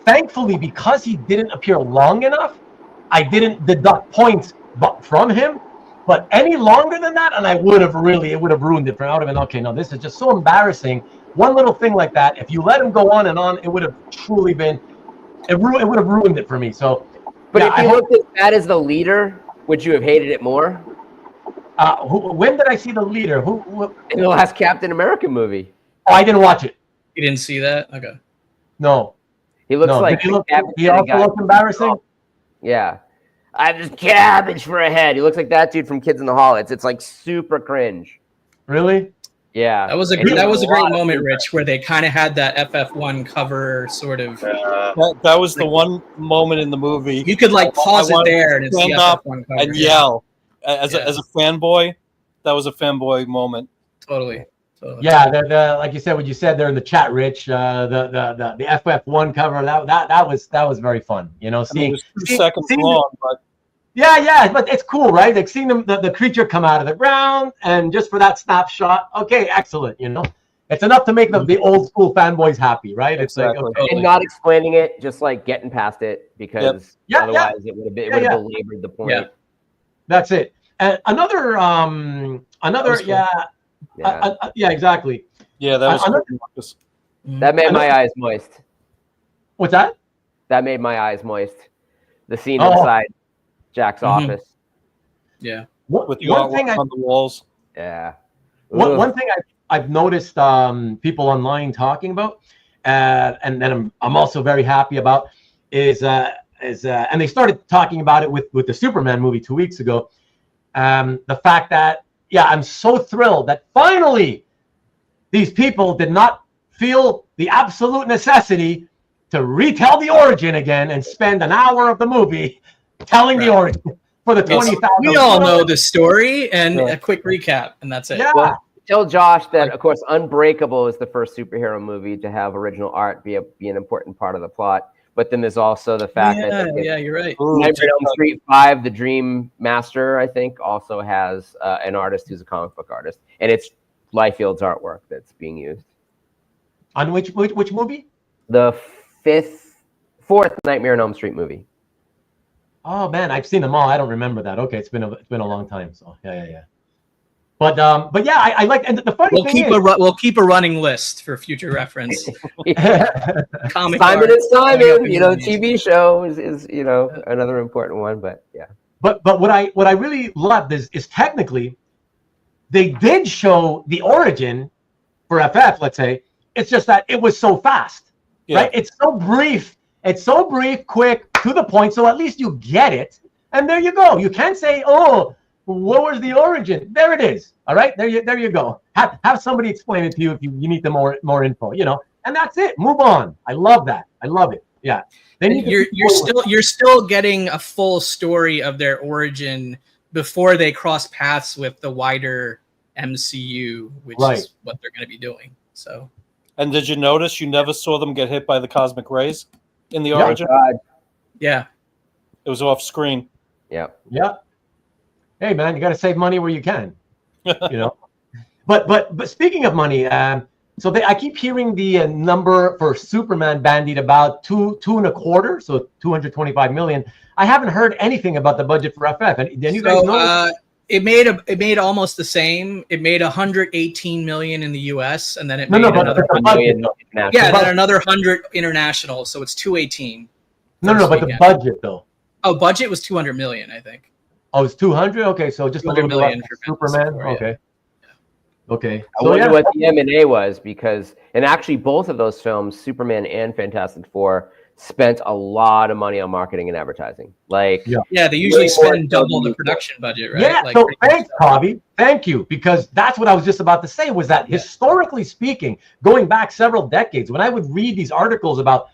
thankfully, because he didn't appear long enough, I didn't deduct points from him. But any longer than that, and it would have ruined it. I would have been, okay, no, this is just so embarrassing. One little thing like that, if you let him go on and on, it would have truly been, it would have ruined it for me. So, but if you looked at that as the leader, would you have hated it more? When did I see the leader? Who? In the last Captain America movie. Oh, I didn't watch it. You didn't see that? Okay. No. He looks like he also looked embarrassing. Yeah. I have this cabbage for a head. He looks like that dude from Kids in the Hall. It's like super cringe. Really? Yeah. That was a great moment, Rich, where they kind of had that FF1 cover sort of. That was the one moment in the movie. You could like pause it there and see FF1 cover and yell as a fanboy. That was a fanboy moment. Totally. Yeah, like you said, what you said there in the chat, Rich, the FF1 cover, that was very fun. Seeing it was 2 seconds long, but but it's cool, right? Like seeing the creature come out of the ground, and just for that snapshot, okay, excellent. It's enough to make the old school fanboys happy, right? Exactly. It's like and not explaining it, just like getting past it, because otherwise it would have belabored the point. Yeah. That's it. And another exactly. Yeah, that was that made my eyes moist. What's that? That made my eyes moist. The scene inside Jack's office. Yeah. With the artwork on the walls. Yeah. One thing I've noticed people online talking about, and then I'm also very happy about is and they started talking about it with the Superman movie 2 weeks ago. The fact that I'm so thrilled that finally these people did not feel the absolute necessity to retell the origin again and spend an hour of the movie telling the origin for the 20,000. We all know the story and a quick recap, and that's it. Yeah. Well, tell Josh that, of course, Unbreakable is the first superhero movie to have original art be an important part of the plot. But then there's also the fact that you're right. Nightmare on Elm Street 5, the Dream Master, I think, also has an artist who's a comic book artist, and it's Liefeld's artwork that's being used. On which movie? The fourth Nightmare on Elm Street movie. Oh man, I've seen them all. I don't remember that. Okay, it's been a long time. So yeah. But yeah, I like, and the funny thing is, we'll keep a running list for future reference. Simon and Simon, TV show is another important one, but yeah. But what I really loved is technically they did show the origin for FF. Let's say it's just that it was so fast, right? It's so brief. It's so brief, quick, to the point. So at least you get it, and there you go. You can't say, "Oh, what was the origin?" There it is. All right, there you go. Have somebody explain it to you if you need the more info, and that's it. Move on. I love that. I love it. Yeah. Then you're still getting a full story of their origin before they cross paths with the wider MCU, which is what they're going to be doing. So. And did you notice you never saw them get hit by the cosmic rays in the origin? Yeah. It was off screen. Yeah. Yeah. Hey man, you got to save money where you can. But speaking of money, so I keep hearing the number for Superman bandied about two and a quarter, so 225 million. I haven't heard anything about the budget for FF. And you guys know? It made almost the same. It made 118 million in the US, and then it made another 100 million. Yeah, then another 100 international. So it's 218. No, but the budget though. Oh, budget was 200 million, I think. Oh, it's 200. Okay, so just a little bit less for Superman. Okay. Okay. I wonder what the M&A was, because, and actually both of those films, Superman and Fantastic Four, spent a lot of money on marketing and advertising. Like, they usually spend double the production budget, right? Yeah. Like, so thanks, Javi. Thank you, because that's what I was just about to say. Was that historically speaking, going back several decades, when I would read these articles about,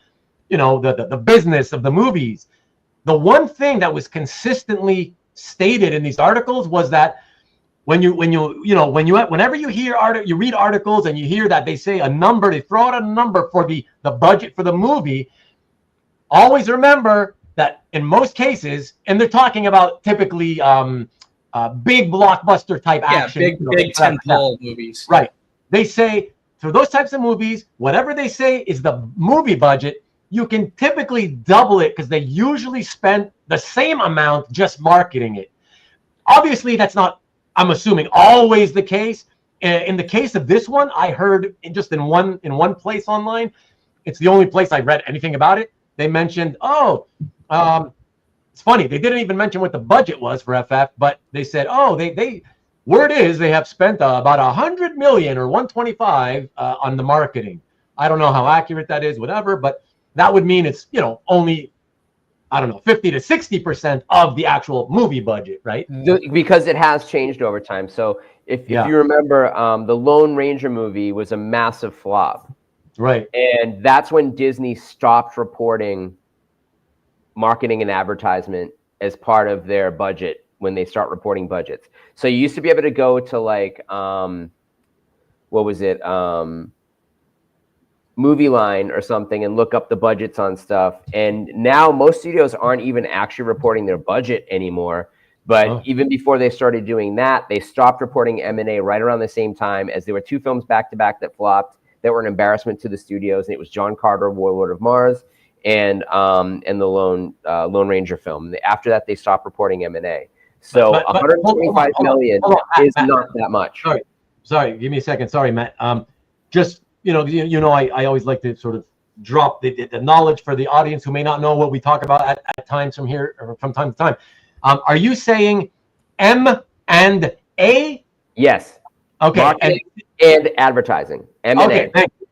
the business of the movies, the one thing that was consistently stated in these articles was that whenever you read articles and you hear that they say a number, they throw out a number for the budget for the movie, always remember that in most cases, and they're talking about typically big blockbuster type action, big tentpole movies, right? They say for those types of movies, whatever they say is the movie budget, you can typically double it because they usually spend the same amount just marketing it. Obviously, that's not, I'm assuming, always the case. In the case of this one, I heard in one place online, it's the only place I read anything about it. They mentioned, it's funny, they didn't even mention what the budget was for FF, but they said, word is they have spent about 100 million or 125 on the marketing. I don't know how accurate that is, whatever, but that would mean it's, only, I don't know, 50 to 60% of the actual movie budget, right? Because it has changed over time. So if you remember, the Lone Ranger movie was a massive flop. Right. And that's when Disney stopped reporting marketing and advertisement as part of their budget when they start reporting budgets. So you used to be able to go to like, Movie Line or something and look up the budgets on stuff. And now most studios aren't even actually reporting their budget anymore. But even before they started doing that, they stopped reporting M&A right around the same time, as there were two films back to back that flopped that were an embarrassment to the studios. And it was John Carter, Warlord of Mars, and the Lone Ranger film. After that, they stopped reporting M&A. So 125 million is not that much. Sorry, give me a second. Sorry, Matt. I always like to sort of drop the knowledge for the audience who may not know what we talk about at times from here or from time to time. Are you saying M&A? Yes. Okay. Marketing and advertising. M&A. Okay,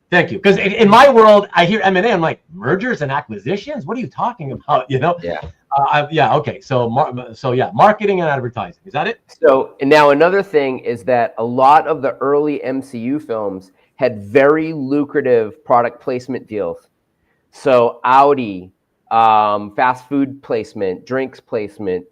thank you. Because in my world, I hear M&A, I'm like, mergers and acquisitions? What are you talking about? Yeah. Okay. So marketing and advertising. Is that it? So, and now another thing is that a lot of the early MCU films had very lucrative product placement deals. So Audi, fast food placement, drinks placement,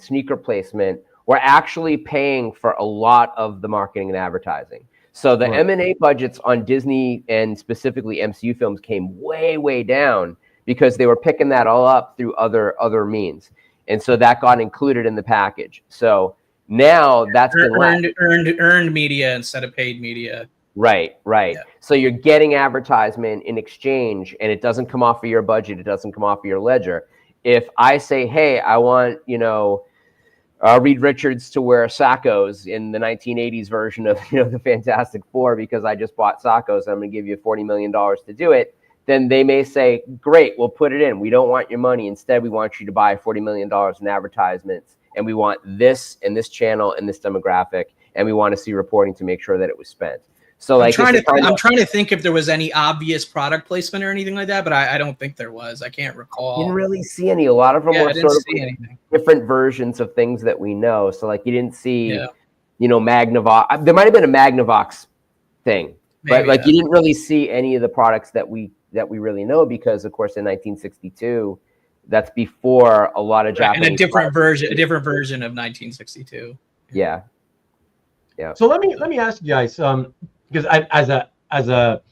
sneaker placement, were actually paying for a lot of the marketing and advertising. So the M&A budgets on Disney and specifically MCU films came way, way down because they were picking that all up through other means. And so that got included in the package. So now that's earned media instead of paid media. Right. Yeah. So you're getting advertisement in exchange, and it doesn't come off of your budget. It doesn't come off of your ledger. If I say, hey, I want, Reed Richards to wear Saccos in the 1980s version of, the Fantastic Four because I just bought Saccos and I'm going to give you $40 million to do it, then they may say, great, we'll put it in. We don't want your money. Instead, we want you to buy $40 million in advertisements, and we want this and this channel and this demographic, and we want to see reporting to make sure that it was spent. So I'm trying to think if there was any obvious product placement or anything like that, but I don't think there was. I can't recall. You didn't really see any. A lot of them were sort of different versions of things that we know. So like you didn't see, Magnavox. There might have been a Magnavox thing, but like you didn't really see any of the products that we really know because, of course, in 1962, that's before a lot of Japanese. And a different version of 1962. Yeah. So let me ask you guys. Because as a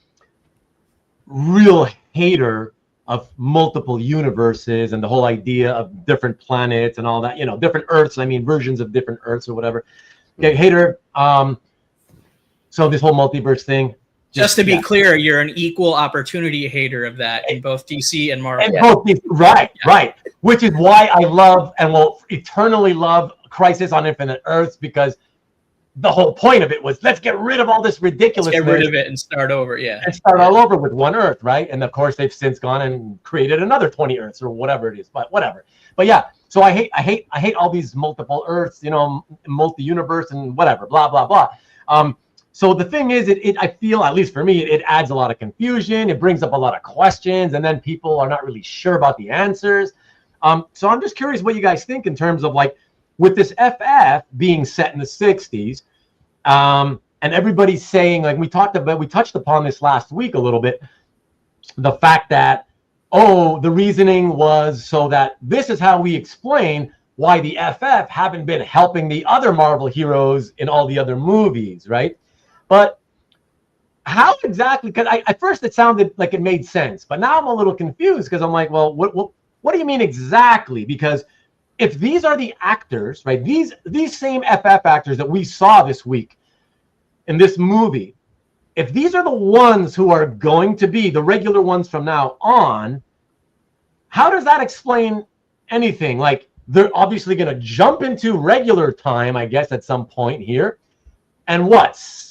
real hater of multiple universes and the whole idea of different planets and all that, different Earths, versions of different Earths or whatever. Okay, hater, So this whole multiverse thing. Just to be clear, you're an equal opportunity hater of that in both DC and Marvel. Right. Which is why I love and will eternally love Crisis on Infinite Earths, because the whole point of it was let's get rid of all this ridiculousness. Let's get rid of it and start over, and start all over with one Earth, right? And of course, they've since gone and created another 20 Earths or whatever it is. But whatever. But yeah, so I hate all these multiple Earths, multi-universe and whatever, blah blah blah. So the thing is, I feel, at least for me, it adds a lot of confusion. It brings up a lot of questions, and then people are not really sure about the answers. So I'm just curious what you guys think in terms of like with this FF being set in the 60s, and everybody's saying, like we touched upon this last week a little bit, the fact that, the reasoning was so that this is how we explain why the FF haven't been helping the other Marvel heroes in all the other movies, right? But how exactly? Because at first it sounded like it made sense, but now I'm a little confused because I'm like, well, what do you mean exactly? Because if these are the actors, right? These same FF actors that we saw this week in this movie, if these are the ones who are going to be the regular ones from now on, how does that explain anything? Like they're obviously going to jump into regular time, I guess, at some point here, and what's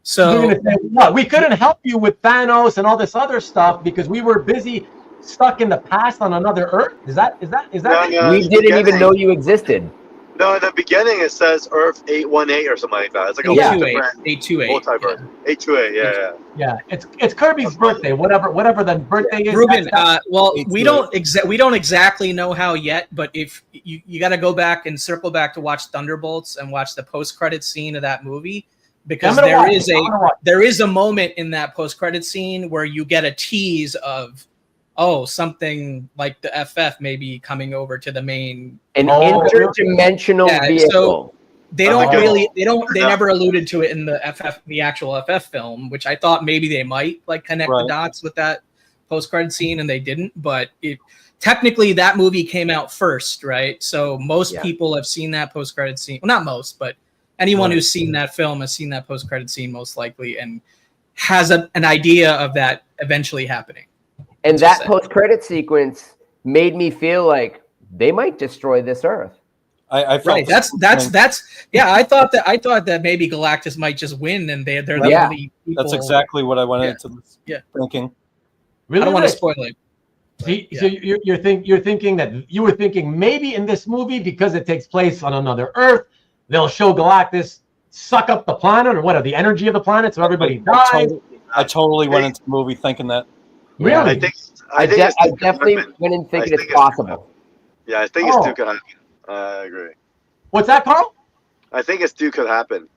so you're gonna say, what? We couldn't help you with Thanos and all this other stuff because we were busy stuck in the past on another Earth? Is that No, we didn't even know you existed. No, in the beginning it says Earth 818 or something like that. It's like a 828. multiverse. 828, yeah. Yeah, it's Kirby's birthday. Whatever the birthday is. Ruben, we don't exactly know how yet, but if you got to go back and circle back to watch Thunderbolts and watch the post-credit scene of that movie, because there is a moment in that post-credit scene where you get a tease of something like the FF may be coming over to the main interdimensional vehicle. So they never alluded to it in the actual FF film, which I thought maybe they might connect the dots with that post-credit scene, and they didn't. But technically that movie came out first, right? So most people have seen that post-credit scene. Well, not most, but anyone who's seen that film has seen that post-credit scene most likely and has an idea of that eventually happening. And that post-credit sequence made me feel like they might destroy this Earth. I felt right. That's I thought that maybe Galactus might just win, and they're the only people. That's exactly what I went into thinking. Really, I don't want to spoil it. So you're thinking that you were thinking maybe in this movie, because it takes place on another Earth, they'll show Galactus suck up the planet, or what, the energy of the planet, so everybody dies. I totally went into the movie thinking that. Really? I definitely went in thinking it's possible. Yeah, I think it still could happen. I agree. What's that, Carl? I think it still could happen.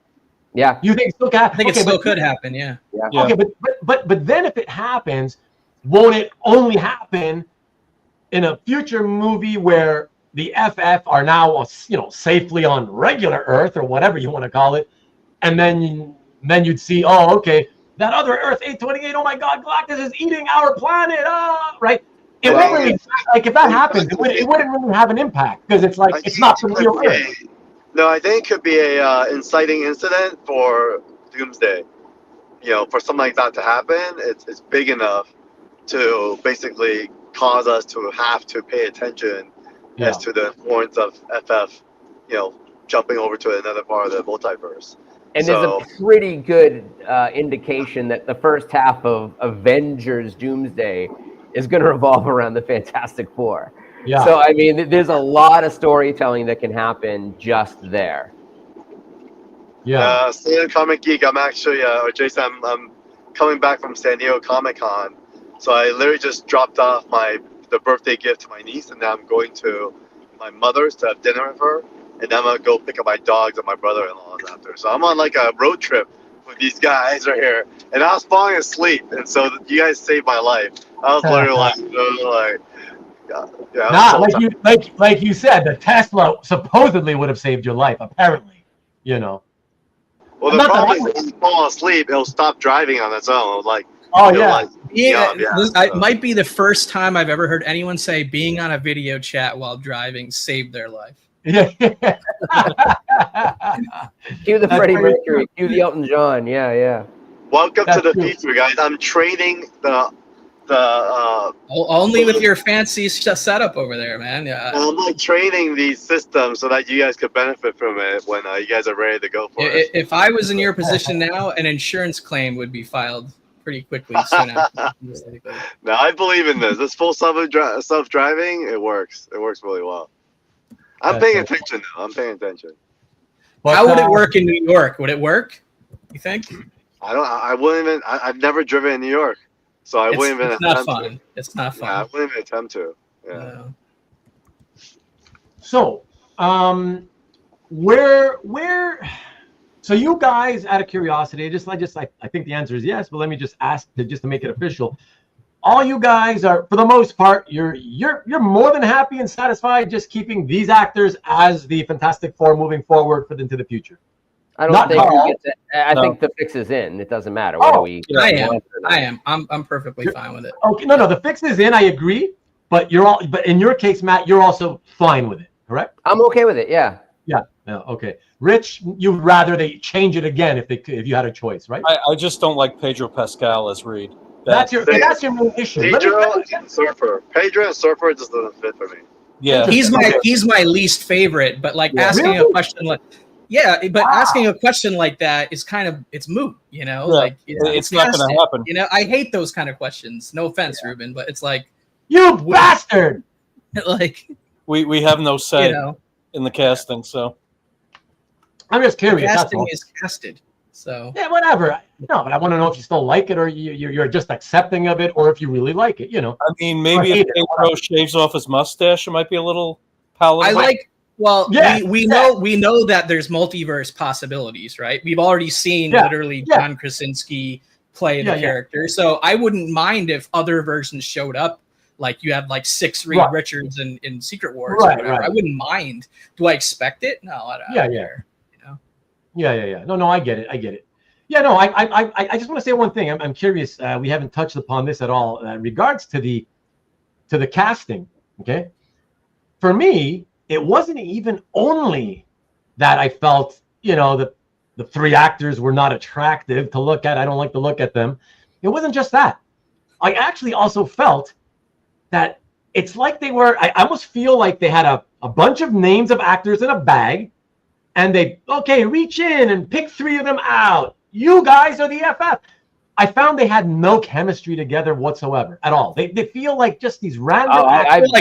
Yeah. You think it still could happen? I think it still could happen, yeah. Okay, but then if it happens, won't it only happen in a future movie where the FF are now, safely on regular Earth or whatever you want to call it, and then you'd see, that other Earth 828, oh my God, Galactus is eating our planet, right? It won't really, if that happens, it wouldn't really have an impact, because it's it's not the real Earth. No, I think it could be a inciting incident for Doomsday. For something like that to happen, it's big enough to basically cause us to have to pay attention as to the importance of FF, jumping over to another part of the multiverse. And there's a pretty good indication that the first half of Avengers Doomsday is going to revolve around the Fantastic Four. Yeah. So, I mean, there's a lot of storytelling that can happen just there. Yeah. San Comic Geek, I'm actually, or Jason, I'm coming back from San Diego Comic-Con. So I literally just dropped off the birthday gift to my niece, and now I'm going to my mother's to have dinner with her. And then I'm going to go pick up my dogs and my brother-in-law after. So I'm on a road trip with these guys right here. And I was falling asleep. And so you guys saved my life. I was literally like you said, the Tesla supposedly would have saved your life, apparently. Well, the problem is when you fall asleep, it'll stop driving on its own. It might be the first time I've ever heard anyone say being on a video chat while driving saved their life. Yeah. Cue the That's Freddie very Mercury. Cue the Elton John. Yeah. Welcome That's to the true. future, guys. I'm training the Only with your fancy setup over there, man. Yeah. I'm like training these systems so that you guys could benefit from it when you guys are ready to go for it. If I was in your position now, an insurance claim would be filed pretty quickly soon after. No, I believe in this. This full self-driving, it works. It works really well. I'm paying attention now. I'm paying attention. But, how would it work in New York? Would it work? You think? I wouldn't even. I've never driven in New York, so I wouldn't even. It's not attempt fun. to. It's not fun. Yeah, I wouldn't even attempt to. Yeah. No. So, so you guys, out of curiosity, I think the answer is yes, but let me just ask to make it official. All you guys are, for the most part, you're more than happy and satisfied just keeping these actors as the Fantastic Four moving forward into the future. I don't think we get to, I think the fix is in. It doesn't matter whether we. I am. I'm perfectly fine with it. Okay, no, the fix is in. I agree, but but in your case, Matt, you're also fine with it, correct? I'm okay with it. Yeah. Yeah. Okay. Rich, you'd rather they change it again if you had a choice, right? I just don't like Pedro Pascal as Reed. That's your main issue. Pedro and Surfer. Pedro and Surfer just doesn't fit for me. Yeah. He's my least favorite, but asking a question like asking a question like that is it's moot, you know? Yeah. Like it's not going to happen. You know, I hate those kind of questions. No offense, Ruben, but it's like, you bastard. Like we have no say you know, in the casting, so I'm just curious. casting is casted. So yeah, whatever. No, but I want to know if you still like it, or you're just accepting of it, or if you really like it. You know. I mean, maybe if Pedro shaves off his mustache, it might be a little palatable. I like. Well, yeah, we know that there's multiverse possibilities, right? We've already seen literally John Krasinski play the character, so I wouldn't mind if other versions showed up. Like you had like 6 Reed Richards in Secret Wars, or whatever. I wouldn't mind. Do I expect it? No, I don't care. Yeah. No, I get it. Yeah, no, I just want to say one thing. I'm curious. We haven't touched upon this at all in regards to the casting. Okay, for me, it wasn't even only that I felt the 3 actors were not attractive to look at. I don't like to look at them. It wasn't just that. I actually also felt that it's like they were. I almost feel like they had a bunch of names of actors in a bag. And they reach in and pick 3 of them out. You guys are the FF. I found they had no chemistry together whatsoever at all. They feel like just these random. I feel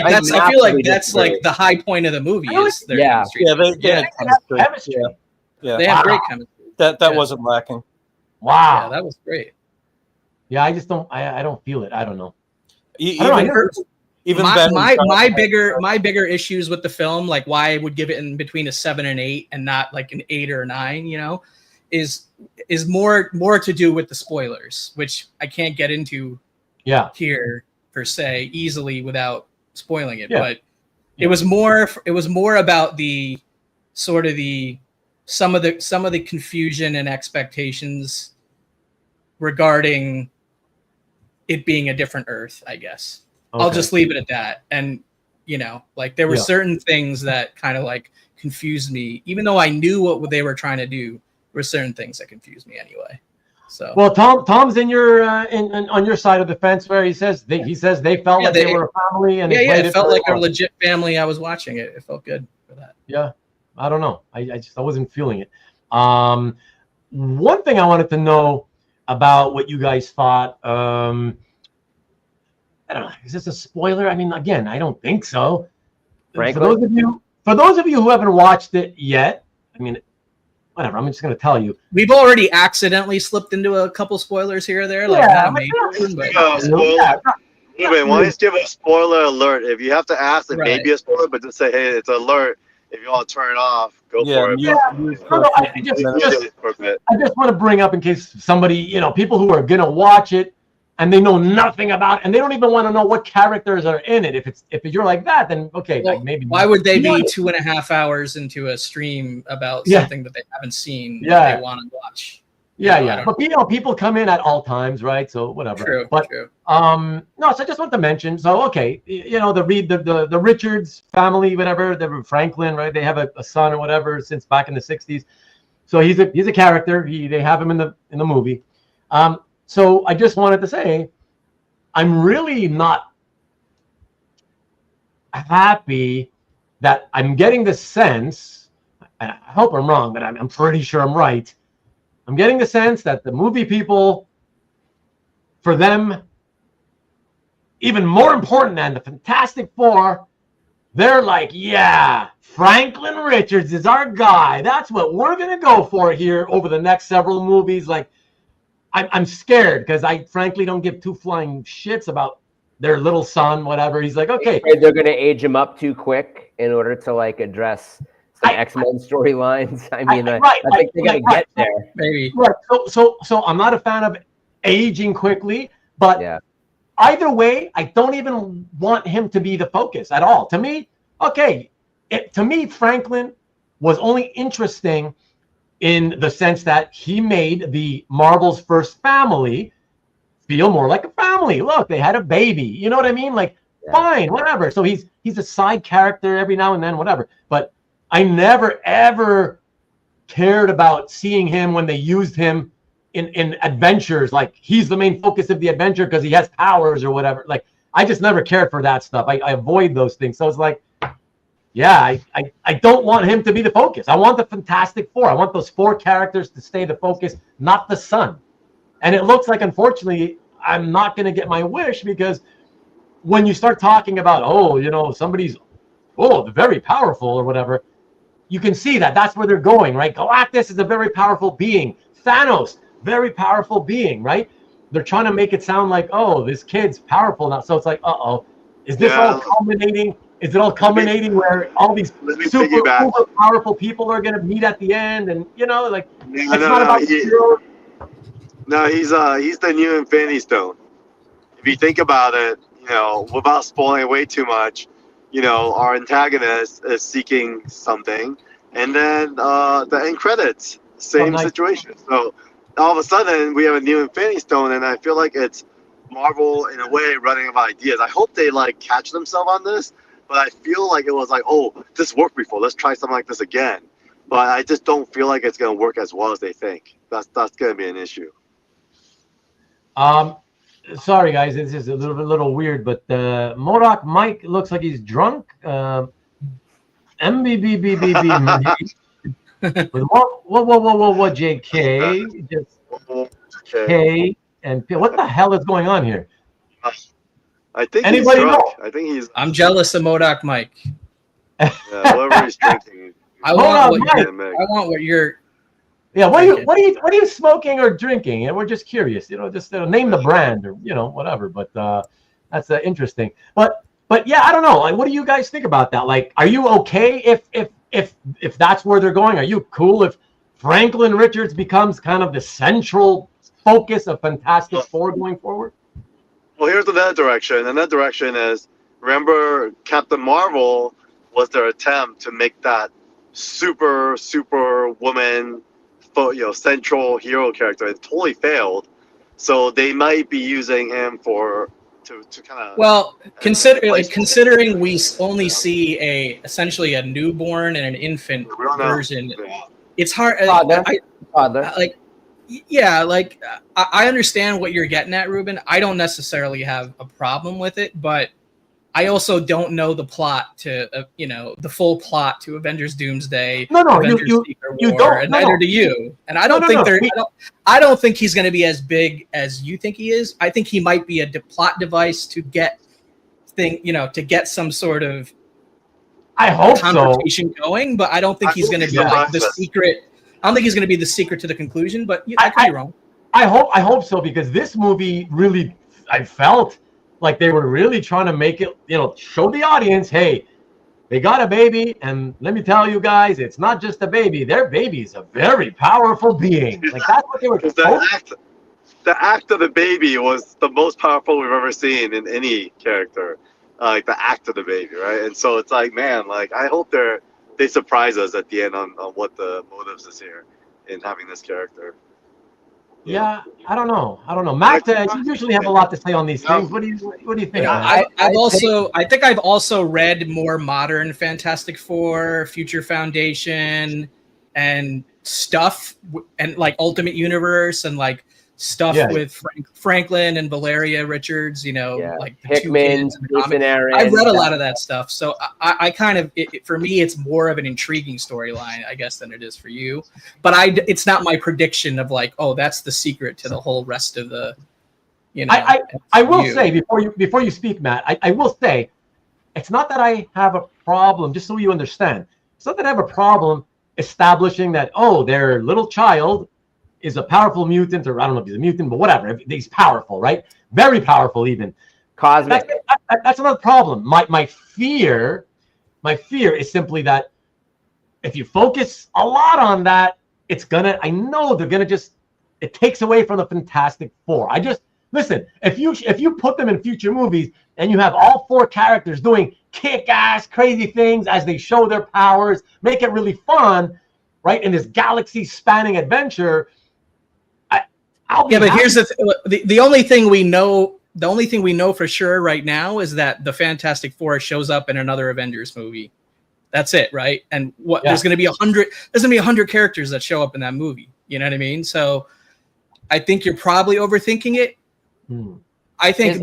like that's like the high point of the movie. Is their chemistry. They had chemistry. Yeah. They have great chemistry. That wasn't lacking. Wow. Yeah, that was great. Yeah, I just don't. I don't feel it. I don't know. Even my bigger issues with the film, like why I would give it in between a 7 and 8 and not like an 8 or 9, is more to do with the spoilers, which I can't get into here per se easily without spoiling it. But it was more about the sort of some of the confusion and expectations regarding it being a different Earth, I guess. Okay. I'll just leave it at that. And, like there were certain things that kind of like confused me, even though I knew what they were trying to do. There were certain things that confused me anyway. So, well, Tom's in your on your side of the fence where he says they felt like they were a family and it felt like a legit family. I was watching it. It felt good for that. Yeah. I don't know. I wasn't feeling it. One thing I wanted to know about what you guys thought, I don't know. Is this a spoiler? I mean, again, I don't think so. For those of you who haven't watched it yet, I mean, whatever. I'm just going to tell you. We've already accidentally slipped into a couple spoilers here or there. Like not major, but why don't you give a spoiler alert? If you have to ask, it may be a spoiler, but just say, hey, it's an alert. If you want to turn it off, go for it. I just want to bring up in case somebody, people who are going to watch it, and they know nothing about, and they don't even want to know what characters are in it. If you're like that, then okay, well, like maybe. Why would they be 2.5 hours into a stream about something that they haven't seen that they want to watch? Yeah, No, I yeah. don't But people come in at all times, right? So whatever. True, But true. no, so I just want to mention. So okay, the Richards family, whatever, the Franklin, right? They have a son or whatever since back in the 60s. So he's a character. They have him in the movie. So I just wanted to say, I'm really not happy that I'm getting the sense. I hope I'm wrong, but I'm pretty sure I'm right. I'm getting the sense that the movie people, for them, even more important than the Fantastic Four, they're like, yeah, Franklin Richards is our guy. That's what we're going to go for here over the next several movies. Like, I'm scared because I frankly don't give two flying shits about their little son, whatever. He's like, okay. They're going to age him up too quick in order to like address some X-Men storylines. I mean, I think they're going to get there. Maybe. Right. So I'm not a fan of aging quickly, but Yeah. either way, I don't even want him to be the focus at all. To me, Franklin was only interesting in the sense that he made the Marvel's first family feel more like a family. Look, they had a baby. You know what I mean? Like, fine, whatever. So he's a side character every now and then, whatever. But I never, ever cared about seeing him when they used him in adventures. Like, he's the main focus of the adventure because he has powers or whatever. Like, I just never cared for that stuff. I avoid those things. So it's like, yeah, I don't want him to be the focus. I want the Fantastic Four. I want those four characters to stay the focus, not the son. And it looks like, unfortunately, I'm not going to get my wish because when you start talking about, somebody's, very powerful or whatever, you can see that that's where they're going, right? Galactus is a very powerful being. Thanos, very powerful being, right? They're trying to make it sound like, this kid's powerful now. So it's like, is this all culminating? Is it all culminating where all these super powerful people are going to meet at the end? And, it's not about heroes. No, he's the new Infinity Stone. If you think about it, without spoiling away too much, our antagonist is seeking something, and then the end credits, same situation. So all of a sudden we have a new Infinity Stone, and I feel like it's Marvel in a way running out of ideas. I hope they catch themselves on this, but I feel like it was like, this worked before, let's try something like this again. But I just don't feel like it's going to work as well as they think. That's going to be an issue. Sorry guys, this is a little weird, but Modoc Mike looks like he's drunk. MBBBBB. What? JK, just K and P. What the hell is going on here? I think Anybody he's drunk. know? I think he's. I'm jealous of Modoc Mike. Whoever he's drinking. I want what you're. Yeah, what are you smoking or drinking? And we're just curious, just name the brand or whatever. But that's interesting. But yeah, I don't know. Like, what do you guys think about that? Like, are you okay if that's where they're going? Are you cool if Franklin Richards becomes kind of the central focus of Fantastic Four going forward? Well, here's another direction. Another direction is, remember, Captain Marvel was their attempt to make that super woman, central hero character. It totally failed. So they might be using him to kind of. Well, considering we only see essentially a newborn and an infant version, it's hard. I understand what you're getting at, Ruben. I don't necessarily have a problem with it, but I also don't know the plot to, the full plot to Avengers Doomsday. No, Avengers you War, don't. and neither do you. And I don't I don't think he's going to be as big as you think he is. I think he might be a plot device to get some sort of confrontation going. But I don't think he's going to be like the secret. I don't think he's going to be the secret to the conclusion. But I could be wrong. I hope so, because this movie really, I felt like they were really trying to make it, show the audience, hey, they got a baby, and let me tell you guys, it's not just a baby. Their baby is a very powerful being. Like, that's what they were. The act of the baby was the most powerful we've ever seen in any character. Like the act of the baby, right? And so it's like, man, I hope they surprise us at the end on what the motives is here in having this character. Yeah, I don't know. Matt, you usually have a lot to say on these things. What do you think? You know, Matt? I think I've also read more modern Fantastic Four, Future Foundation, and stuff, and like Ultimate Universe, and like stuff with Franklin and Valeria Richards. You know, like the Hickman, two kids in the comic. Aaron, I've read a lot of that stuff, so I kind of for me, it's more of an intriguing storyline, I guess, than it is for you. But it's not my prediction of like, oh, that's the secret to the whole rest of the. You know, I will say before you speak, Matt, I will say it's not that I have a problem, just so you understand. It's not that I have a problem establishing that, oh, their little child is a powerful mutant, or I don't know if he's a mutant, but whatever. He's powerful, right? Very powerful, even. Cosmic. That's another problem. My fear is simply that if you focus a lot on that, I know they're gonna it takes away from the Fantastic Four. Listen, if you put them in future movies and you have all 4 characters doing kick-ass crazy things as they show their powers, make it really fun, right? In this galaxy-spanning adventure, I'll be happy. But here's the only thing we know. The only thing we know for sure right now is that the Fantastic Four shows up in another Avengers movie. That's it, right? And there's going to be 100. There's going to be 100 characters that show up in that movie. You know what I mean? So I think you're probably overthinking it. I think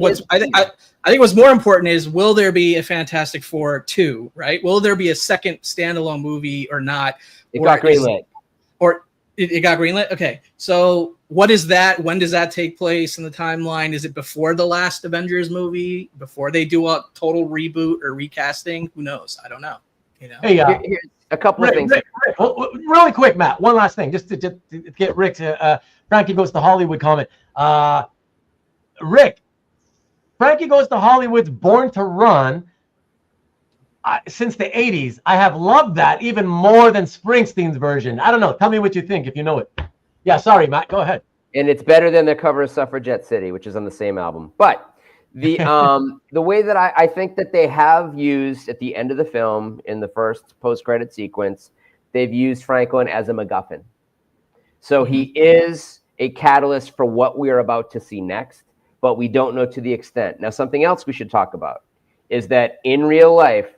I think what's more important is, will there be a Fantastic Four 2, right? Will there be a second standalone movie or not? It got greenlit. Or it got greenlit? Okay. So what is that? When does that take place in the timeline? Is it before the last Avengers movie? Before they do a total reboot or recasting? Who knows? I don't know. You know? Hey, here's a couple of things. Rick, really quick, Matt. One last thing, just to get Rick to Frankie Goes to Hollywood comment. Rick, Frankie Goes to Hollywood's Born to Run. Since the 80s, I have loved that even more than Springsteen's version. I don't know. Tell me what you think if you know it. Yeah, sorry, Matt. Go ahead. And it's better than the cover of Suffragette City, which is on the same album. But the way that I think that they have used at the end of the film, in the first post-credit sequence, they've used Franklin as a MacGuffin. So he is a catalyst for what we are about to see next, but we don't know to the extent. Now, something else we should talk about is that in real life,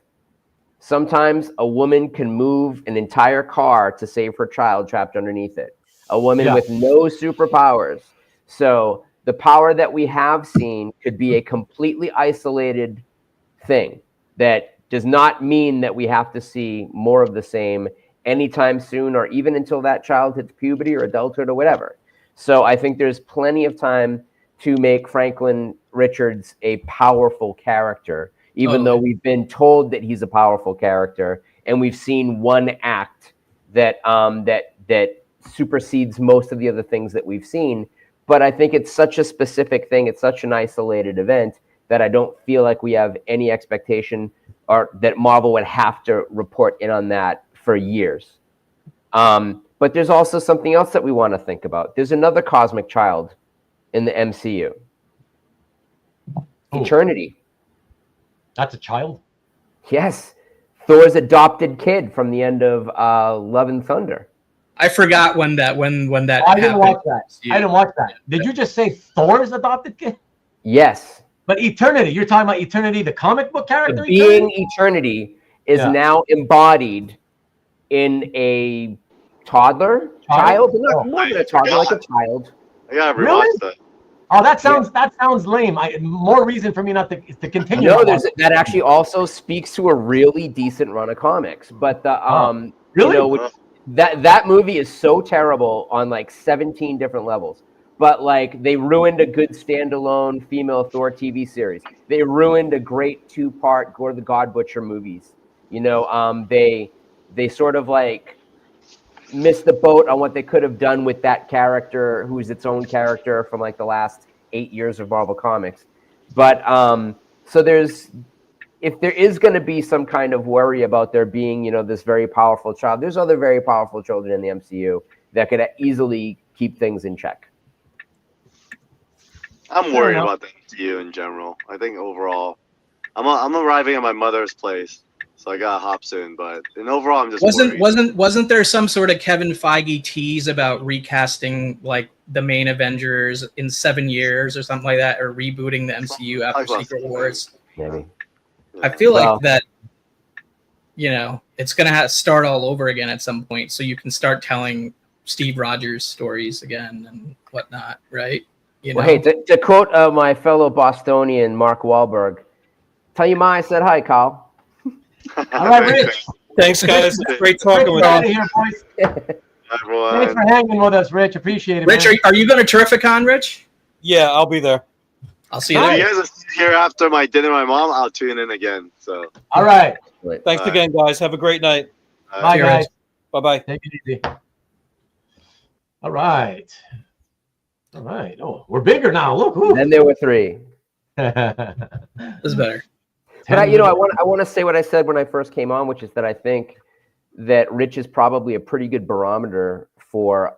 sometimes a woman can move an entire car to save her child trapped underneath it. A woman with no superpowers. So the power that we have seen could be a completely isolated thing that does not mean that we have to see more of the same anytime soon, or even until that child hits puberty or adulthood or whatever. So I think there's plenty of time to make Franklin Richards a powerful character, even though we've been told that he's a powerful character, and we've seen one act that that supersedes most of the other things that we've seen. But I think it's such a specific thing, it's such an isolated event, that I don't feel like we have any expectation, or that Marvel would have to report in on that for years. But there's also something else that we want to think about. There's another cosmic child in the MCU. Eternity. That's a child? Yes. Thor's adopted kid from the end of Love and Thunder. I forgot when that I didn't watch that. Did you just say Thor's adopted kid? Yes. But Eternity, you're talking about Eternity, the comic book character? The being Eternity is now embodied in a child? Not more than a toddler, like a child. Yeah, I rewatched that. Oh, that sounds lame. More reason for me not to continue. No, that actually also speaks to a really decent run of comics. But the really? That movie is so terrible on like 17 different levels. But like, they ruined a good standalone female Thor TV series. They ruined a great 2-part Gore the God Butcher movies. You know, they sort of like missed the boat on what they could have done with that character, who's its own character from like the last 8 years of Marvel Comics. But so if there is going to be some kind of worry about there being, you know, this very powerful child, there's other very powerful children in the MCU that could easily keep things in check. I'm worried about the MCU in general. I think overall, I'm arriving at my mother's place so I got to hop soon. But in overall, I'm just wasn't there some sort of Kevin Feige tease about recasting like the main Avengers in 7 years or something like that, or rebooting the MCU after Secret Wars? Maybe. I feel like that. It's gonna have to start all over again at some point, so you can start telling Steve Rogers stories again and whatnot, right? Well, hey, to quote my fellow Bostonian Mark Wahlberg, tell your ma I said hi, Carl. All right, Rich. Thanks, guys. Great talking with out of you. here, boys. everyone. Thanks for hanging with us, Rich. Appreciate it. Rich, man. are you going to Terrificon, Rich? Yeah, I'll be there. I'll see you If there. you guys are here after my dinner with my mom, I'll tune in again. So All right. Thanks again, guys. Have a great night. Bye, Cheers. guys. Bye-bye. Take it easy. All right. All right. Oh, we're bigger now. Look. Ooh. Then there were 3. This is better. But I want to say what I said when I first came on, which is that I think that Rich is probably a pretty good barometer for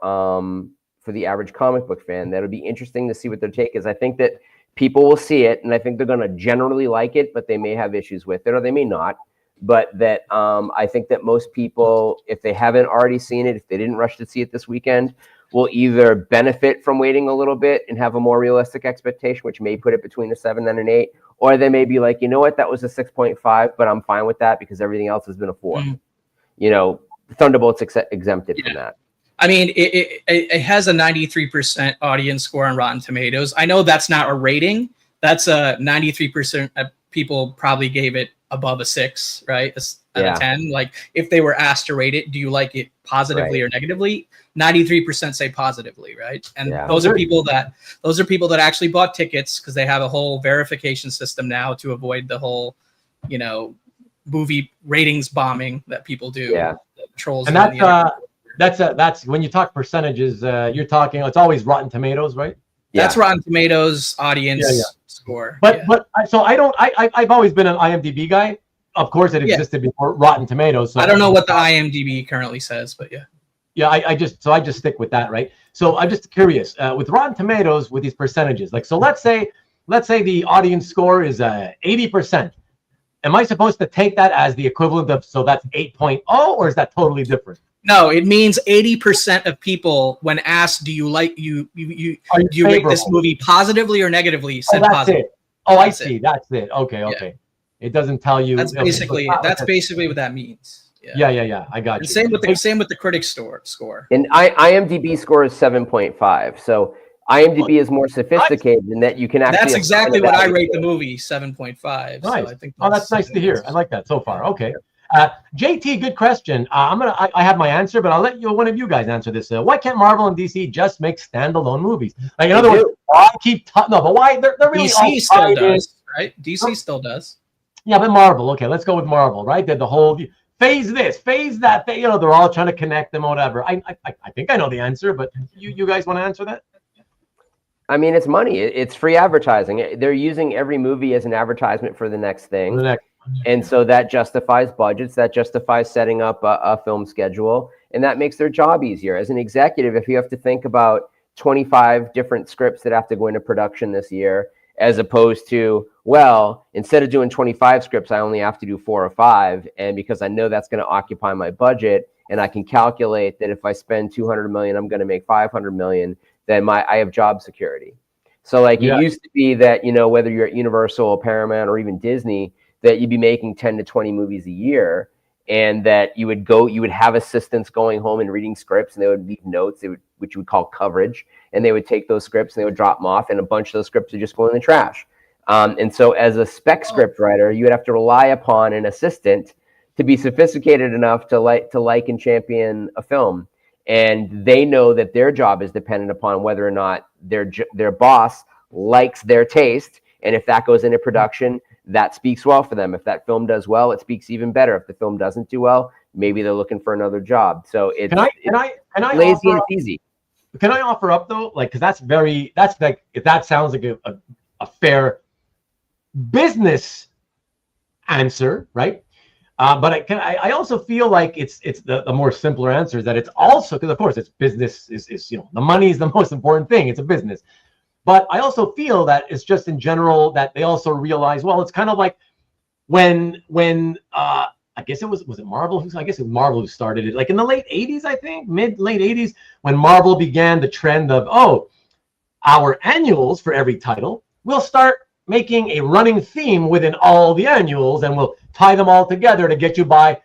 the average comic book fan. That'll be interesting to see what their take is. I think that people will see it, and I think they're going to generally like it, but they may have issues with it, or they may not. But that I think that most people, if they haven't already seen it, if they didn't rush to see it this weekend, will either benefit from waiting a little bit and have a more realistic expectation, which may put it between a 7 and an 8, or they may be like, you know what, that was a 6.5, but I'm fine with that because everything else has been a 4. Thunderbolt's exempted from that. I mean, it has a 93% audience score on Rotten Tomatoes. I know that's not a rating. That's a 93% of people probably gave it above a 6, right? Out of 10. Like, if they were asked to rate it, do you like it positively or negatively? 93% say positively, right? And those are people that actually bought tickets because they have a whole verification system now to avoid the whole, movie ratings bombing that people do. Yeah, trolls. And that's when you talk percentages, you're talking. It's always Rotten Tomatoes, right? That's Rotten Tomatoes audience score. But so I've always been an IMDb guy. Of course, it existed before Rotten Tomatoes. So I don't know what the IMDb currently says, but I just stick with that, right? So I'm just curious with Rotten Tomatoes with these percentages. Like, so let's say the audience score is 80%. Am I supposed to take that as the equivalent of, so that's 8.0, or is that totally different? No, it means 80% of people, when asked, do you like do you rate this movie positively or negatively, said positive. It. Oh, I see. That's it. Okay. It doesn't tell you. That's basically what that means. Yeah. I got you. Same with the critics score. And IMDb score is 7.5. So IMDb is more sophisticated in that you can actually. That's exactly what I rate the movie, 7.5. Nice. So I think that's nice to hear. I like that so far. Okay. JT, good question. I have my answer, but I'll let one of you guys answer this. Why can't Marvel and DC just make standalone movies? Like, in other words, why keep but why they're really DC still does, right? DC still does. Yeah, but Marvel. Okay, let's go with Marvel, right? They're the whole phase this, phase that. They're all trying to connect them, or whatever. I think I know the answer, but you guys want to answer that? I mean, it's money. It's free advertising. They're using every movie as an advertisement for the next thing. And so that justifies budgets, that justifies setting up a film schedule, and that makes their job easier. As an executive, if you have to think about 25 different scripts that have to go into production this year, as opposed to, well, instead of doing 25 scripts, I only have to do 4 or 5. And because I know that's going to occupy my budget, and I can calculate that if I spend $200 million, I'm going to make $500 million, then I have job security. So like it used to be that, whether you're at Universal or Paramount or even Disney, that you'd be making 10 to 20 movies a year, and that you would have assistants going home and reading scripts, and they would leave notes, which you would call coverage, and they would take those scripts and they would drop them off, and a bunch of those scripts would just go in the trash. And so as a spec script writer, you would have to rely upon an assistant to be sophisticated enough to like and champion a film. And they know that their job is dependent upon whether or not their boss likes their taste. And if that goes into production, that speaks well for them. If that film does well, it speaks even better. If the film doesn't do well, maybe they're looking for another job. So it's lazy and easy. Can I offer up though? Like, because that sounds like a fair business answer, right? But I also feel like it's the more simpler answer is that it's also, because of course it's business is the money is the most important thing. It's a business. But I also feel that it's just in general that they also realize, well, it's kind of like when I guess it was it Marvel? I guess it was Marvel who started it. Like in the late 80s, I think, late 80s, when Marvel began the trend of, our annuals for every title, we'll start making a running theme within all the annuals, and we'll tie them all together to get you buy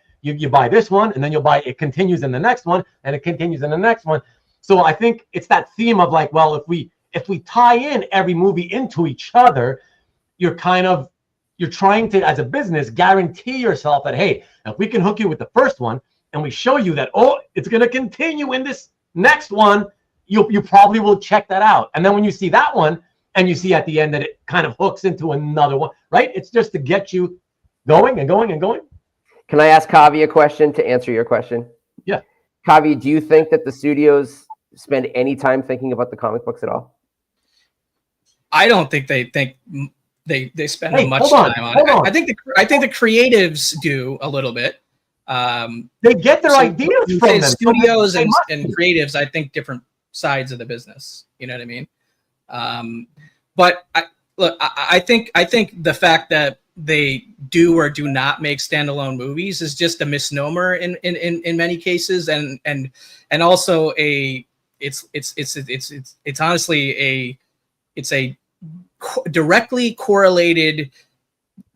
this one, and then it continues in the next one, and it continues in the next one. So I think it's that theme of like, well, if we tie in every movie into each other, you're trying to, as a business, guarantee yourself that, hey, if we can hook you with the first one and we show you that, it's going to continue in this next one, you probably will check that out. And then when you see that one and you see at the end that it kind of hooks into another one, right? It's just to get you going and going and going. Can I ask Kavi a question to answer your question? Yeah. Kavi, do you think that the studios spend any time thinking about the comic books at all? I don't think they think they spend much hold time on it. I think the creatives do a little bit. They get their ideas from them. Studios and creatives, I think, different sides of the business. You know what I mean? But I think the fact that they do or do not make standalone movies is just a misnomer in many cases, and also it's honestly a directly correlated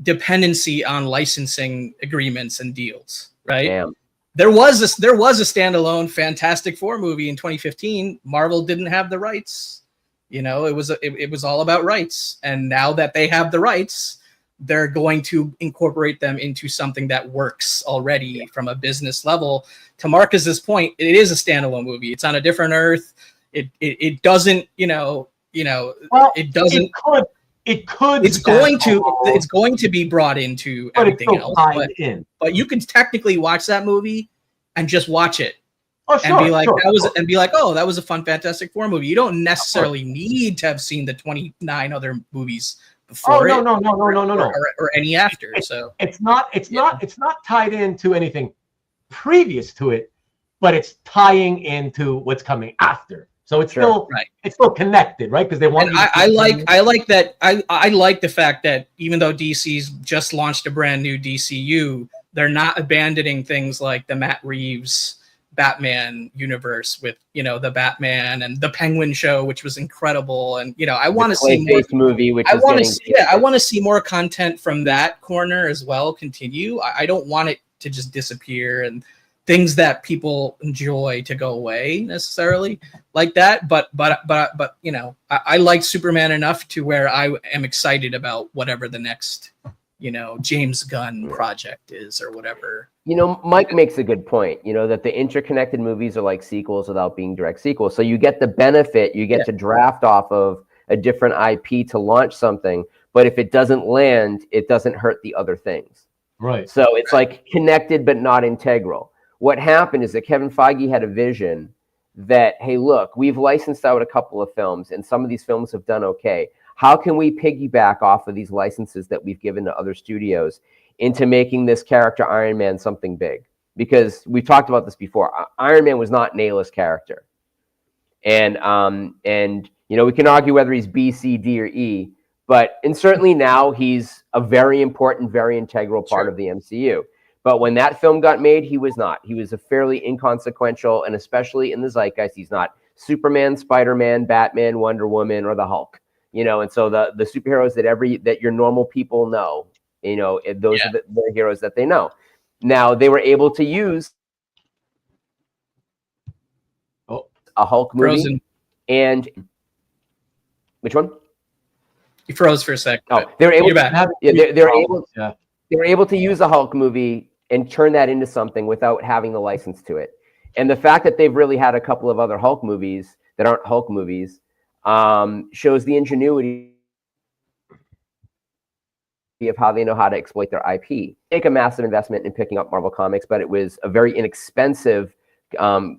dependency on licensing agreements and deals, right? Damn. There was a standalone Fantastic Four movie in 2015. Marvel didn't have the rights. You know, it was all about rights. And now that they have the rights, they're going to incorporate them into something that works already from a business level. To Marcus's point, it is a standalone movie. It's on a different earth. It doesn't, well, it doesn't. It could. It's going to be brought into everything else. But you can technically watch that movie and just watch it. And be like, that was a fun Fantastic Four movie. You don't necessarily need to have seen the 29 other movies before or any after. It's not tied into anything previous to it, but it's tying into what's coming after. So it's still it's still connected, right? Because they want. I like the fact that even though DC's just launched a brand new DCU, they're not abandoning things like the Matt Reeves Batman universe with the Batman and the Penguin show, which was incredible. And I want to see more movie. Which I want to see more content from that corner as well. Continue. I don't want it to just disappear and things that people enjoy to go away necessarily like that. But I like Superman enough to where I am excited about whatever the next James Gunn project is or whatever. Mike makes a good point, that the interconnected movies are like sequels without being direct sequels. So you get the benefit, you get to draft off of a different IP to launch something, but if it doesn't land, it doesn't hurt the other things. Right. So it's like connected but not integral. What happened is that Kevin Feige had a vision that, hey, look, we've licensed out a couple of films and some of these films have done okay. How can we piggyback off of these licenses that we've given to other studios into making this character Iron Man something big? Because we've talked about this before. Iron Man was not an A-list character. And we can argue whether he's B, C, D, or E, and certainly now he's a very important, very integral part of the MCU. But when that film got made, he was not. He was a fairly inconsequential, and especially in the zeitgeist, he's not Superman, Spider-Man, Batman, Wonder Woman, or the Hulk. And so the superheroes that your normal people know, those are the heroes that they know. Now they were able to use a Hulk movie. Frozen. And which one? You froze for a sec. They were able. They were able to use a Hulk movie and turn that into something without having the license to it. And the fact that they've really had a couple of other Hulk movies that aren't Hulk movies shows the ingenuity of how they know how to exploit their IP. Take a massive investment in picking up Marvel Comics, but it was a very inexpensive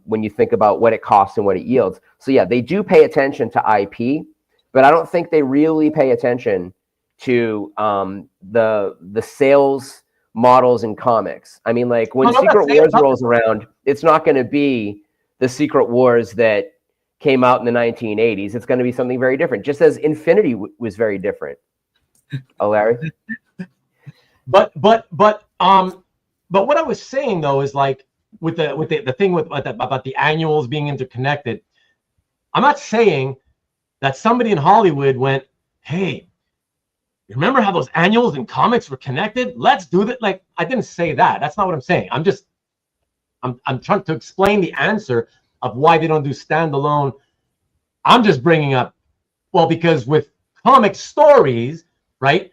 when you think about what it costs and what it yields. So yeah, they do pay attention to IP, but I don't think they really pay attention to the sales models in comics. I mean, like when Secret Wars rolls around, it's not going to be the Secret Wars that came out in the 1980s. It's going to be something very different, just as Infinity was very different. Oh, Larry? But what I was saying though is like with the thing about the annuals being interconnected. I'm not saying that somebody in Hollywood went, hey, remember how those annuals and comics were connected? Let's do that. Like, I didn't say that. That's not what I'm saying. I'm trying to explain the answer of why they don't do standalone. I'm just bringing up, well, because with comic stories, right,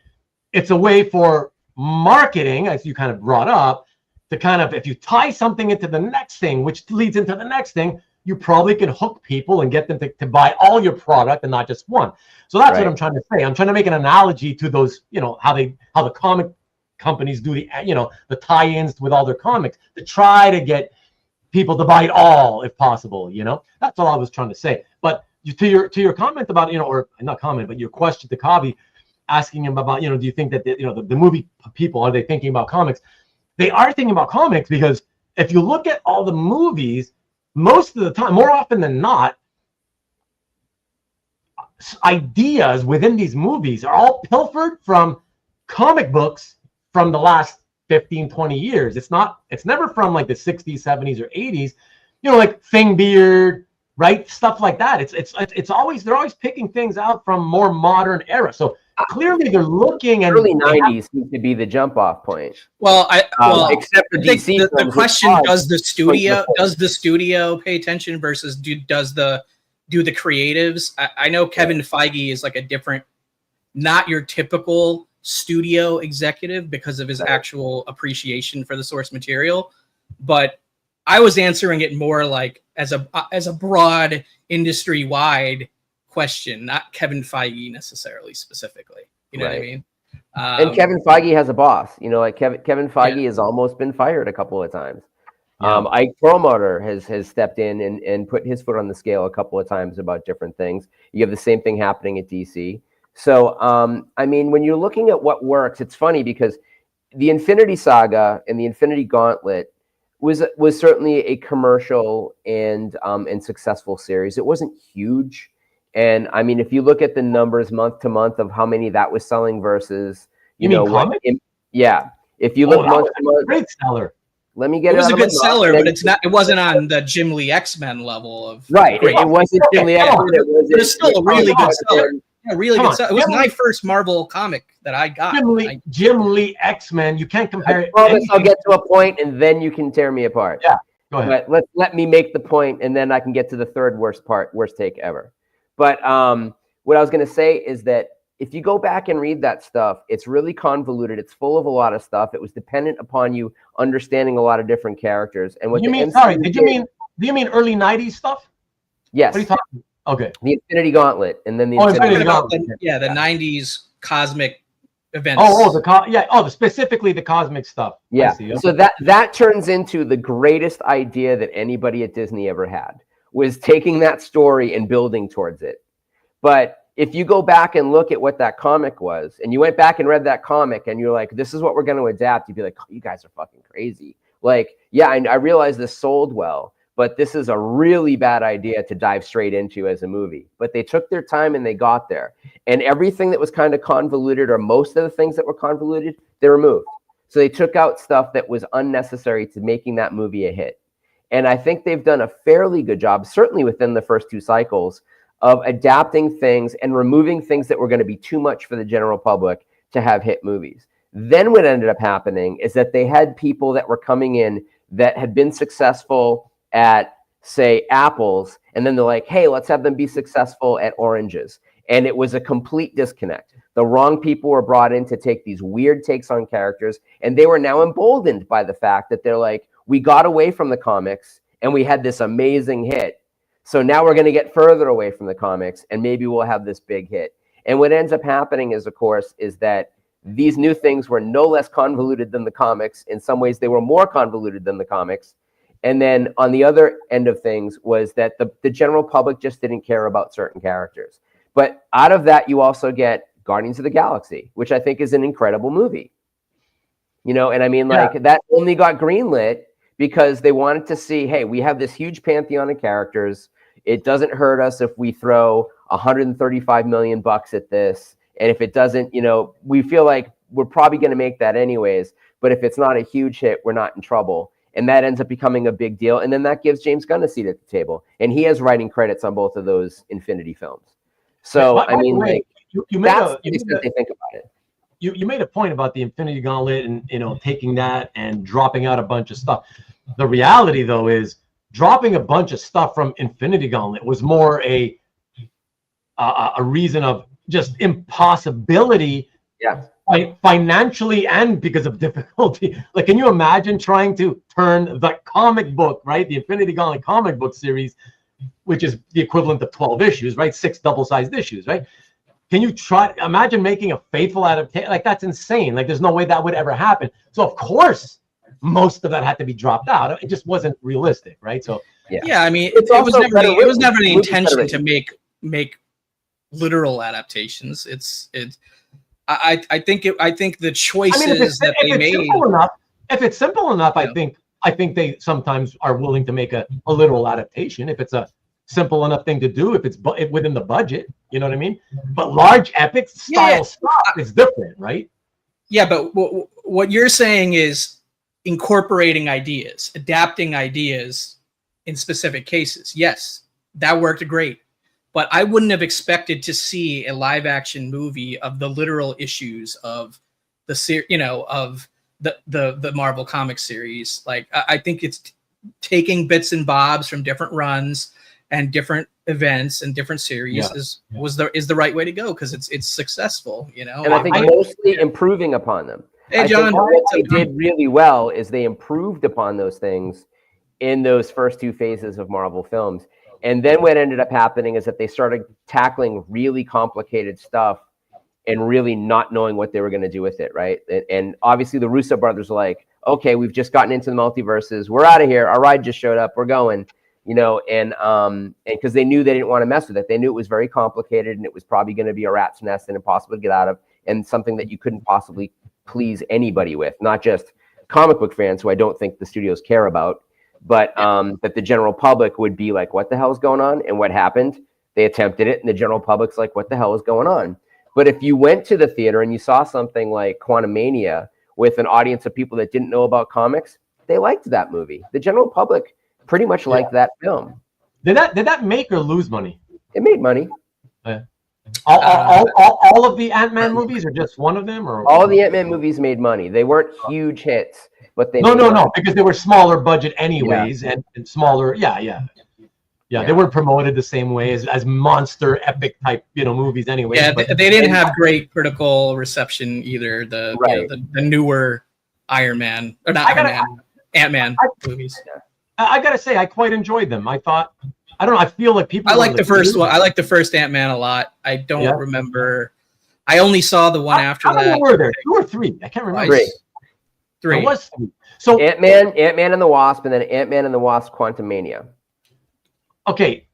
it's a way for marketing, as you kind of brought up, to kind of, if you tie something into the next thing, which leads into the next thing, you probably can hook people and get them to buy all your product and not just one. So that's what I'm trying to say. I'm trying to make an analogy to those, how the comic companies do the tie-ins with all their comics to try to get people to buy it all if possible. That's all I was trying to say. But to your comment about, or not comment, but your question to Kavi, asking him about, do you think that the movie people, are they thinking about comics? They are thinking about comics, because if you look at all the movies, most of the time, more often than not, ideas within these movies are all pilfered from comic books from the last 15, 20 years. It's never from like the 60s, 70s, or 80s, like Thing Beard, right? Stuff like that. It's always, they're always picking things out from more modern era. So clearly they're looking, and early 90s seems to be the jump off point. Well, except for DC. The question, does the studio pay attention versus do the creatives? I know Kevin Feige is like a different, not your typical studio executive because of his actual appreciation for the source material, but I was answering it more like as a broad industry wide question, not Kevin Feige necessarily specifically. You know what I mean? And Kevin Feige has a boss. Like Kevin Feige has almost been fired a couple of times. Ike Perlmutter has stepped in and put his foot on the scale a couple of times about different things. You have the same thing happening at DC. So, I mean, when you're looking at what works, it's funny because the Infinity Saga and the Infinity Gauntlet was certainly a commercial and successful series. It wasn't huge. And I mean, if you look at the numbers month to month of how many that was selling versus, if you look month to month, great seller. Let me get it. It was a good seller, but it wasn't on the Jim Lee X-Men level of It wasn't Jim Lee X-Men. It's still a really good seller. Yeah, really good seller. It was my first Marvel comic that I got. Jim Lee X-Men. You can't compare it. I'll get to a point, and then you can tear me apart. Yeah, go ahead. But let me make the point, and then I can get to the third worst take ever. But what I was going to say is that if you go back and read that stuff, it's really convoluted. It's full of a lot of stuff. It was dependent upon you understanding a lot of different characters. And what you mean? Sorry, do you mean early '90s stuff? Yes. What are you talking? Okay. The Infinity Gauntlet, and then the Infinity Gauntlet. The '90s cosmic events. Specifically the cosmic stuff. Yeah. So that turns into the greatest idea that anybody at Disney ever had, was taking that story and building towards it. But if you go back and look at what that comic was, and you went back and read that comic, and you're like, this is what we're going to adapt, you'd be like, oh, you guys are fucking crazy. Like, yeah, I realize this sold well, but this is a really bad idea to dive straight into as a movie. But they took their time and they got there. And everything that was kind of convoluted, or most of the things that were convoluted, they removed. So they took out stuff that was unnecessary to making that movie a hit. And I think they've done a fairly good job, certainly within the first two cycles, of adapting things and removing things that were going to be too much for the general public to have hit movies. Then what ended up happening is that they had people that were coming in that had been successful at, say, apples, and then they're like, hey, let's have them be successful at oranges. And it was a complete disconnect. The wrong people were brought in to take these weird takes on characters, and they were now emboldened by the fact that they're like, we got away from the comics and we had this amazing hit. So now we're going to get further away from the comics and maybe we'll have this big hit. And what ends up happening is, of course, is that these new things were no less convoluted than the comics. In some ways, they were more convoluted than the comics. And then on the other end of things was that the general public just didn't care about certain characters. But out of that, you also get Guardians of the Galaxy, which I think is an incredible movie. And I mean, that only got greenlit because they wanted to see, hey, we have this huge pantheon of characters. It doesn't hurt us if we throw $135 million at this. And if it doesn't, we feel like we're probably going to make that anyways. But if it's not a huge hit, we're not in trouble. And that ends up becoming a big deal. And then that gives James Gunn a seat at the table. And he has writing credits on both of those Infinity films. So, I mean, like, that's the extent they think about it. You made a point about the Infinity Gauntlet and, you know, taking that and dropping out a bunch of stuff. The reality, though, is dropping a bunch of stuff from Infinity Gauntlet was more a reason of just impossibility. Yeah. Financially and because of difficulty. Like, can you imagine trying to turn the comic book, right? The Infinity Gauntlet comic book series, which is the equivalent of 12 issues, right? 6 double-sized issues, right? Can you imagine making a faithful adaptation? Like, that's insane. Like, there's no way that would ever happen. So, of course, most of that had to be dropped out. It just wasn't realistic, right? So, yeah, I mean, it was never the intention to make literal adaptations. I think the choices that they made. If it's simple enough, I think they sometimes are willing to make a literal adaptation if it's a simple enough thing to do. If it's within the budget, you know what I mean. But large epic style stuff is different, right? Yeah, but what you're saying is incorporating ideas, adapting ideas in specific cases. Yes, that worked great. But I wouldn't have expected to see a live action movie of the literal issues of of the Marvel comic series. Like, I think it's taking bits and bobs from different runs and different events and different series is the right way to go, because it's successful, you know. And I think mostly improving upon them. Hey, John, what they did really well is they improved upon those things in those first 2 phases of Marvel films. And then what ended up happening is that they started tackling really complicated stuff and really not knowing what they were going to do with it, right? And obviously the Russo brothers were like, okay, we've just gotten into the multiverses. We're out of here. Our ride just showed up. We're going, you know, and because they knew they didn't want to mess with it. They knew it was very complicated and it was probably going to be a rat's nest and impossible to get out of, and something that you couldn't possibly please anybody with, not just comic book fans, who I don't think the studios care about, but that the general public would be like, what the hell is going on? And what happened? They attempted it, and the general public's like, what the hell is going on? But if you went to the theater and you saw something like Quantumania with an audience of people that didn't know about comics, they liked that movie. The general public pretty much liked that film. Did that make or lose money? It made money. All of the Ant-Man movies, or just one of them? Or all of the Ant-Man movies made money. They weren't huge hits, but they no, because they were smaller budget anyways, and smaller. They weren't promoted the same way as monster epic type movies anyway. Yeah, they didn't have great critical reception either. The newer Iron Man, or not Iron Man, Ant-Man movies. I gotta say, I quite enjoyed them. I thought, I don't know, I feel like people. I like the first one. I like the first Ant-Man a lot. I don't remember. I only saw the one after that. How many were there? 2 or 3? I can't remember. 3. It was 3. So Ant-Man and the Wasp, and then Ant-Man and the Wasp: Quantumania. Okay.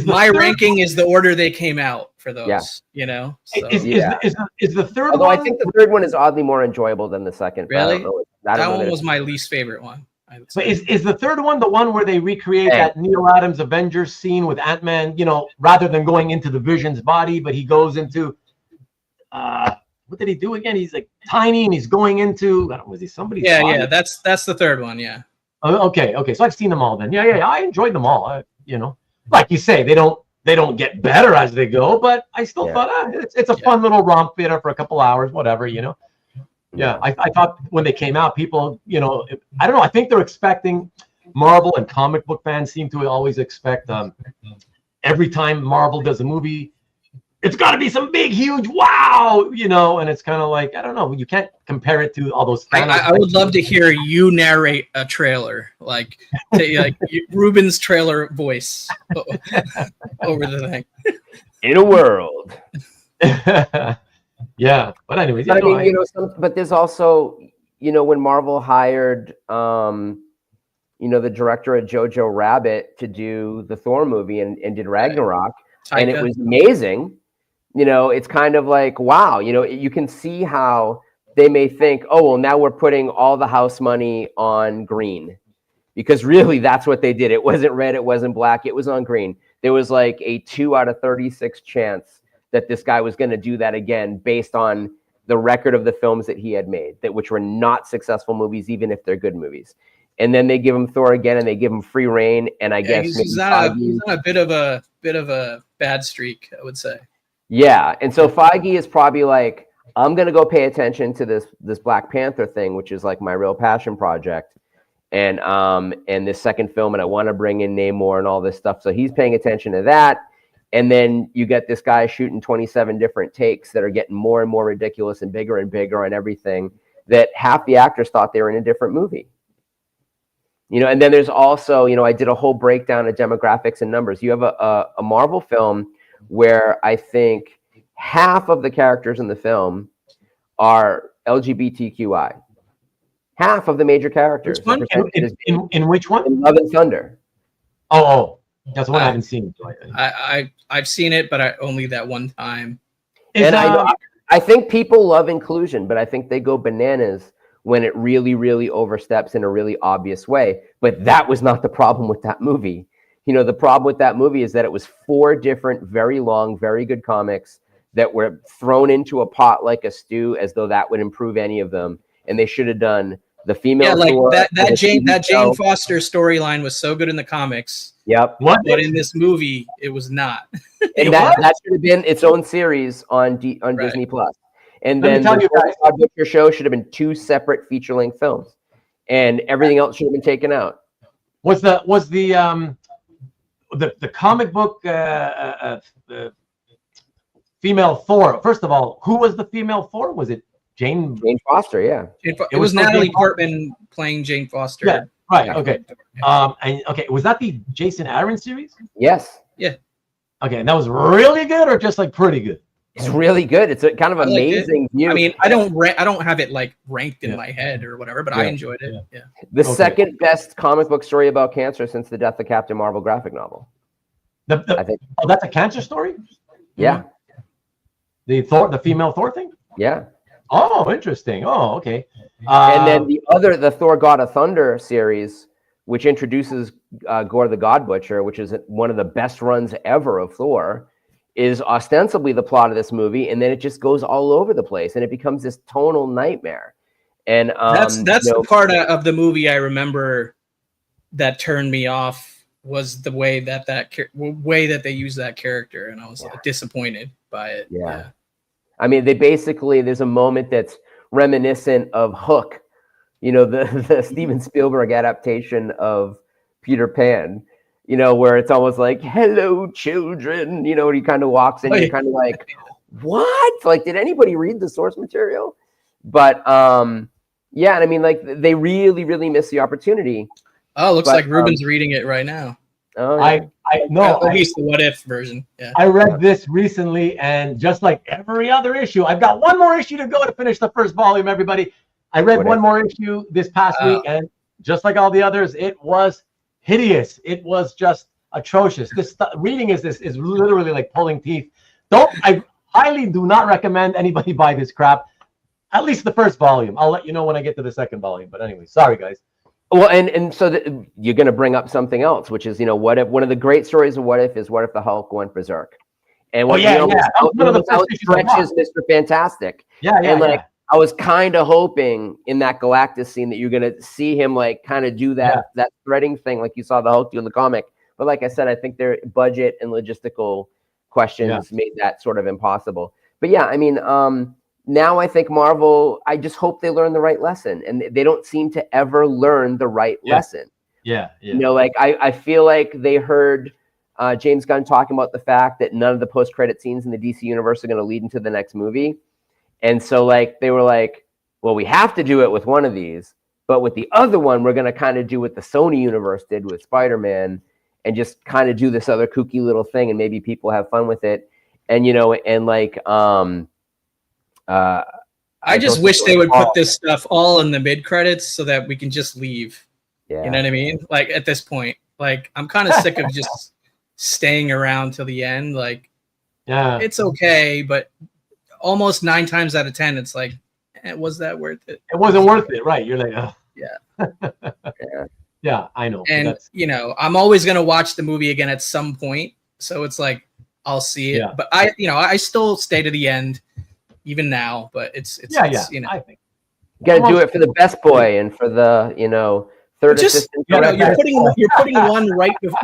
My ranking is the order they came out for those. So. Is the third Although one? I think the third one is oddly more enjoyable than the second. Really? That one was my least favorite one. But is the third one the one where they recreate that Neil Adams Avengers scene with Ant-Man, rather than going into the Vision's body, but he goes into what did he do again? He's like tiny and he's going into, was he somebody's body? Yeah, that's the third one, yeah. Okay. So I've seen them all then. Yeah, I enjoyed them all. Like you say, they don't get better as they go, but I still thought it's a fun little romp theater for a couple hours, whatever, Yeah, I thought when they came out, people, I don't know. I think they're expecting, Marvel and comic book fans seem to always expect every time Marvel does a movie, it's got to be some big, huge wow, and it's kind of like, I don't know. You can't compare it to all those. I would love to hear you narrate a trailer, like Ruben's trailer voice over the thing. In a world. Yeah, but anyways, but I mean, but there's also, when Marvel hired, the director of Jojo Rabbit to do the Thor movie and did Ragnarok, and it was amazing. It's kind of like, wow, you can see how they may think, oh, well, now we're putting all the house money on green, because really that's what they did. It wasn't red, it wasn't black, it was on green. There was like a 2 out of 36 chance that this guy was going to do that again, based on the record of the films that he had made, that which were not successful movies, even if they're good movies. And then they give him Thor again, and they give him free reign. And I guess he's on a bit of a bad streak, I would say. Yeah, and so Feige is probably like, I'm gonna go pay attention to this Black Panther thing, which is like my real passion project, and this second film, and I want to bring in Namor and all this stuff. So he's paying attention to that, and then you get this guy shooting 27 different takes that are getting more and more ridiculous and bigger on everything. That half the actors thought they were in a different movie. You know, and then there's also, you know, I did a whole breakdown of demographics and numbers. You have a Marvel film where I think half of the characters in the film are LGBTQI. Half of the major characters. Which one? In which one? In Love and Thunder. Oh, that's one I haven't seen. I've seen it, but only that one time. And I think people love inclusion, but I think they go bananas when it really, really oversteps in a really obvious way. But that was not the problem with that movie. You know, the problem with that movie is that it was 4 different, very long, very good comics that were thrown into a pot like a stew, as though that would improve any of them. And they should have done the female. Yeah, like Thor, that Jane Foster storyline was so good in the comics. Yep. But in this movie, it was not. And that should have been its own series on Disney Plus. And then the God Butcher show should have been 2 separate feature-length films, and everything else should have been taken out. Was the comic book female Thor? First of all, who was the female Thor? Was it Jane Foster? Yeah, it was Natalie Portman playing Jane Foster. Yeah, right. Okay. Was that the Jason Aaron series? Yes. Yeah. Okay, and that was really good, or just like pretty good? It's really good. It's a kind of amazing view. I mean, I don't have it like ranked in my head or whatever, but I enjoyed it. Yeah. The second best comic book story about cancer since the death of Captain Marvel graphic novel. I think. Oh, that's a cancer story? Yeah. The female Thor thing? Yeah. Oh, interesting. Oh, okay. And then the Thor God of Thunder series, which introduces Gore the God Butcher, which is one of the best runs ever of Thor, is ostensibly the plot of this movie, and then it just goes all over the place, and it becomes this tonal nightmare. And that's the part of the movie I remember that turned me off, was the way that they used that character, and I was disappointed by it. Yeah. I mean, there's a moment that's reminiscent of Hook, you know, the Steven Spielberg adaptation of Peter Pan. You know, where it's almost like, hello, children, you know, when he kind of walks in, you're kind of like, what? Like, did anybody read the source material? But, yeah, and I mean, like, they really, really miss the opportunity. Oh, looks like Ruben's reading it right now. Oh, yeah. At least the what if version. Yeah. I read this recently, and just like every other issue, I've got one more issue to go to finish the first volume, everybody. I read one more issue this past week, and just like all the others, it was hideous. It was just atrocious. Reading is literally like pulling teeth. I highly do not recommend anybody buy this crap. At least the first volume. I'll let you know when I get to the second volume. But anyway, sorry guys. Well, and so you're going to bring up something else, which is, you know, what if one of the great stories of what if the Hulk went berserk, and what stretches Mr. Fantastic. I was kind of hoping in that Galactus scene that you're going to see him like kind of do that threading thing like you saw the Hulk do in the comic. But like I said, I think their budget and logistical questions made that sort of impossible. But yeah, I mean, now I think Marvel, I just hope they learn the right lesson, and they don't seem to ever learn the right lesson. Yeah. You know, like I feel like they heard James Gunn talking about the fact that none of the post-credit scenes in the DC universe are going to lead into the next movie. And so like they were like, well, we have to do it with one of these, but with the other one, we're going to kind of do what the Sony universe did with Spider-Man and just kind of do this other kooky little thing, and maybe people have fun with it. And, you know, and like, I just wish they would put this stuff all in the mid credits so that we can just leave. Yeah. You know what I mean? Like at this point, like I'm kind of sick of just staying around till the end. Like, it's okay, but almost 9 times out of 10, it's like, was that worth it? It wasn't worth it, right? You're like, yeah, I know. And you know, I'm always gonna watch the movie again at some point, so it's like I'll see it. But I still stay to the end even now. But it's you know, I think You got to do it for the best boy and for the third just assistant. you know, you're putting one right before,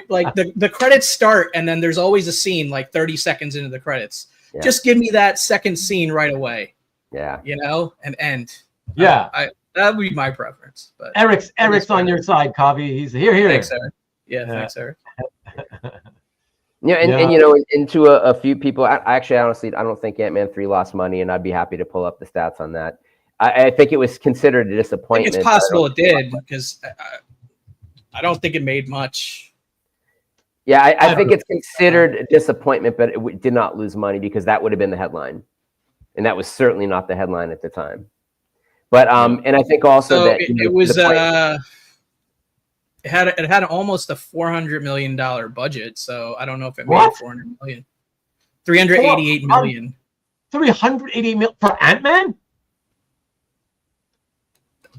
like the credits start, and then there's always a scene like 30 seconds into the credits. Yeah. Just give me that second scene right away. Yeah, and end. Yeah, that would be my preference. But Eric's on your side, Kavi. He's here. Thanks, Eric. Yeah, thanks, Eric. Yeah, and to a few people, honestly, I don't think Ant-Man 3 lost money, and I'd be happy to pull up the stats on that. I think it was considered a disappointment. I think it's possible it did, because I don't think it made much. Yeah, I think it's considered a disappointment, but it did not lose money because that would have been the headline, and that was certainly not the headline at the time. But and I think also that it was it had almost a $400 million budget, so I don't know if it made 400 million. 388 million. 388 million for Ant-Man?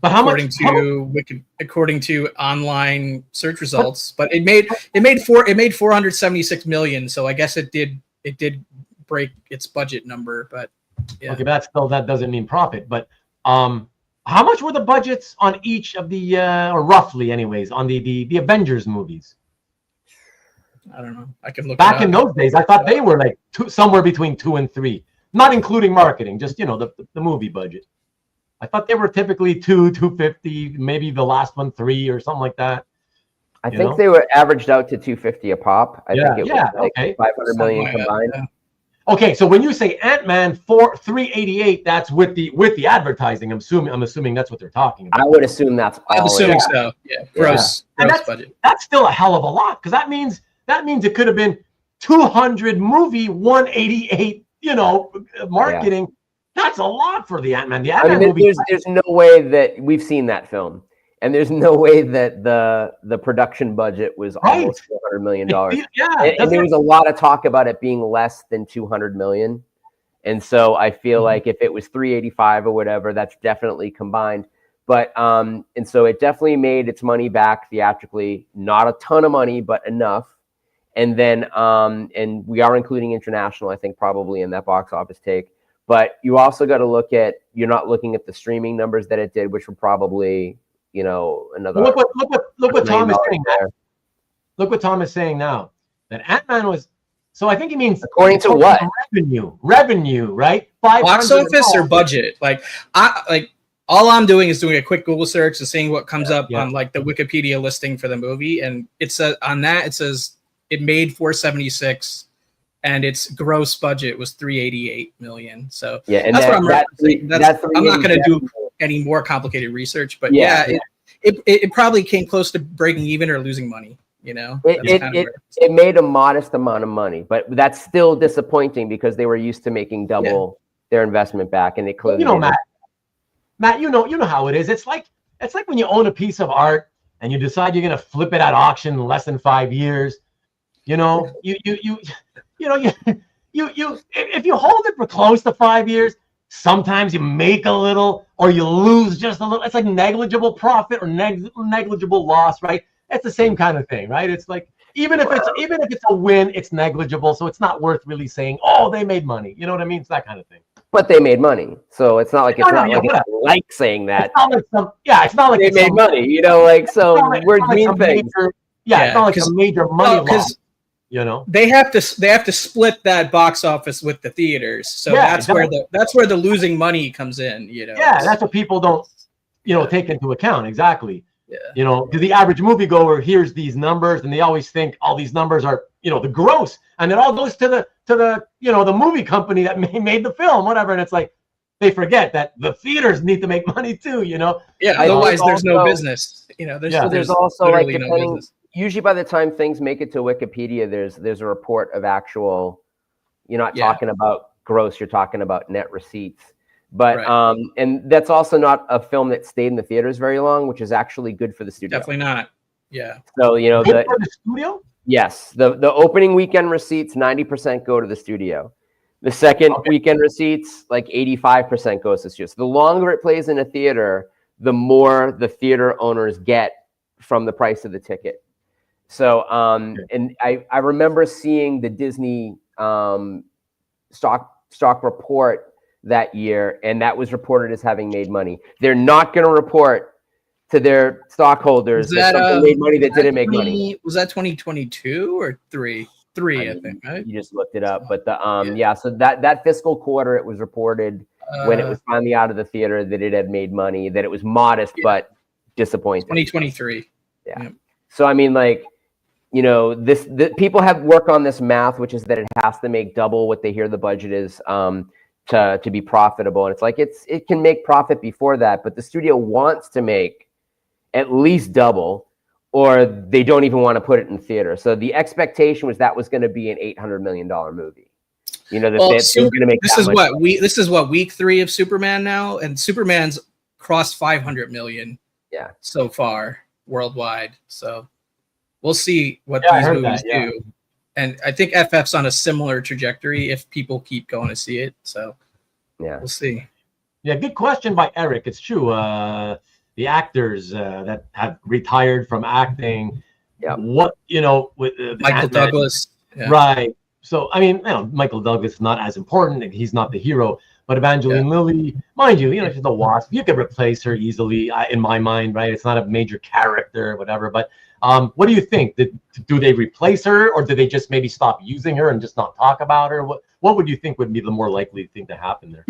But how much? According to online search results, but it made 476 million. So I guess it did break its budget number. But yeah. Okay, but that doesn't mean profit. But how much were the budgets on each of the or roughly, anyways, on the Avengers movies? I don't know. I can look back in those days. I thought they were like somewhere between 2 and 3, not including marketing. Just the movie budget. I thought they were typically 250, maybe the last one 3 or something like that. I think they were averaged out to 250 a pop. I think it was like okay. 500 million combined. Yeah. Okay, so when you say Ant-Man 388, that's with the advertising. I'm assuming that's what they're talking about. I would assume that's. I'm assuming so. Yeah, gross budget. That's still a hell of a lot, because that means it could have been 200 movie, 188. Marketing. Yeah. That's a lot for the Ant-Man. The Ant-Man movie. There's no way that we've seen that film, and there's no way that the production budget was almost $400 million. And there was a lot of talk about it being less than 200 million. And so I feel like if it was 385 or whatever, that's definitely combined. But and so it definitely made its money back theatrically. Not a ton of money, but enough. And then and we are including international, I think, probably in that box office take. But you also got to look at, you're not looking at the streaming numbers that it did, which were probably, another. Look what Tom is saying. Look what Tom is saying now. That Ant-Man was. So I think he means according to what revenue, right? Box office or budget? All I'm doing is doing a quick Google search and seeing what comes up on like the Wikipedia listing for the movie, and it says on that it says it made 476. And its gross budget was 388 million. So and that's what I'm referencing. I'm not going to do any more complicated research, but it probably came close to breaking even or losing money. It made a modest amount of money, but that's still disappointing because they were used to making double their investment back, and they clearly Matt, you know how it is. It's like when you own a piece of art and you decide you're going to flip it at auction in less than 5 years. If you hold it for close to 5 years, sometimes you make a little or you lose just a little. It's like negligible profit or negligible loss, right? It's the same kind of thing, right? It's like even if it's a win, it's negligible, so it's not worth really saying, "Oh, they made money." You know what I mean? It's that kind of thing. But they made money, so it's not like it's saying that. It's not like they made money. We're doing things. It's not like a major money loss. They have to split that box office with the theaters, so that's where the losing money comes in. That's what people don't take into account exactly. To the average moviegoer hears these numbers and they always think all these numbers are the gross, and it all goes to the movie company that made the film, whatever, and it's like they forget that the theaters need to make money too. Otherwise there's no business. There's also like depending. Usually by the time things make it to Wikipedia, there's a report of actual, you're not talking about gross, you're talking about net receipts. But and that's also not a film that stayed in the theaters very long, which is actually good for the studio. Definitely not. Yeah. for So the studio? Yes. The opening weekend receipts, 90% go to the studio. The second weekend receipts, like 85% goes to the studio. So the longer it plays in a theater, the more the theater owners get from the price of the ticket. So, and I remember seeing the Disney stock report that year, and that was reported as having made money. They're not going to report to their stockholders that something made money that didn't make money. Was that 2022 or three? I think, right? You just looked it up, but so that fiscal quarter, it was reported when it was finally out of the theater that it had made money, that it was modest but disappointing. 2023. Yeah. So I mean, like, you know, people have work on this math, which is that it has to make double what they hear the budget is to be profitable, and it's like it can make profit before that, but the studio wants to make at least double, or they don't even want to put it in theater. So the expectation was that was going to be an $800 million movie. You know, going to make this is what week 3 of Superman now, and Superman's crossed 500 million. Yeah, so far worldwide. So we'll see what these movies do. And I think FF's on a similar trajectory if people keep going to see it. So we'll see. Yeah, good question by Eric. It's true. The actors that have retired from acting, what, you know, with Michael Douglas, right? So I mean, you know, Michael Douglas is not as important; he's not the hero. But Evangeline Lilly, mind you, you know, she's a Wasp. You could replace her easily, in my mind, right? It's not a major character or whatever. But what do you think? Do they replace her, or do they just maybe stop using her and just not talk about her? What would you think would be the more likely thing to happen there?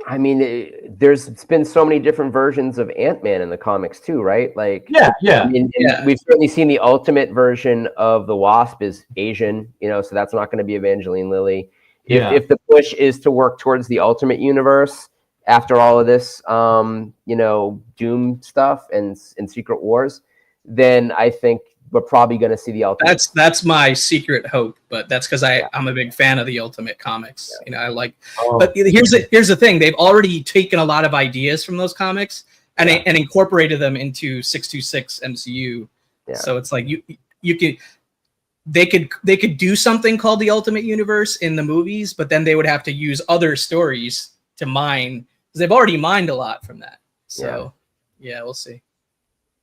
I mean, there's been so many different versions of Ant-Man in the comics too, right? Like, I mean, we've certainly seen the ultimate version of the Wasp is Asian, you know, so that's not going to be Evangeline Lilly. If the push is to work towards the Ultimate Universe after all of this, you know, Doom stuff and Secret Wars, then I think we're probably going to see the Ultimate. That's my secret hope, but that's because I'm a big fan of the Ultimate comics. You know, I like. But here's the thing: they've already taken a lot of ideas from those comics and incorporated them into 626 MCU. Yeah. So it's like you could. They could do something called the Ultimate Universe in the movies, but then they would have to use other stories to mine, because they've already mined a lot from that. So we'll see.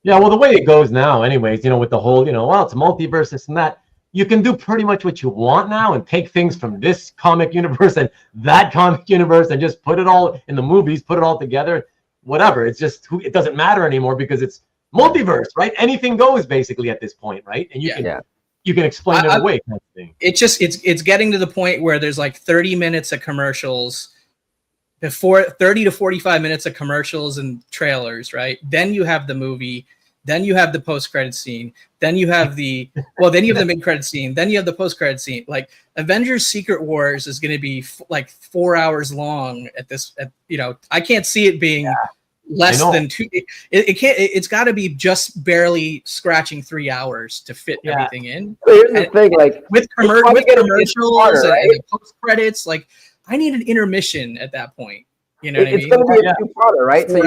Yeah, well, the way it goes now, anyways, you know, with the whole, you know, well, it's multiverse, this and that, you can do pretty much what you want now and take things from this comic universe and that comic universe and just put it all in the movies, put it all together, whatever. It's just, it doesn't matter anymore because it's multiverse, right? Anything goes basically at this point, right? And you can explain it away, kind of thing. It's getting to the point where there's like 30 minutes of commercials, before 30 to 45 minutes of commercials and trailers, right? Then you have the movie, then you have the post-credit scene, then you have the mid-credit scene, then you have the post-credit scene. Like Avengers Secret Wars is going to be like 4 hours long you know, I can't see it being less than 2. It can't. It's got to be just barely scratching 3 hours to fit everything in. So here's the thing, like with commercials and post credits, like I need an intermission at that point. You know, it's going to be a two-parter, right? So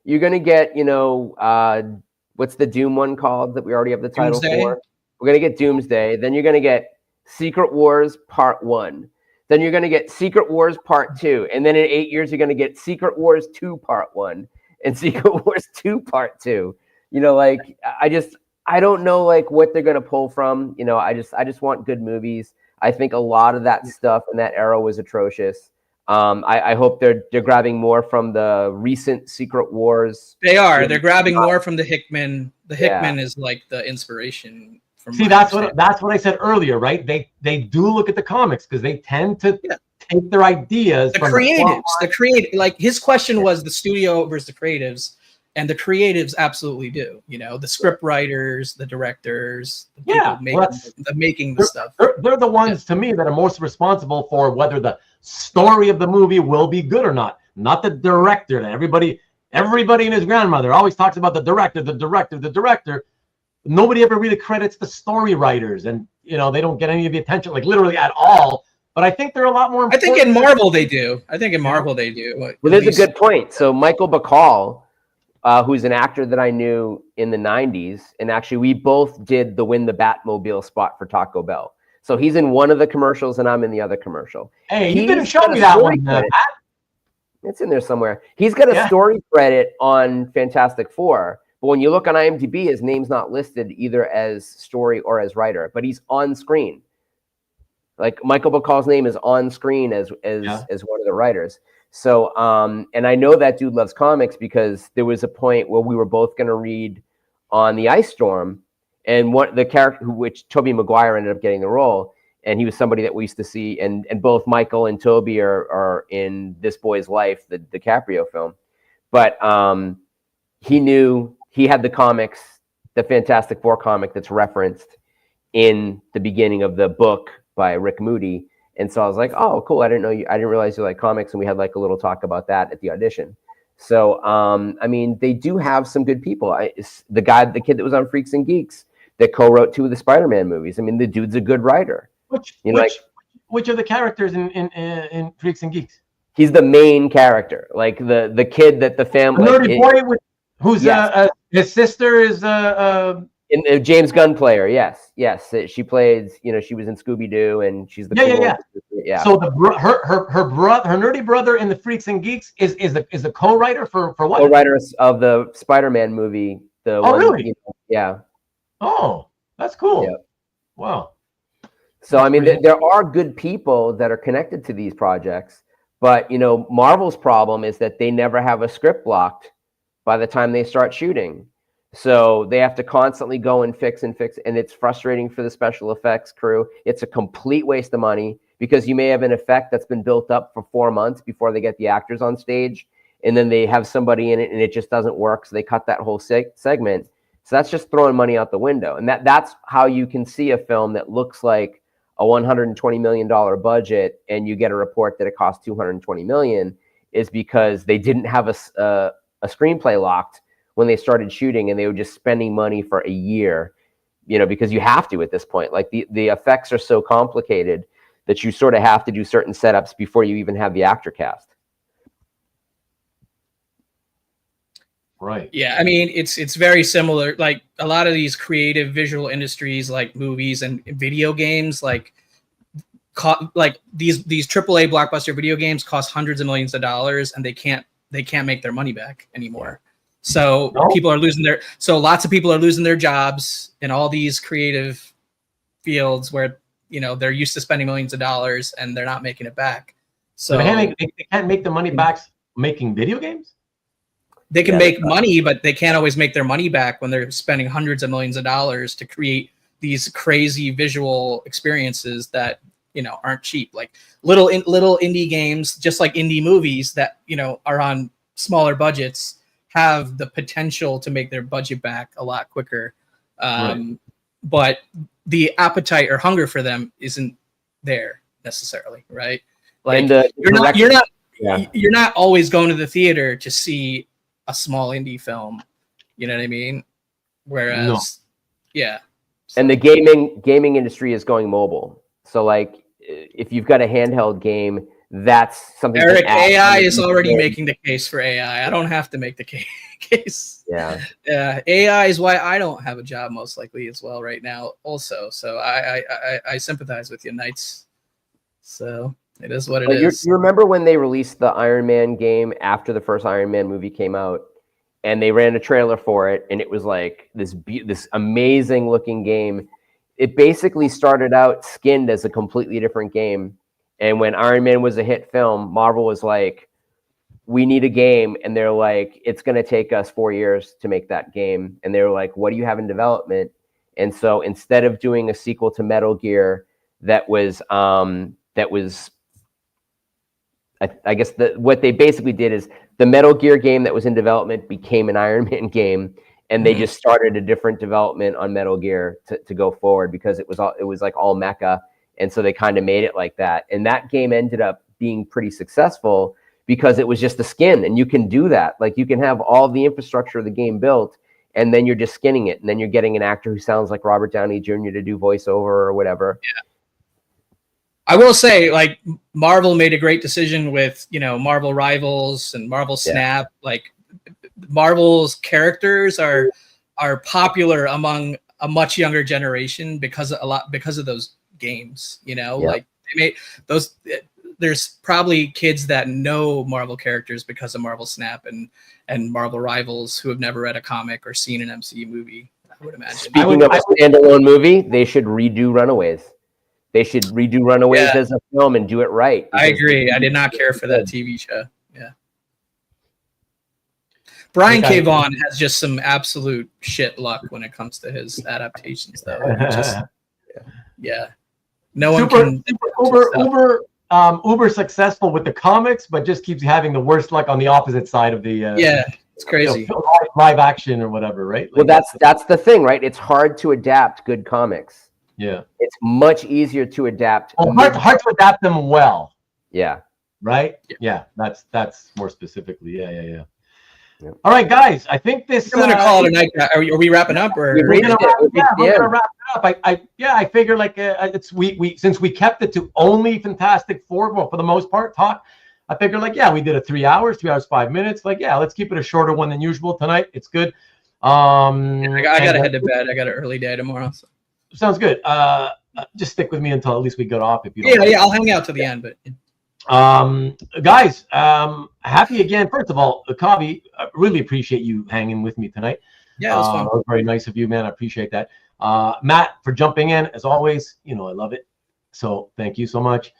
you're going to get, you know, what's the Doom one called that we already have the title for? We're going to get Doomsday. Then you're going to get Secret Wars Part 1. Then you're going to get Secret Wars Part 2. And then in 8 years, you're going to get Secret Wars 2 Part 1 and Secret Wars 2 Part 2. You know, like, I don't know, like, what they're going to pull from. You know, I just want good movies. I think a lot of that stuff in that era was atrocious. I hope they're grabbing more from the recent Secret Wars. They are. They're grabbing more from the Hickman. The Hickman is like the inspiration. See, that's what I said earlier, right? They do look at the comics because they tend to take their ideas. The creatives, like his question was the studio versus the creatives, and the creatives absolutely do. You know, the script writers, the directors, the people making the stuff. They're the ones to me that are most responsible for whether the story of the movie will be good or not. Not the director. Everybody and his grandmother always talks about the director. Nobody ever really credits the story writers, and you know they don't get any of the attention, like literally at all. But I think they're a lot more important. I think in Marvel they do. Well, there's a good point. So Michael Bacall, who's an actor that I knew in the 90s, and actually we both did the Win the Batmobile spot for Taco Bell. So he's in one of the commercials and I'm in the other commercial. Hey, you didn't show me that one. It's in there somewhere. He's got a story credit on Fantastic Four. But when you look on IMDb, his name's not listed either as story or as writer, but he's on screen. Like Michael Bacall's name is on screen as one of the writers. So, and I know that dude loves comics because there was a point where we were both going to read on the Ice Storm, and the character which Tobey Maguire ended up getting the role, and he was somebody that we used to see, and both Michael and Toby are in This Boy's Life, the DiCaprio film. But he had the comics, the Fantastic Four comic that's referenced in the beginning of the book by Rick Moody. And so I was like, oh, cool. I didn't realize you like comics. And we had like a little talk about that at the audition. So, I mean, they do have some good people. The kid that was on Freaks and Geeks that co-wrote 2 of the Spider-Man movies. I mean, the dude's a good writer. Which are the characters in Freaks and Geeks? He's the main character, like the kid that the family. The nerdy boy who's his sister is in the James Gunn player. Yes. She plays. She was in Scooby Doo, and she's the yeah. So her nerdy brother in the Freaks and Geeks is the co-writer for what? Co-writer of the Spider-Man movie. Really? Yeah. Oh, that's cool. Yeah. Wow. So I mean, there are good people that are connected to these projects, but Marvel's problem is that they never have a script locked by the time they start shooting. So they have to constantly go and fix, and it's frustrating for the special effects crew. It's a complete waste of money because you may have an effect that's been built up for 4 months before they get the actors on stage, and then they have somebody in it and it just doesn't work, so they cut that whole segment. So that's just throwing money out the window. And that's how you can see a film that looks like a $120 million budget and you get a report that it cost $220 million, is because they didn't have a screenplay locked when they started shooting, and they were just spending money for a year, because you have to at this point. Like the effects are so complicated that you sort of have to do certain setups before you even have the actor cast. Right. Yeah, I mean, it's very similar. Like a lot of these creative visual industries, like movies and video games, like these AAA blockbuster video games cost hundreds of millions of dollars, and they can't make their money back anymore. So lots of people are losing their jobs in all these creative fields where they're used to spending millions of dollars and they're not making it back. So they can't make the money back making video games. They can make money, but they can't always make their money back when they're spending hundreds of millions of dollars to create these crazy visual experiences that aren't cheap. Like little indie games, just like indie movies that are on smaller budgets, have the potential to make their budget back a lot quicker. Right. But the appetite or hunger for them isn't there necessarily, right? Like you're not always going to the theater to see a small indie film. You know what I mean? Whereas, yeah. And the gaming industry is going mobile. So like, if you've got a handheld game, that's something. Eric, AI is already making the case for AI. I don't have to make the case. Yeah. Yeah. AI is why I don't have a job most likely as well right now also. So I sympathize with you, Knights. So it is what it is. You remember when they released the Iron Man game after the first Iron Man movie came out, and they ran a trailer for it, and it was like this amazing looking game. It basically started out skinned as a completely different game. And when Iron Man was a hit film, Marvel was like, we need a game. And they're like, it's going to take us 4 years to make that game. And they were like, what do you have in development? And so instead of doing a sequel to Metal Gear that was I guess what they basically did is the Metal Gear game that was in development became an Iron Man game. And they just started a different development on Metal Gear to go forward, because it was like all mecha. And so they kind of made it like that. And that game ended up being pretty successful because it was just a skin. And you can do that. Like you can have all the infrastructure of the game built, and then you're just skinning it. And then you're getting an actor who sounds like Robert Downey Jr. to do voiceover or whatever. Yeah. I will say, like, Marvel made a great decision with, Marvel Rivals and Marvel Snap. Yeah. Like Marvel's characters are popular among a much younger generation because of those games, like they made those. There's probably kids that know Marvel characters because of Marvel Snap and Marvel Rivals who have never read a comic or seen an MCU movie. I would imagine. Speaking of a standalone movie, they should redo Runaways. They should redo Runaways Yeah. as a film and do it right. I because- agree. I did not care for that TV show. Yeah. Brian K. Vaughan has just some absolute shit luck when it comes to his adaptations, though. Yeah. No one can. Uber successful with the comics, but just keeps having the worst luck on the opposite side of the It's crazy. live action or whatever, right? Well, that's the thing, right? It's hard to adapt good comics. Yeah. It's much easier to adapt. Hard to adapt them well. Yeah. Right? Yeah. That's more specifically. Yeah. Yep. All right, guys. I think this. I'm gonna call it a night. Are we wrapping up or? We're gonna wrap it up. I figure like it's we since we kept it to only Fantastic Four, well, for the most part, talk. I figured like we did a 3 hours, 5 minutes. Like let's keep it a shorter one than usual tonight. It's good. I gotta head to bed. I got an early day tomorrow. So. Sounds good. Just stick with me until at least we get off. If you don't. Yeah. I'll hang out to the end, but. Guys, happy again. First of all, Kavi, really appreciate you hanging with me tonight. Yeah, it was fun. That was very nice of you, man. I appreciate that. Matt, for jumping in as always. I love it. So thank you so much.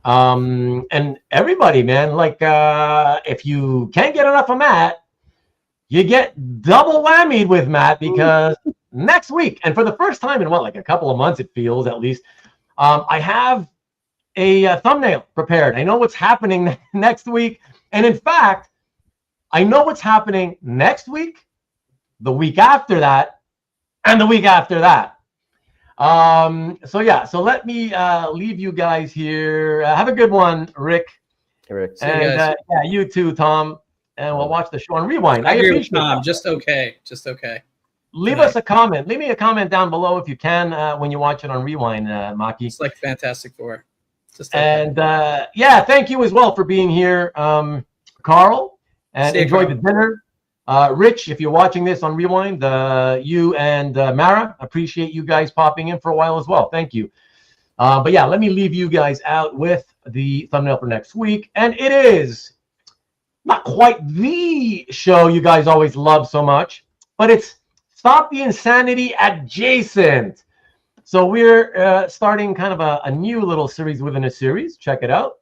And everybody, man, like if you can't get enough of Matt, you get double whammied with Matt because next week, and for the first time in like a couple of months, it feels at least, I have a thumbnail prepared. I know what's happening next week. And in fact, I know what's happening next week, the week after that, and the week after that. So let me leave you guys here. Have a good one, Rick. Rick. And you too, Tom. And we'll watch the show on Rewind. I agree appreciate with Tom. that. Just okay. Leave us a comment. Leave me a comment down below if you can when you watch it on Rewind, Maki. It's like Fantastic Four. And thank you as well for being here, Carl. And enjoy the dinner. Rich, if you're watching this on Rewind, you and Marrah, appreciate you guys popping in for a while as well. Thank you. Let me leave you guys out with the thumbnail for next week. And it is not quite the show you guys always love so much, but it's Stop the Insanity adjacent. So we're starting kind of a new little series within a series. Check it out.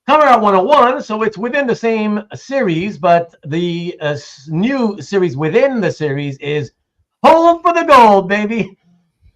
Cover Art 101. So it's within the same series, but the new series within the series is Hold for the Gold, baby.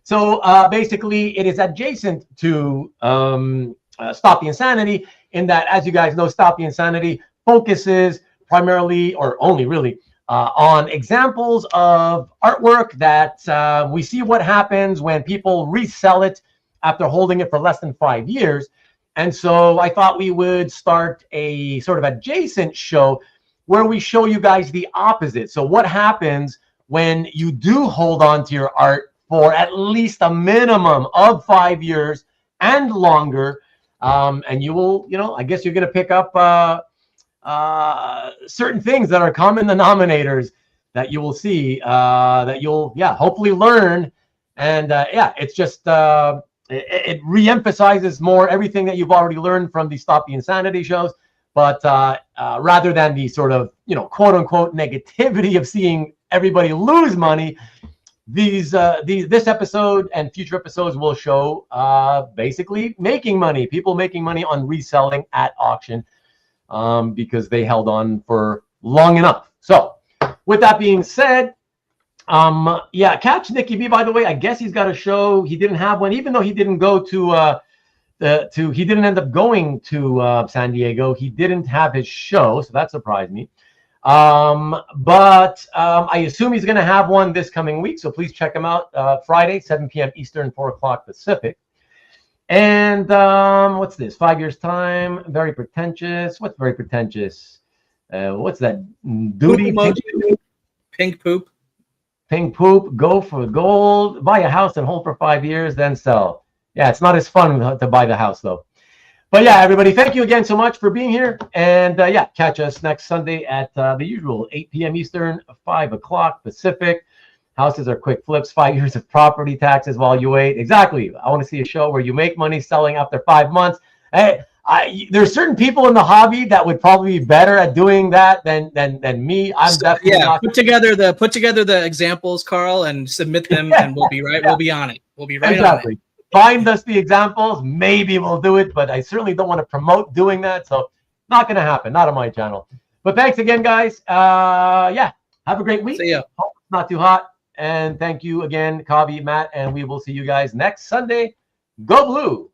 So basically, it is adjacent to Stop the Insanity in that, as you guys know, Stop the Insanity focuses primarily or only really on examples of artwork that we see what happens when people resell it after holding it for less than 5 years. And so I thought we would start a sort of adjacent show where we show you guys the opposite. So what happens when you do hold on to your art for at least a minimum of 5 years and longer? And you will, I guess you're going to pick up certain things that are common denominators that you will see, that you'll, hopefully learn. And it's just, it re-emphasizes more everything that you've already learned from the Stop the Insanity shows. But rather than the sort of, quote unquote negativity of seeing everybody lose money, this episode and future episodes will show basically making money, people making money on reselling at auction. Because they held on for long enough. So with that being said, catch Nicky B, by the way. I guess he's got a show. He didn't have one, even though he didn't go he didn't end up going to San Diego. He didn't have his show, so that surprised me. But I assume he's going to have one this coming week, so please check him out. Friday, 7 p.m. Eastern, 4 o'clock Pacific. And what's this? 5 years time. Very pretentious. What's very pretentious? What's that? Duty. Pink poop. Pink poop. Go for gold. Buy a house and hold for 5 years, then sell. Yeah, it's not as fun to buy the house though. But everybody, thank you again so much for being here. And catch us next Sunday at the usual 8 p.m. Eastern, 5 o'clock Pacific. Houses are quick flips, 5 years of property taxes while you wait. Exactly. I want to see a show where you make money selling after 5 months. Hey, there's certain people in the hobby that would probably be better at doing that than me. I'm definitely not. Put together the examples, Carl, and submit them, and we'll be right. We'll be on it. We'll be right on it. find us the examples. Maybe we'll do it, but I certainly don't want to promote doing that. So not going to happen. Not on my channel. But thanks again, guys. Yeah. Have a great week. See ya. Hope it's not too hot. And thank you again, Kavi, Matt, and we will see you guys next Sunday. Go Blue.